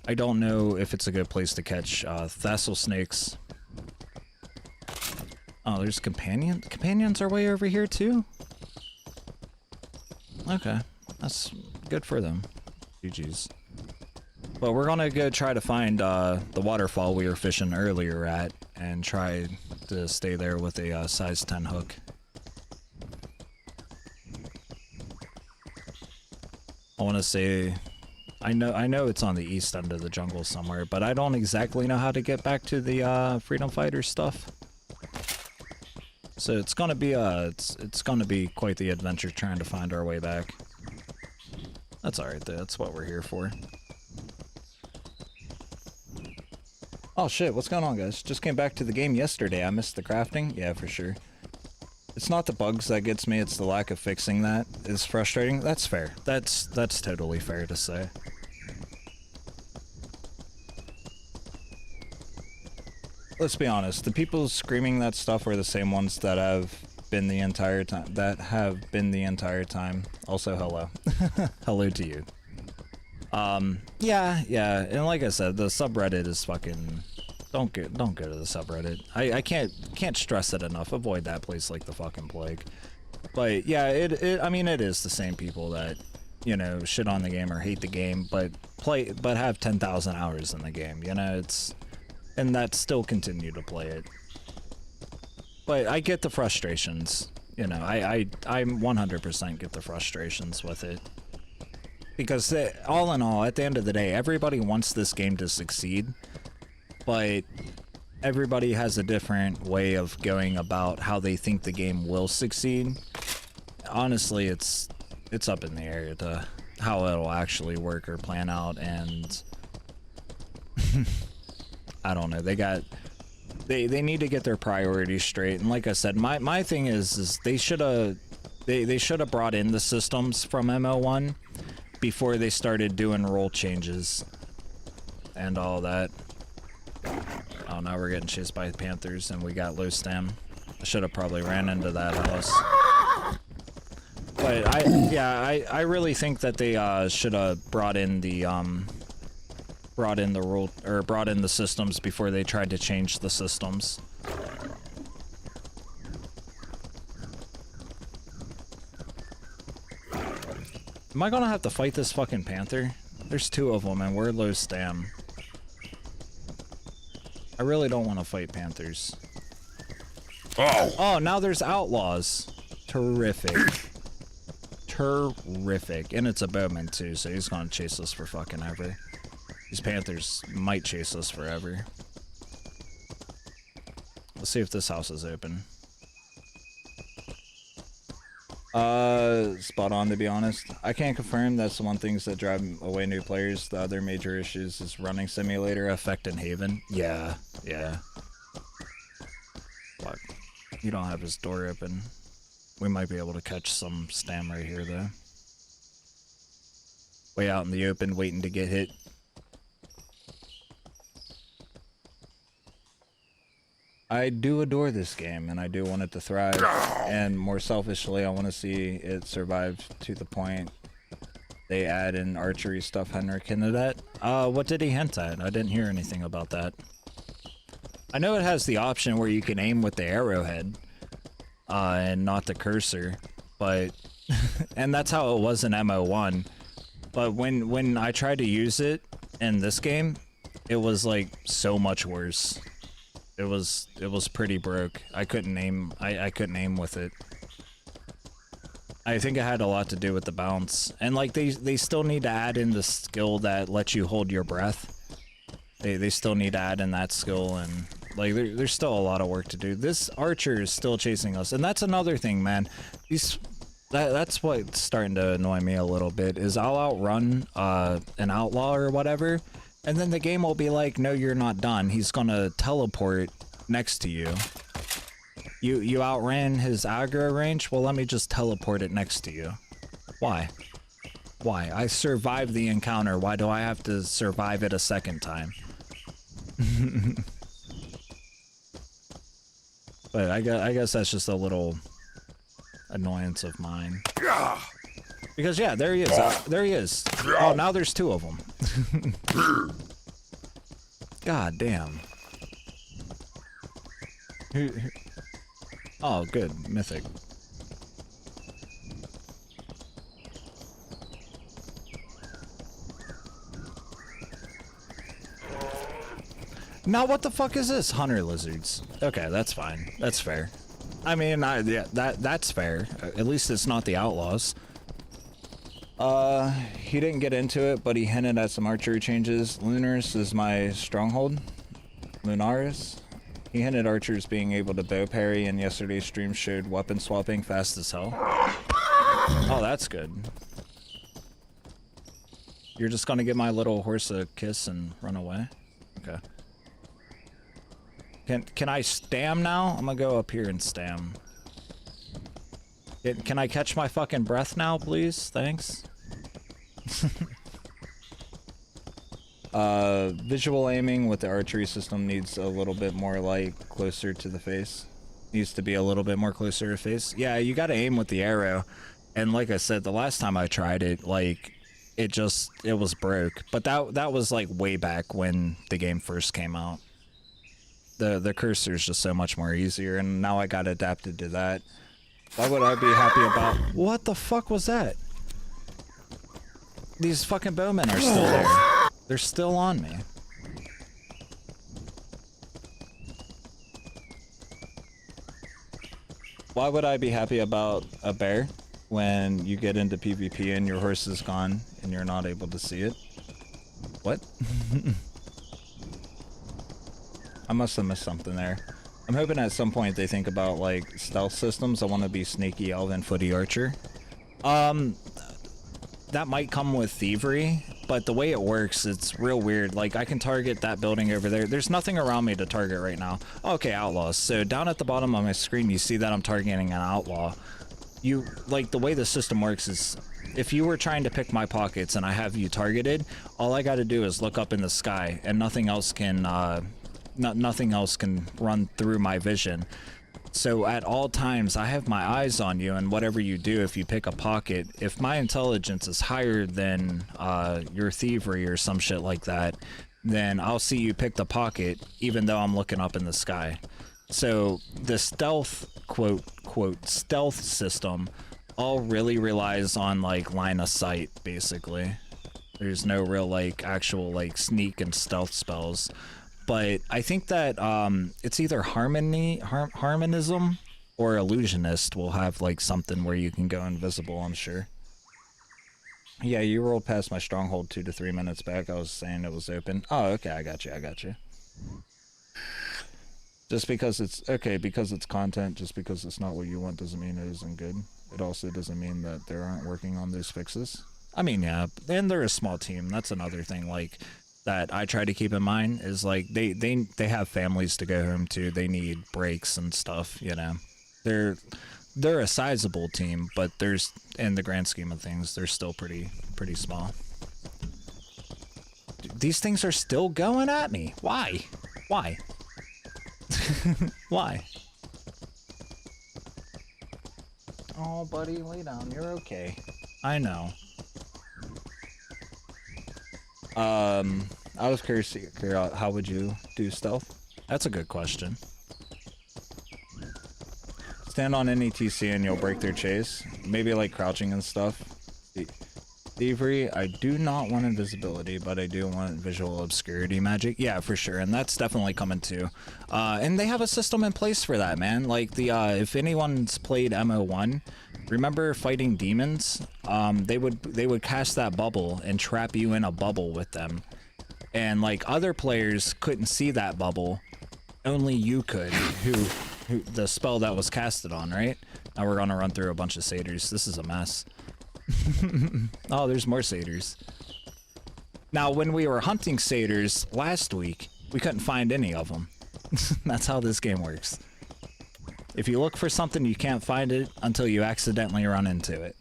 Speaker 1: I don't know if it's a good place to catch thistle snakes. Oh, there's companions are way over here too? Okay, that's good for them. GG's. But we're gonna go try to find the waterfall we were fishing earlier at and try to stay there with a size 10 hook. I want to say, I know it's on the east end of the jungle somewhere, but I don't exactly know how to get back to the Freedom Fighter stuff. So it's gonna be it's gonna be quite the adventure trying to find our way back. That's alright though, that's what we're here for. Oh shit, what's going on guys? Just came back to the game yesterday. I missed the crafting? Yeah, for sure. It's not the bugs that gets me, it's the lack of fixing that is frustrating. That's fair. That's totally fair to say. Let's be honest, the people screaming that stuff are the same ones that have been the entire time. Also, hello. Hello to you. Yeah, and like I said, the subreddit is fucking... Don't go to the subreddit. I can't stress it enough. Avoid that place like the fucking plague. But yeah, I mean, it is the same people that, you know, shit on the game or hate the game, but have 10,000 hours in the game, you know, and that still continue to play it. But I get the frustrations, you know, I 100% get the frustrations with it. Because all in all, at the end of the day, everybody wants this game to succeed, but everybody has a different way of going about how they think the game will succeed. Honestly, it's up in the air to how it'll actually work or plan out, and I don't know. They need to get their priorities straight. And like I said, my thing is they should have brought in the systems from MO1 before they started doing role changes and all that. Oh, now we're getting chased by panthers and we got low stam. I should have probably ran into that house. But I really think that they should have brought in the systems before they tried to change the systems. Am I gonna have to fight this fucking panther? There's two of them and we're low stam. I really don't want to fight panthers. Oh, now there's outlaws. Terrific. Terrific. And it's a bowman too, so he's gonna chase us for fucking ever. These panthers might chase us forever. Let's see if this house is open. Spot on, to be honest. I can't confirm. That's the one things that drive away new players. The other major issues is running simulator, effect, and Haven. Yeah. Fuck. You don't have his door open. We might be able to catch some stam right here, though. Way out in the open, waiting to get hit. I do adore this game, and I do want it to thrive, and more selfishly, I want to see it survive to the point they add in archery stuff Henrik hinted at. What did he hint at? I didn't hear anything about that. I know it has the option where you can aim with the arrowhead, and not the cursor, but, and that's how it was in MO1, but when I tried to use it in this game, it was like so much worse. It was pretty broke. I couldn't aim. I couldn't aim with it. I think it had a lot to do with the bounce, and like they still need to add in the skill that lets you hold your breath. They still need to add in that skill, and like there's still a lot of work to do. This archer is still chasing us, and that's another thing, man. That's what's starting to annoy me a little bit. Is I'll outrun an outlaw or whatever. And then the game will be like, no, you're not done. He's gonna teleport next to you. You outran his aggro range? Well, let me just teleport it next to you. Why? Why? I survived the encounter. Why do I have to survive it a second time? But I guess that's just a little annoyance of mine.
Speaker 3: Yeah.
Speaker 1: Because yeah, there he is. There he is. Oh, now there's two of them. God damn. Oh, good. Mythic. Now what the fuck is this? Hunter lizards. Okay, that's fine. That's fair. I mean, yeah, that's fair. At least it's not the outlaws. He didn't get into it, but he hinted at some archery changes. Lunaris is my stronghold. Lunaris. He hinted archers being able to bow parry, and yesterday's stream showed weapon swapping fast as hell. Oh, that's good. You're just gonna give my little horse a kiss and run away? Okay. Can I stam now? I'm gonna go up here and stam. Can I catch my fucking breath now, please? Thanks. Visual aiming with the archery system needs a little bit more, like, closer to the face. Needs to be a little bit more closer to the face. Yeah, you gotta aim with the arrow. And like I said, the last time I tried it, like, it was broke. But that was, like, way back when the game first came out. The cursor is just so much more easier, and now I got adapted to that. Why would I be happy about... What the fuck was that? These fucking bowmen are still there. They're still on me. Why would I be happy about a bear when you get into PvP and your horse is gone and you're not able to see it? What? I must have missed something there. I'm hoping at some point they think about, like, stealth systems. I want to be sneaky elven footy archer. That might come with thievery, but the way it works, it's real weird. Like, I can target that building over there. There's nothing around me to target right now. Okay, outlaws. So down at the bottom of my screen, you see that I'm targeting an outlaw. Like, the way the system works is, if you were trying to pick my pockets and I have you targeted, all I gotta do is look up in the sky, and nothing else can, nothing else can run through my vision. So at all times I have my eyes on you, and whatever you do, if you pick a pocket, if my intelligence is higher than your thievery or some shit like that, then I'll see you pick the pocket even though I'm looking up in the sky. So the stealth, quote stealth system all really relies on, like, line of sight, basically. There's no real, like, actual, like, sneak and stealth spells. But I think that it's either Harmonism or Illusionist will have, like, something where you can go invisible, I'm sure. Yeah, you rolled past my stronghold 2 to 3 minutes back. I was saying it was open. Oh, okay, I got you. Just because it's... Okay, because it's content, just because it's not what you want doesn't mean it isn't good. It also doesn't mean that they aren't working on those fixes. I mean, yeah, and they're a small team. That's another thing, like... that I try to keep in mind is, like, they have families to go home to. They need breaks and stuff, you know. They're a sizable team, but there's, in the grand scheme of things, they're still pretty small. Dude, these things are still going at me. Why? Why? Oh, buddy, lay down. You're okay. I know. I was curious to figure out how would you do stealth? That's a good question. Stand on any TC and you'll break their chase. Maybe, like, crouching and stuff. Thievery, I do not want invisibility, but I do want visual obscurity magic. Yeah, for sure, and that's definitely coming too. And they have a system in place for that, man. Like, the if anyone's played MO1, remember fighting demons? They would cast that bubble and trap you in a bubble with them. And, like, other players couldn't see that bubble. Only you could, who the spell that was casted on, right? Now we're gonna run through a bunch of satyrs. This is a mess. Oh, there's more satyrs. Now, when we were hunting satyrs last week, we couldn't find any of them. That's how this game works. If you look for something, you can't find it until you accidentally run into it.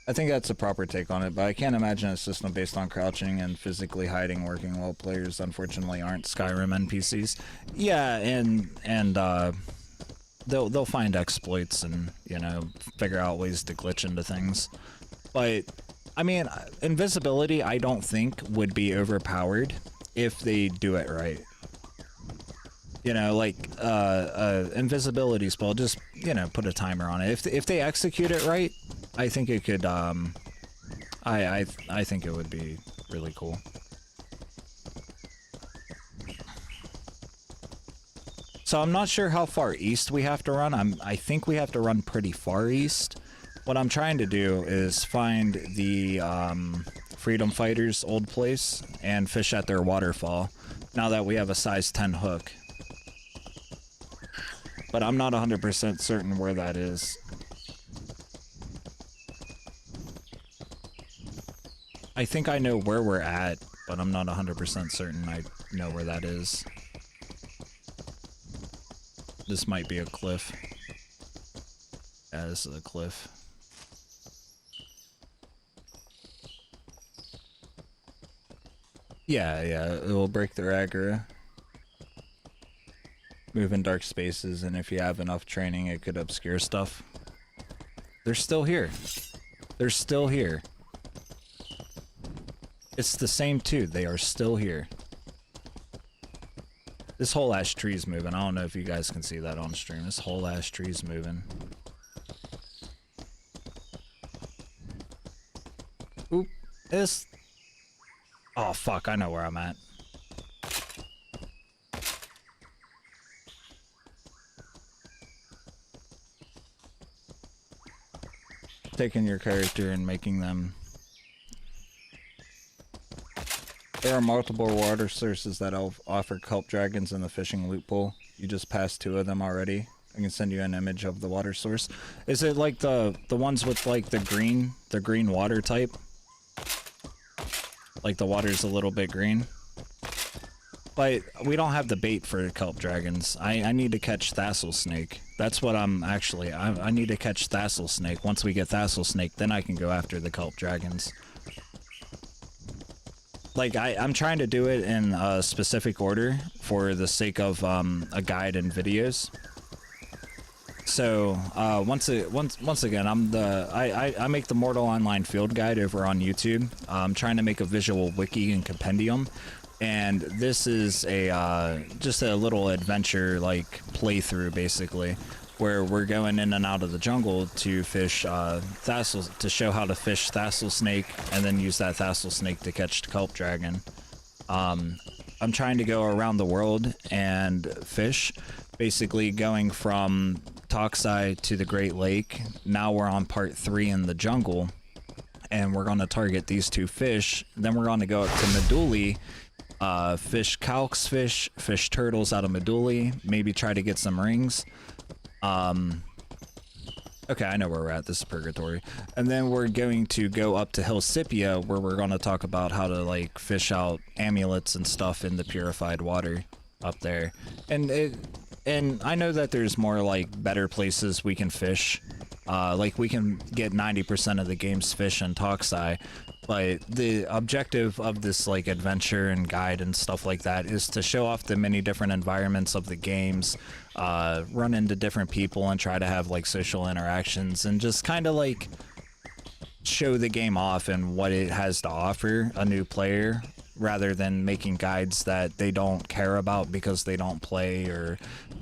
Speaker 1: I think that's a proper take on it, but I can't imagine a system based on crouching and physically hiding working while players unfortunately aren't Skyrim NPCs. Yeah, and they'll find exploits and, you know, figure out ways to glitch into things. But I mean, invisibility I don't think would be overpowered if they do it right. You know, like invisibility spell, just, you know, put a timer on it. If they execute it right, I think it could I think it would be really cool. So I'm not sure how far east we have to run. I think we have to run pretty far east. What I'm trying to do is find the Freedom Fighters' old place and fish at their waterfall now that we have a size 10 hook. But I'm not 100% certain where that is. I think I know where we're at, but I'm not 100% certain I know where that is. This might be a cliff. Yeah, this is a cliff. Yeah, it will break their aggro. Move in dark spaces, and if you have enough training, it could obscure stuff. They're still here. They're still here. It's the same too. They are still here. This whole ash tree's moving. I don't know if you guys can see that on stream. This whole ash tree's moving. Oop. This. Oh, fuck. I know where I'm at. Taking your character and making them. There are multiple water sources that offer kelp dragons in the fishing loot pool. You just passed 2 of them already. I can send you an image of the water source. Is it like the ones with like the green water type? Like the water's a little bit green? But we don't have the bait for kelp dragons. I need to catch Thassel Snake. That's what I'm actually... I need to catch Thassel Snake. Once we get Thassel Snake, then I can go after the kelp dragons. Like, I'm trying to do it in a specific order for the sake of a guide and videos. So, once again, I make the Mortal Online Field Guide over on YouTube. I'm trying to make a visual wiki and compendium. And this is a just a little adventure like playthrough basically, where we're going in and out of the jungle to fish Thassel, to show how to fish Thassel Snake, and then use that Thassel Snake to catch the kelp dragon. I'm trying to go around the world and fish, basically going from Toxai to the Great Lake. Now we're on part 3 in the jungle, and we're going to target these 2 fish. Then we're going to go up to Meduli. Fish Calx fish turtles out of Meduli, maybe try to get some rings. Okay, I know where we're at. This is Purgatory. And then we're going to go up to Hillsipia, where we're going to talk about how to like fish out amulets and stuff in the purified water up there. And I know that there's more like better places we can fish. Like we can get 90% of the game's fish in Toxai. But the objective of this like adventure and guide and stuff like that is to show off the many different environments of the games, run into different people and try to have like social interactions and just kind of like show the game off and what it has to offer a new player, rather than making guides that they don't care about because they don't play, or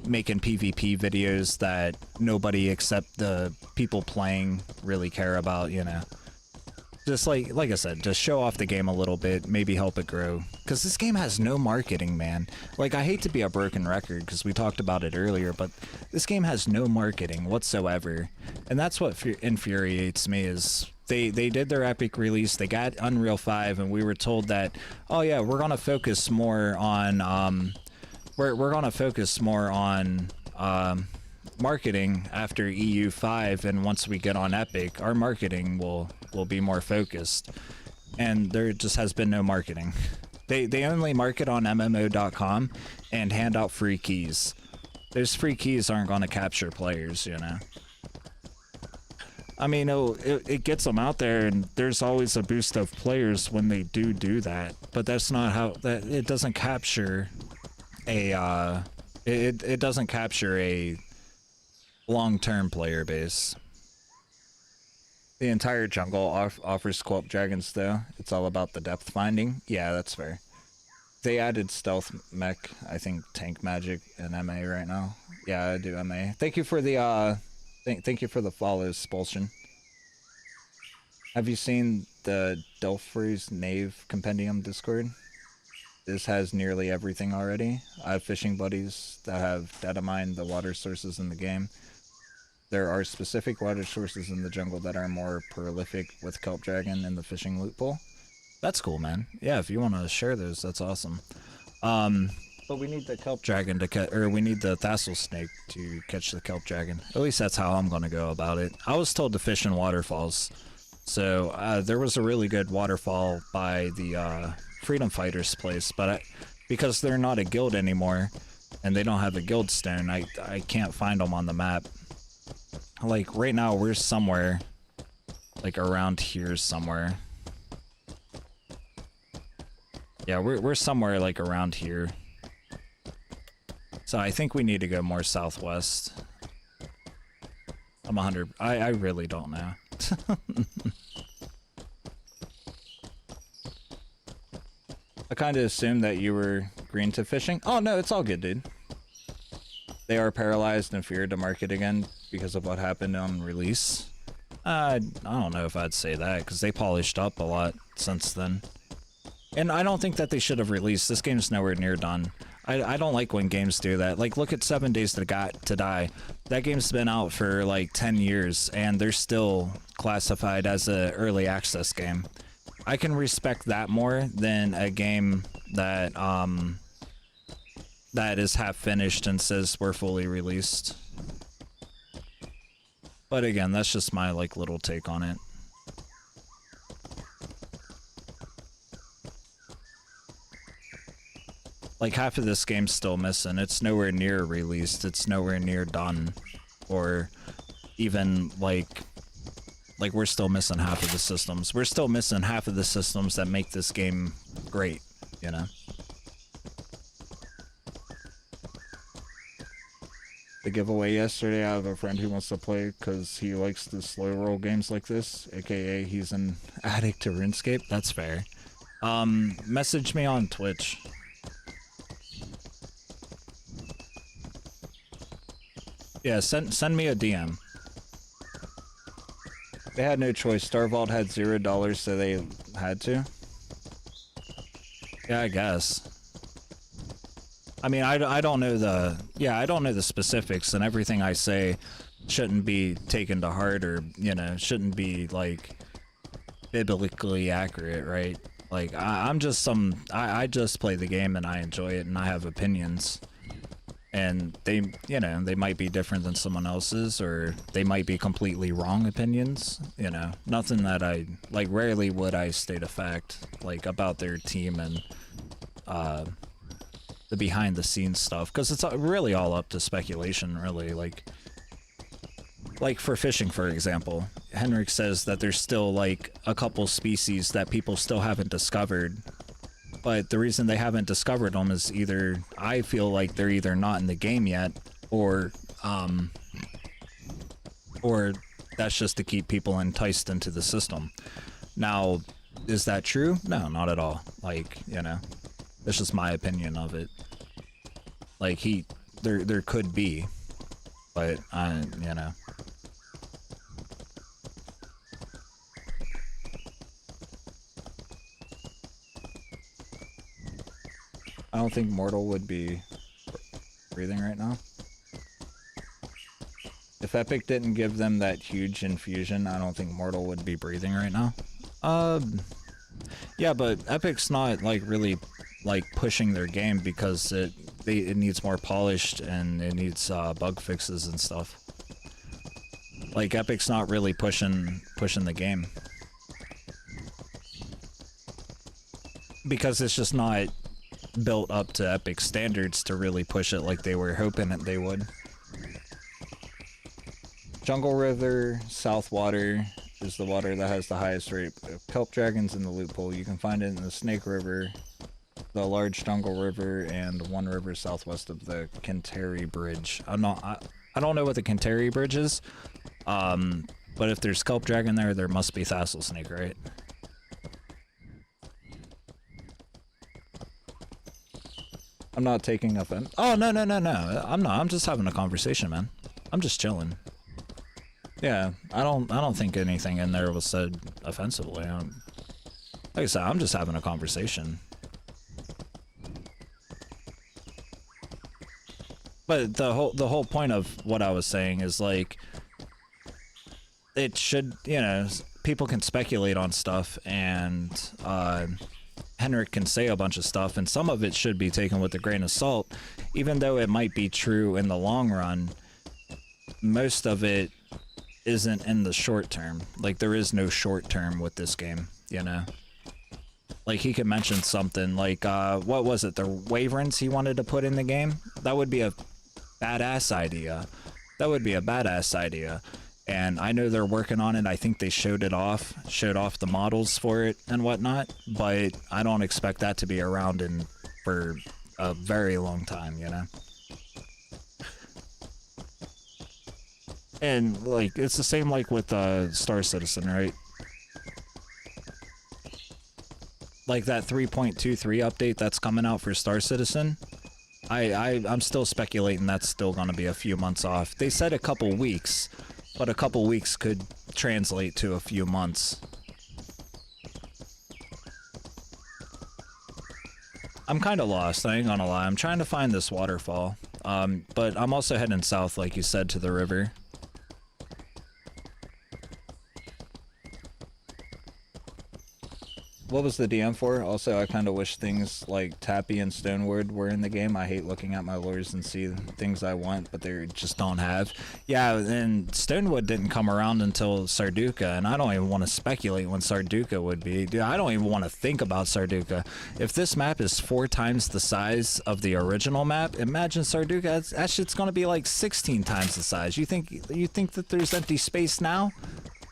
Speaker 1: making PvP videos that nobody except the people playing really care about, you know. Just like I said, just show off the game a little bit, maybe help it grow. Because this game has no marketing, man. Like, I hate to be a broken record, because we talked about it earlier, but this game has no marketing whatsoever. And that's what infuriates me, is they did their Epic release, they got Unreal 5, and we were told that, oh yeah, we're going to focus more on, we're going to focus more on, marketing after EU5, and once we get on Epic, our marketing will be more focused. And there just has been no marketing. They only market on MMO.com and hand out free keys. Those free keys aren't going to capture players, you know. I mean, it gets them out there, and there's always a boost of players when they do that. But that's not how that. It doesn't capture a. It doesn't capture a long-term player base. The entire jungle offers Squelp Dragons, though. It's all about the depth finding. Yeah, that's fair. They added stealth mech, I think tank magic and MA right now. Yeah, I do MA. Thank you for the thank you for the follow, Spulsion. Have you seen the Delphry's Knave Compendium Discord? This has nearly everything already. I have fishing buddies that have data mined the water sources in the game. There are specific water sources in the jungle that are more prolific with Kelp Dragon and the fishing loot pool. That's cool, man. Yeah, if you want to share those, that's awesome. But we need the Kelp Dragon to catch, or we need the Thassel Snake to catch the Kelp Dragon. At least that's how I'm going to go about it. I was told to fish in waterfalls. So there was a really good waterfall by the Freedom Fighters place, but because they're not a guild anymore, and they don't have a guild stone, I can't find them on the map. Like, right now, we're somewhere, like, around here somewhere. Yeah, we're somewhere, like, around here. So I think we need to go more southwest. I'm 100... I really don't know. I kind of assumed that you were green to fishing. Oh, no, it's all good, dude. They are paralyzed and feared to market again because of what happened on release. I don't know if I'd say that, because they polished up a lot since then. And I don't think that they should have released. This game's nowhere near done. I don't like when games do that. Like, look at 7 Days to Die. That game's been out for like 10 years, and they're still classified as an early access game. I can respect that more than a game that that is half finished and says we're fully released. But again, that's just my like little take on it. Like, half of this game's still missing. It's nowhere near released. It's nowhere near done. Or even like we're still missing half of the systems. We're still missing half of the systems that make this game great, you know? The giveaway yesterday, I have a friend who wants to play because he likes the slow roll games like this, aka he's an addict to RuneScape. That's fair. Message me on Twitch. Yeah, send me a DM. They had no choice. Star Vault had $0, so they had to. Yeah, I guess. I mean, I don't know the... Yeah, I don't know the specifics, and everything I say shouldn't be taken to heart, or, you know, shouldn't be, like, biblically accurate, right? Like, I'm just some... I just play the game, and I enjoy it, and I have opinions. And they, you know, they might be different than someone else's, or they might be completely wrong opinions, you know. Nothing that I... Like, rarely would I state a fact, like, about their team and, the behind-the-scenes stuff, because it's really all up to speculation, really. Like for fishing, for example, Henrik says that there's still, like, a couple species that people still haven't discovered, but the reason they haven't discovered them is either, I feel like they're either not in the game yet, or that's just to keep people enticed into the system. Now, is that true? No, not at all. Like, you know, that's just my opinion of it. Like, there could be, but you know. I don't think Mortal would be breathing right now. If Epic didn't give them that huge infusion, I don't think Mortal would be breathing right now. Yeah, but Epic's not, like, really, like, pushing their game because it needs more polished and it needs bug fixes and stuff. Like, Epic's not really pushing the game because it's just not built up to Epic standards to really push it like they were hoping that they would. Jungle River, South Water is the water that has the highest rate of kelp dragons in the loophole. You can find it in the Snake River, the large Jungle River, and one river southwest of the Kinteri Bridge. I don't know what the Kinteri Bridge is, but if there's kelp dragon there must be Thassel Snake, right? I'm not taking offense. Oh, no. I'm not. I'm just having a conversation, man. I'm just chilling. Yeah, I don't think anything in there was said offensively. Like I said, I'm just having a conversation. But the whole point of what I was saying is like, it should, you know, people can speculate on stuff, and Henrik can say a bunch of stuff, and some of it should be taken with a grain of salt, even though it might be true in the long run. Most of it isn't in the short term. Like, there is no short term with this game, you know? Like, he could mention something like, what was it, the Wyverns he wanted to put in the game? That would be a badass idea. That would be a badass idea. And I know they're working on it. I think they showed off the models for it and whatnot, but I don't expect that to be around for a very long time, you know? And, like, it's the same, like, with Star Citizen, right? Like, that 3.23 update that's coming out for Star Citizen, I'm still speculating that's still gonna be a few months off. They said a couple weeks, but a couple weeks could translate to a few months. I'm kind of lost, I ain't gonna lie. I'm trying to find this waterfall, but I'm also heading south, like you said, to the river. What was the DM for? Also, I kind of wish things like Tappy and Stonewood were in the game. I hate looking at my lures and see things I want, but they just don't have. Yeah, and Stonewood didn't come around until Sarduka, and I don't even want to speculate when Sarduka would be. Dude, I don't even want to think about Sarduka. If this map is 4 times the size of the original map, imagine Sarduka. That shit's gonna be like 16 times the size. You think that there's empty space now?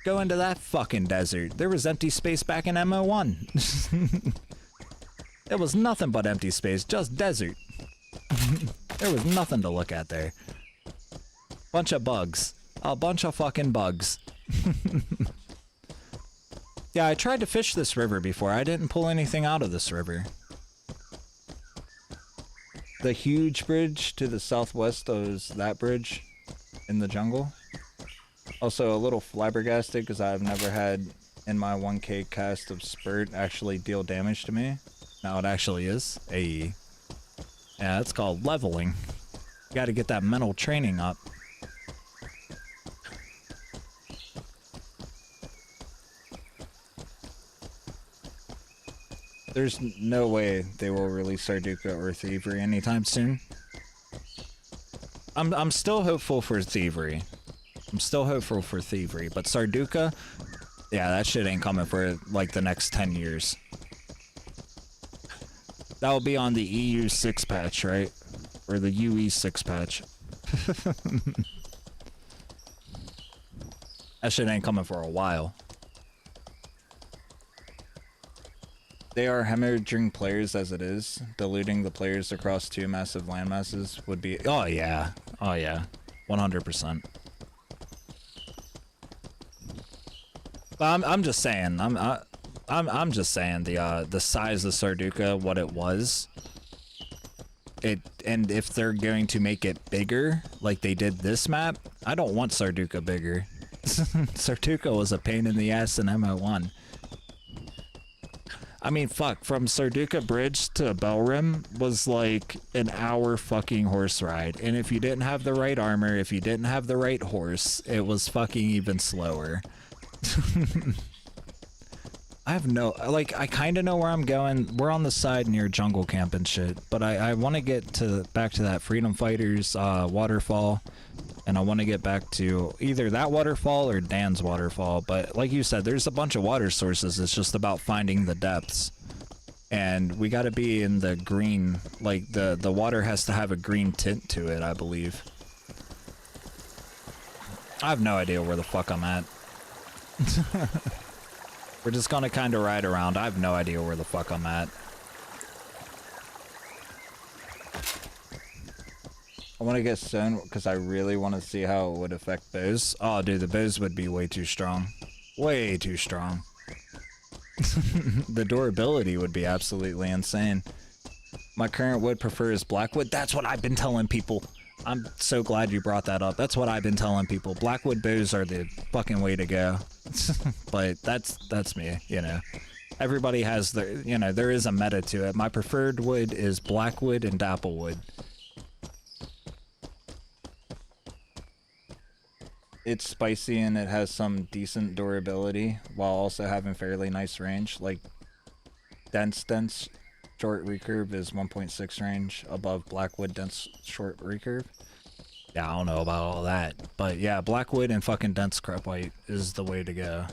Speaker 1: Go into that fucking desert. There was empty space back in MO1. It was nothing but empty space, just desert. There was nothing to look at there. Bunch of bugs. A bunch of fucking bugs. Yeah, I tried to fish this river before. I didn't pull anything out of this river. The huge bridge to the southwest is that bridge in the jungle. Also, a little flabbergasted because I've never had in my 1k cast of Spurt actually deal damage to me. Now it actually is. Hey. Yeah, that's called leveling. You gotta get that mental training up. There's no way they will release Sarduka or Thievery anytime soon. I'm still hopeful for Thievery. I'm still hopeful for Thievery, but Sarduka, yeah, that shit ain't coming for like the next 10 years. That'll be on the EU 6 patch, right? Or the UE 6 patch. That shit ain't coming for a while. They are hemorrhaging players as it is. Diluting the players across 2 massive landmasses would be... Oh yeah. Oh yeah. 100%. I'm just saying. I'm just saying the size of Sarduka, what it was. And if they're going to make it bigger, like they did this map, I don't want Sarduka bigger. Sarduka was a pain in the ass in MO1. I mean, fuck, from Sarduka Bridge to Belrim was like an hour fucking horse ride. And if you didn't have the right armor, if you didn't have the right horse, it was fucking even slower. I have no, like, I kind of know where I'm going. We're on the side near jungle camp and shit, but I want to get back to that Freedom Fighters waterfall, and I want to get back to either that waterfall or Dan's waterfall. But like you said, there's a bunch of water sources. It's just about finding the depths, and we got to be in the green. Like the water has to have a green tint to it, I believe. I have no idea where the fuck I'm at. We're just gonna kind of ride around. I have no idea where the fuck I'm at. I want to get stone because I really want to see how it would affect bows. Oh, dude, the bows would be way too strong. Way too strong. The durability would be absolutely insane. My current wood prefers blackwood. That's what I've been telling people. I'm so glad you brought that up. That's what I've been telling people. Blackwood bows are the fucking way to go. But that's me, you know. Everybody has their, you know, there is a meta to it. My preferred wood is blackwood and dapplewood. It's spicy and it has some decent durability while also having fairly nice range. Like dense short recurve is 1.6 range above blackwood dense short recurve. Yeah, I don't know about all that, but yeah, blackwood and fucking dense crep white is the way to go.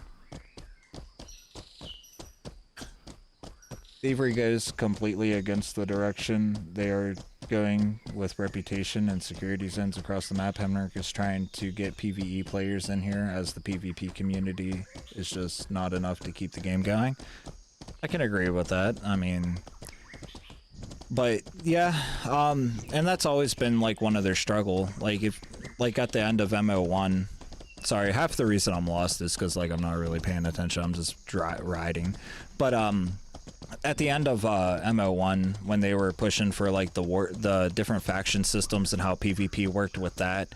Speaker 1: Thievery goes completely against the direction they are going with reputation and security zones across the map. Hemrick is trying to get PvE players in here as the PvP community is just not enough to keep the game going. I can agree with that. I mean, but yeah, and that's always been like one of their struggle. Like if, like at the end of MO1, sorry, half the reason I'm lost is because like I'm not really paying attention. I'm just riding, but at the end of MO1, when they were pushing for like the different faction systems and how PvP worked with that,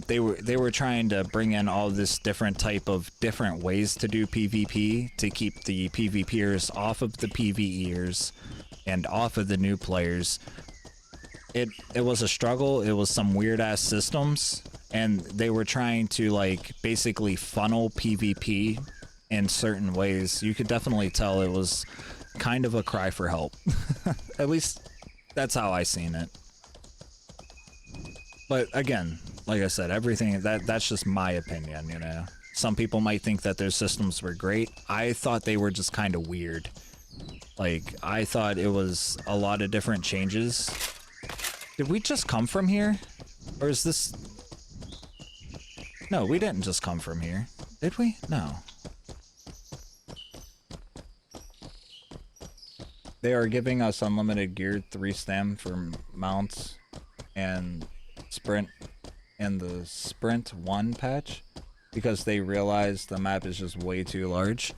Speaker 1: they were trying to bring in all this different ways to do PvP to keep the PvPers off of the PvEers and off of the new players. It was a struggle. It was some weird ass systems, and they were trying to like basically funnel PvP in certain ways. You could definitely tell it was kind of a cry for help. At least that's how I seen it. But again, like I said, everything that's just my opinion, you know. Some people might think that their systems were great. I thought they were just kind of weird. Like, I thought it was a lot of different changes. Did we just come from here? Or is this... No, we didn't just come from here. Did we? No. They are giving us unlimited geared 3-stam for mounts and sprint and the sprint 1 patch because they realize the map is just way too large.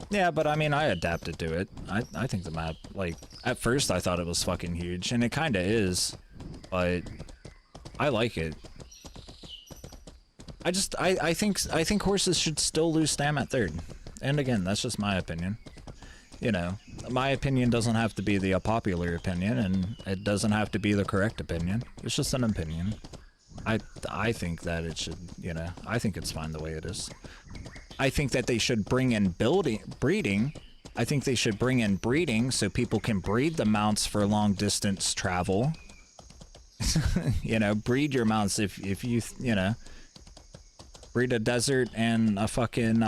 Speaker 1: Yeah, but I mean, I adapted to it. I think the map, like, at first I thought it was fucking huge, and it kinda is, but I like it. I think horses should still lose stam at 3rd. And again, that's just my opinion. You know, my opinion doesn't have to be the popular opinion, and it doesn't have to be the correct opinion. It's just an opinion. I think that it should, you know, I think it's fine the way it is. I think that they should bring in breeding. I think they should bring in breeding so people can breed the mounts for long distance travel. You know, breed your mounts if you, you know, breed a desert and a fucking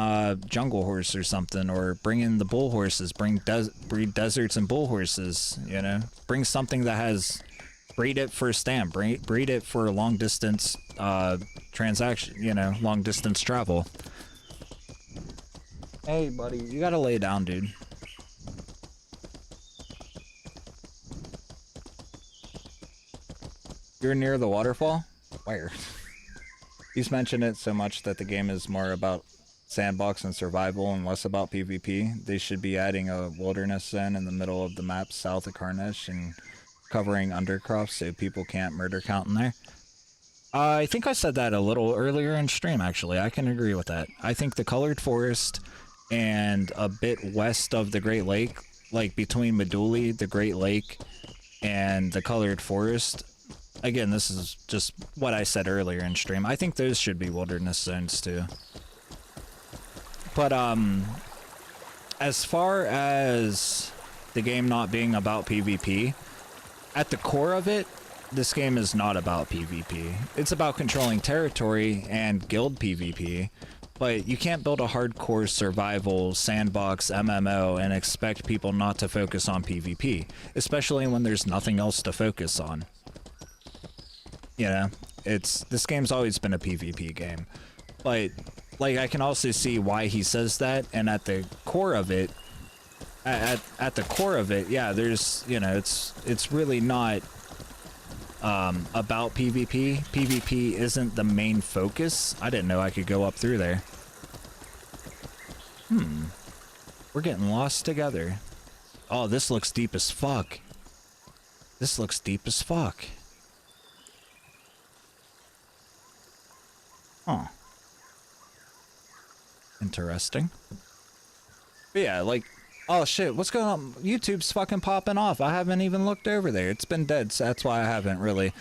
Speaker 1: jungle horse or something, or bring in the bull horses, breed deserts and bull horses, you know, bring something that has, breed it for stamp, breed it for long distance transaction, you know, long distance travel. Hey buddy, you gotta lay down, dude. You're near the waterfall? Where? He's mentioned it so much that the game is more about sandbox and survival and less about PvP. They should be adding a wilderness zone in the middle of the map south of Carnesh and covering Undercroft so people can't murder count in there. I think I said that a little earlier in stream, actually. I can agree with that. I think the Colored Forest and a bit west of the Great Lake, like between Meduli, the Great Lake, and the Colored Forest, again, this is just what I said earlier in stream. I think those should be wilderness zones too. But as far as the game not being about PvP, at the core of it, this game is not about PvP. It's about controlling territory and guild PvP, but you can't build a hardcore survival sandbox MMO and expect people not to focus on PvP, especially when there's nothing else to focus on. You know, this game's always been a PvP game. But like I can also see why he says that, and at the core of it, at the core of it, yeah, there's, you know, it's really not about PvP. PvP isn't the main focus. I didn't know I could go up through there. We're getting lost together. Oh, this looks deep as fuck. This looks deep as fuck. Huh. Interesting. But yeah, like, oh shit, what's going on? YouTube's fucking popping off. I haven't even looked over there. It's been dead, so that's why I haven't really.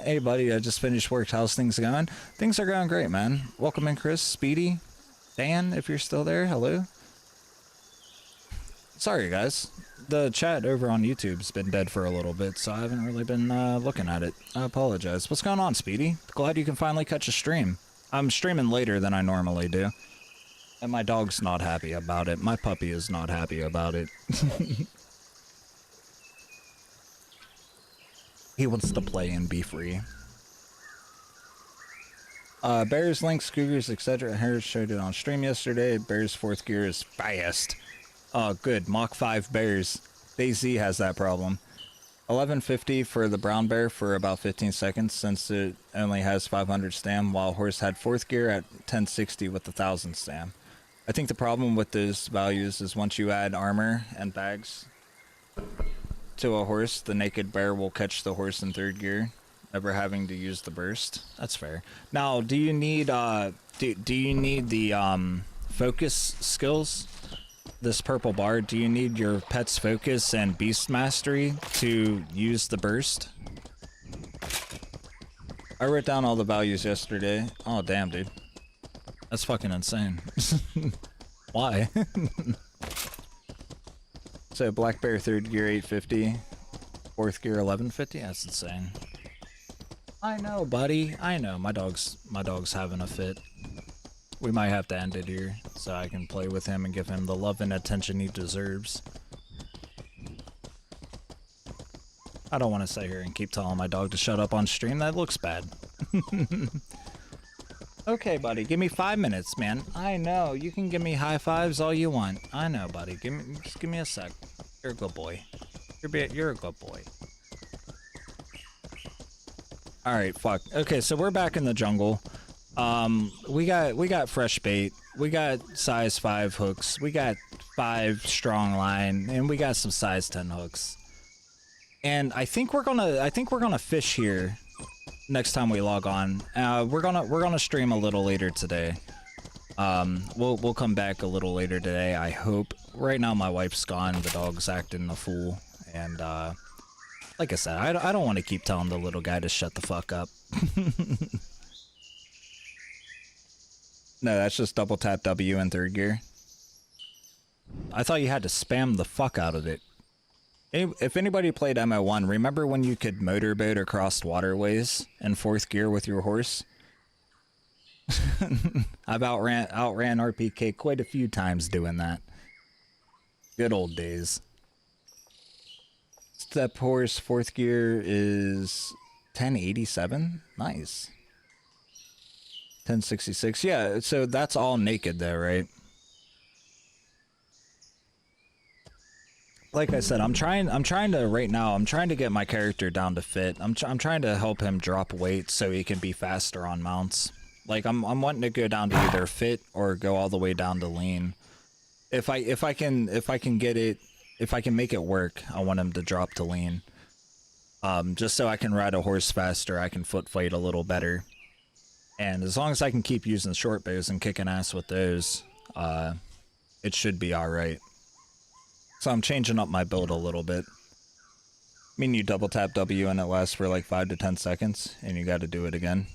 Speaker 1: Hey buddy, I just finished work. How's things going? Things are going great, man. Welcome in, Chris, Speedy, Dan, if you're still there. Hello. Sorry, guys. The chat over on YouTube's been dead for a little bit, so I haven't really been looking at it. I apologize. What's going on, Speedy? Glad you can finally catch a stream. I'm streaming later than I normally do. And my dog's not happy about it. My puppy is not happy about it. He wants to play and be free. Bears, Lynx, Cougars, etc. Harris showed it on stream yesterday. Bears 4th gear is fast. Oh, good. Mach 5 Bears. DayZ has that problem. 1150 for the brown bear for about 15 seconds since it only has 500 stam, while horse had 4th gear at 1060 with 1000 stam. I think the problem with those values is once you add armor and bags to a horse, the naked bear will catch the horse in 3rd gear, never having to use the burst. That's fair. Now, do you need do you need the focus skills? This purple bar, do you need your pet's focus and beast mastery to use the burst? I wrote down all the values yesterday. Oh damn, dude. That's fucking insane. Why? So black bear 3rd gear 850, 4th gear 1150. That's insane. I know, buddy. I know. My dog's having a fit. We might have to end it here so I can play with him and give him the love and attention he deserves. I don't want to sit here and keep telling my dog to shut up on stream. That looks bad. Okay, buddy. Give me 5 minutes, man. I know. You can give me high fives all you want. I know, buddy. Just give me a sec. You're a good boy. You're a good boy. Alright, fuck. Okay, so we're back in the jungle. We got fresh bait. We got size 5 hooks. We got 5 strong line, and we got some size 10 hooks. And I think we're gonna fish here next time we log on. We're gonna stream a little later today. We'll come back a little later today, I hope. Right now my wife's gone, the dog's acting a fool, and like I said, I don't want to keep telling the little guy to shut the fuck up. No, that's just double tap W in 3rd gear. I thought you had to spam the fuck out of it. If anybody played MO1, remember when you could motorboat across waterways in 4th gear with your horse? I've outran RPK quite a few times doing that. Good old days. Step horse 4th gear is 1087. Nice. 1066. Yeah, so that's all naked though, right? Like I said, I'm trying to right now, I'm trying to get my character down to fit. I'm trying to help him drop weight so he can be faster on mounts. Like I'm wanting to go down to either fit or go all the way down to lean. If I can make it work, I want him to drop to lean. Just so I can ride a horse faster, I can foot fight a little better. And as long as I can keep using short bows and kicking ass with those, it should be alright. So I'm changing up my build a little bit. I mean, you double tap W and it lasts for like 5 to 10 seconds, and you got to do it again.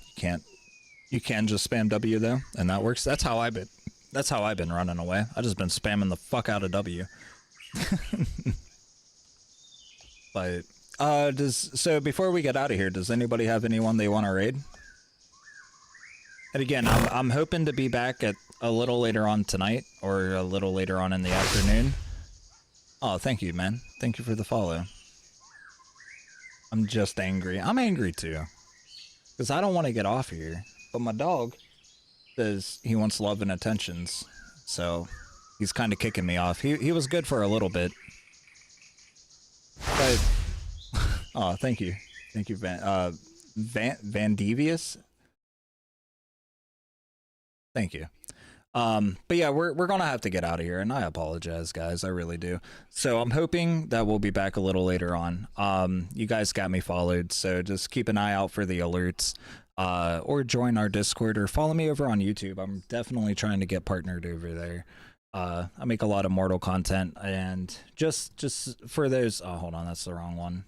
Speaker 1: You can just spam W though, and that works. That's how I've been running away. I just been spamming the fuck out of W. But so before we get out of here, does anybody have anyone they want to raid? And again, I'm hoping to be back at a little later on tonight or a little later on in the afternoon. Oh, thank you, man. Thank you for the follow. I'm just angry. I'm angry too. because I don't want to get off here. But my dog says he wants love and attentions, so he's kind of kicking me off. He was good for a little bit, but oh, thank you, Van Devious. Thank you. But yeah, we're gonna have to get out of here, and I apologize, guys. I really do. So I'm hoping that we'll be back a little later on. You guys got me followed, so just keep an eye out for the alerts. Or join our Discord, or follow me over on YouTube. I'm definitely trying to get partnered over there. I make a lot of Mortal content, and just for those, oh, hold on, that's the wrong one.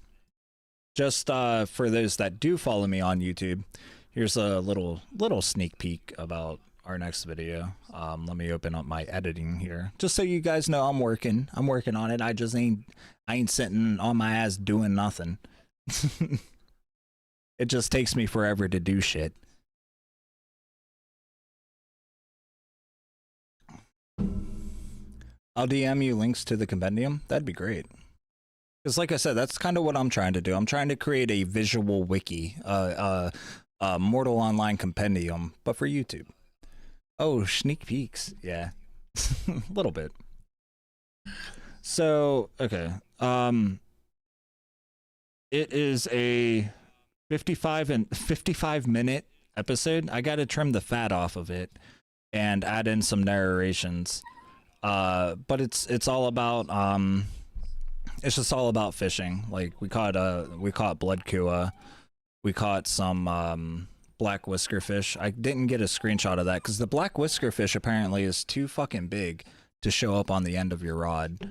Speaker 1: Just for those that do follow me on YouTube, here's a little sneak peek about our next video. Let me open up my editing here, just so you guys know I'm working on it. I ain't sitting on my ass doing nothing. It just takes me forever to do shit. I'll DM you links to the compendium. That'd be great. Because like I said, that's kind of what I'm trying to do. I'm trying to create a visual wiki, Mortal Online compendium, but for YouTube. Oh, sneak peeks. Yeah. A little bit. So, okay. It is a 55 minute episode. I got to trim the fat off of it and add in some narrations. But it's all about it's just all about fishing. Like we caught blood kua. We caught some black whisker fish. I didn't get a screenshot of that because the black whisker fish apparently is too fucking big to show up on the end of your rod.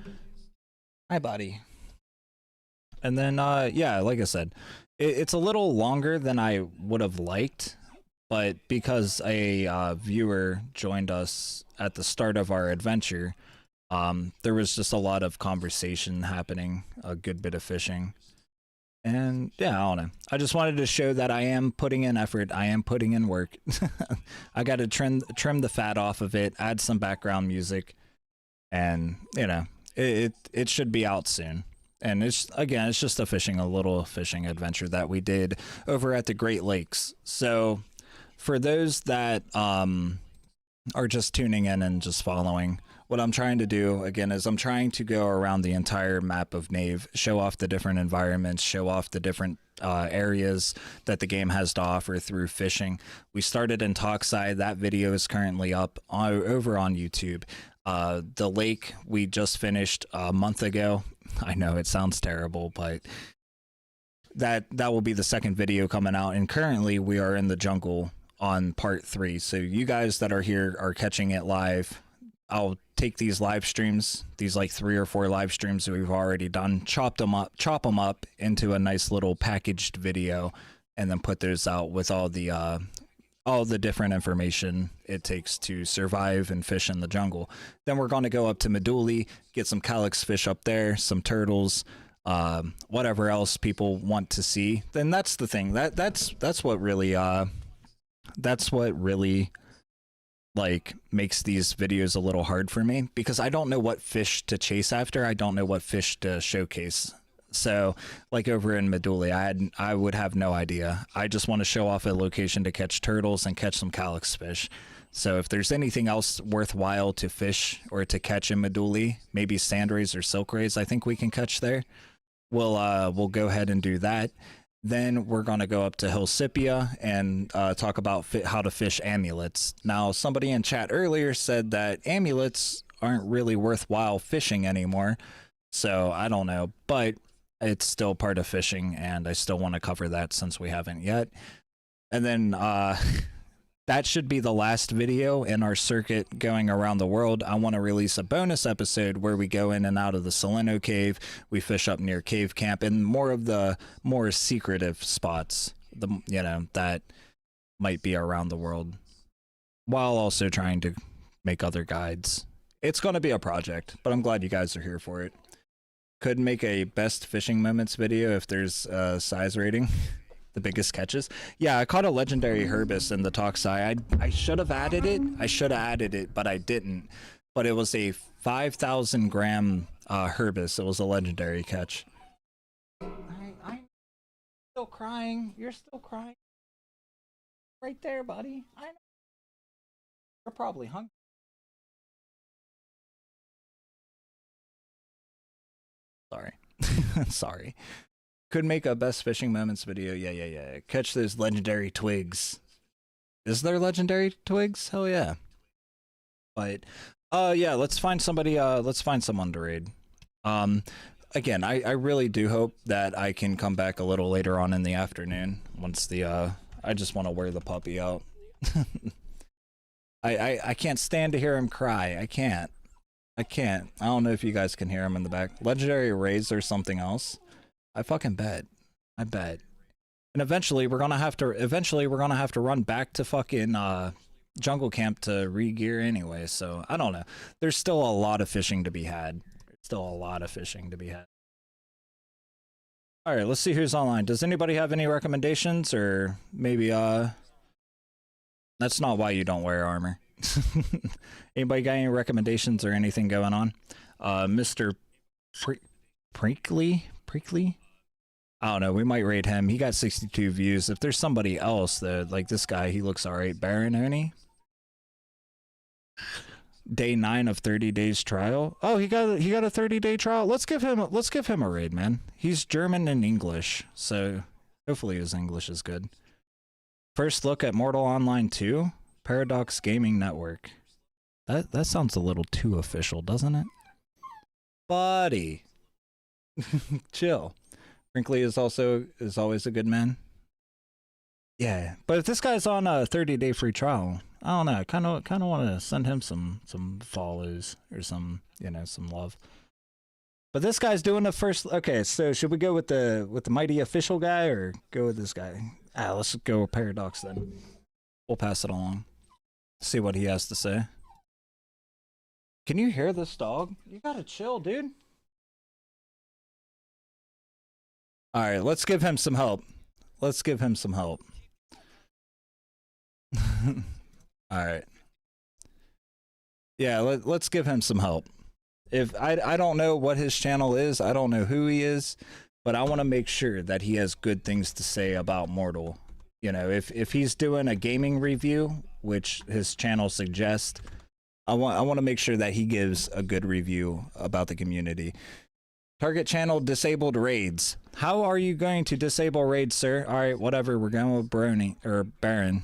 Speaker 1: Hi, buddy. And then, yeah, like I said, it's a little longer than I would have liked, but because a viewer joined us at the start of our adventure, there was just a lot of conversation happening, a good bit of fishing. And yeah, I don't know. I just wanted to show that I am putting in effort. I am putting in work. I got to trim the fat off of it, add some background music, and you know, it should be out soon. And it's just a little fishing adventure that we did over at the Great Lakes. So for those that are just tuning in and just following, what I'm trying to do again is I'm trying to go around the entire map of Nave, show off the different environments, show off the different areas that the game has to offer through fishing. We started in Toxide. That video is currently up over on YouTube. The lake we just finished a month ago. I know it sounds terrible, but that will be the second video coming out. And currently we are in the jungle on part 3. So you guys that are here are catching it live. I'll take these live streams, these like 3 or 4 live streams that we've already done, chop them up into a nice little packaged video, and then put those out with all the different information it takes to survive and fish in the jungle. Then we're going to go up to Meduli, get some calyx fish up there, some turtles, whatever else people want to see. Then that's the thing. That's what really like makes these videos a little hard for me, because I don't know what fish to chase after. I don't know what fish to showcase. So like over in Meduli, I would have no idea. I just want to show off a location to catch turtles and catch some calyx fish. So if there's anything else worthwhile to fish or to catch in Meduli, maybe sand rays or silk rays, I think we can catch there. We'll go ahead and do that. Then we're going to go up to Hillsipia and talk about how to fish amulets. Now, somebody in chat earlier said that amulets aren't really worthwhile fishing anymore. So I don't know, but it's still part of fishing, and I still want to cover that since we haven't yet. And then that should be the last video in our circuit going around the world. I want to release a bonus episode where we go in and out of the Soleno Cave, we fish up near Cave Camp, and more of the more secretive spots, that might be around the world, while also trying to make other guides. It's going to be a project, but I'm glad you guys are here for it. Could make a best fishing moments video if there's a size rating. The biggest catches. Yeah, I caught a legendary Herbis in the Toxai. I should have added it. But I didn't. But it was a 5,000 gram Herbis. It was a legendary catch. I'm still crying. You're still crying. right there, buddy. I know. You're probably hungry. Sorry. Sorry. Could make a best fishing moments video. Yeah. Catch those legendary twigs. Is there legendary twigs? Hell yeah. But yeah, let's find somebody, let's find someone to raid. Again, I really do hope that I can come back a little later on in the afternoon once the I just want to wear the puppy out. I can't stand to hear him cry. I can't. I don't know if you guys can hear him in the back. Legendary raids or something else. I fucking bet. I bet. And eventually we're gonna have to run back to fucking jungle camp to re-gear anyway, so I don't know. There's still a lot of fishing to be had. Alright, let's see who's online. Does anybody have any recommendations, or maybe that's not why you don't wear armor. Anybody got any recommendations or anything going on? Mr. Prickly? I don't know, we might raid him. He got 62 views. If there's somebody else though, like this guy, he looks alright. Baron Oni? Day 9 of 30 days trial. Oh, he got a 30-day trial. Let's give him a raid, man. He's German and English, so hopefully his English is good. First look at Mortal Online 2, Paradox Gaming Network. That sounds a little too official, doesn't it? Buddy. Chill. Brinkley is always a good man. Yeah, but if this guy's on a 30-day free trial, I don't know. I kind of want to send him some follows or some love. But this guy's doing the first. Okay, so should we go with the mighty official guy or go with this guy? Let's go with Paradox then. We'll pass it along. See what he has to say. Can you hear this dog? You gotta chill, dude. All right, let's give him some help. All right. Yeah, let's give him some help. If I don't know what his channel is, I don't know who he is, but I want to make sure that he has good things to say about Mortal. You know, if he's doing a gaming review, which his channel suggests, I want to make sure that he gives a good review about the community. Target channel disabled raids. How are you going to disable raids, sir? All right, whatever. We're going with Baron.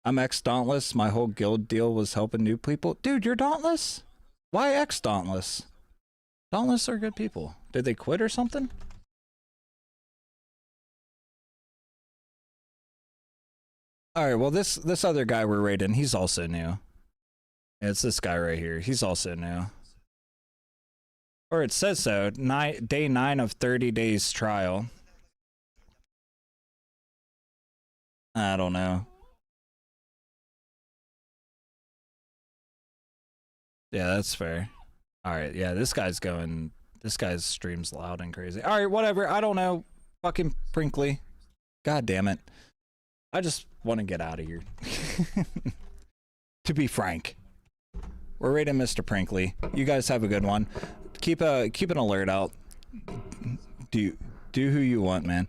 Speaker 1: I'm ex-Dauntless. My whole guild deal was helping new people. Dude, you're Dauntless? Why ex-Dauntless? Dauntless are good people. Did they quit or something? Alright, well this other guy we're raiding, he's also new. Yeah, it's this guy right here. He's also new. Or it says so. Day 9 of 30 days trial. I don't know. Yeah, that's fair. Alright, yeah, this guy's streams loud and crazy. Alright, whatever. I don't know. Fucking Prinkly. God damn it. I just want to get out of here. To be frank. We're raiding Mr. Prinkly. You guys have a good one. Keep an alert out. Do who you want, man.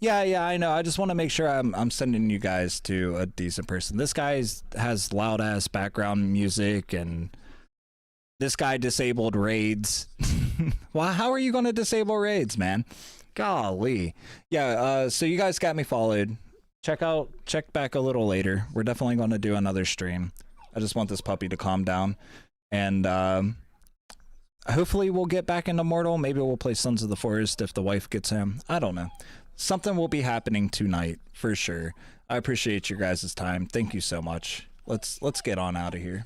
Speaker 1: Yeah, I know. I just want to make sure I'm sending you guys to a decent person. This guy has loud ass background music, and this guy disabled raids. Well, how are you going to disable raids, man? Golly. Yeah, so you guys got me followed. Check back a little later. We're definitely going to do another stream. I just want this puppy to calm down, and hopefully we'll get back into Mortal. Maybe we'll play Sons of the Forest if the wife gets him. I don't know. Something will be happening tonight for sure. I appreciate your guys' time. Thank you so much. Let's get on out of here.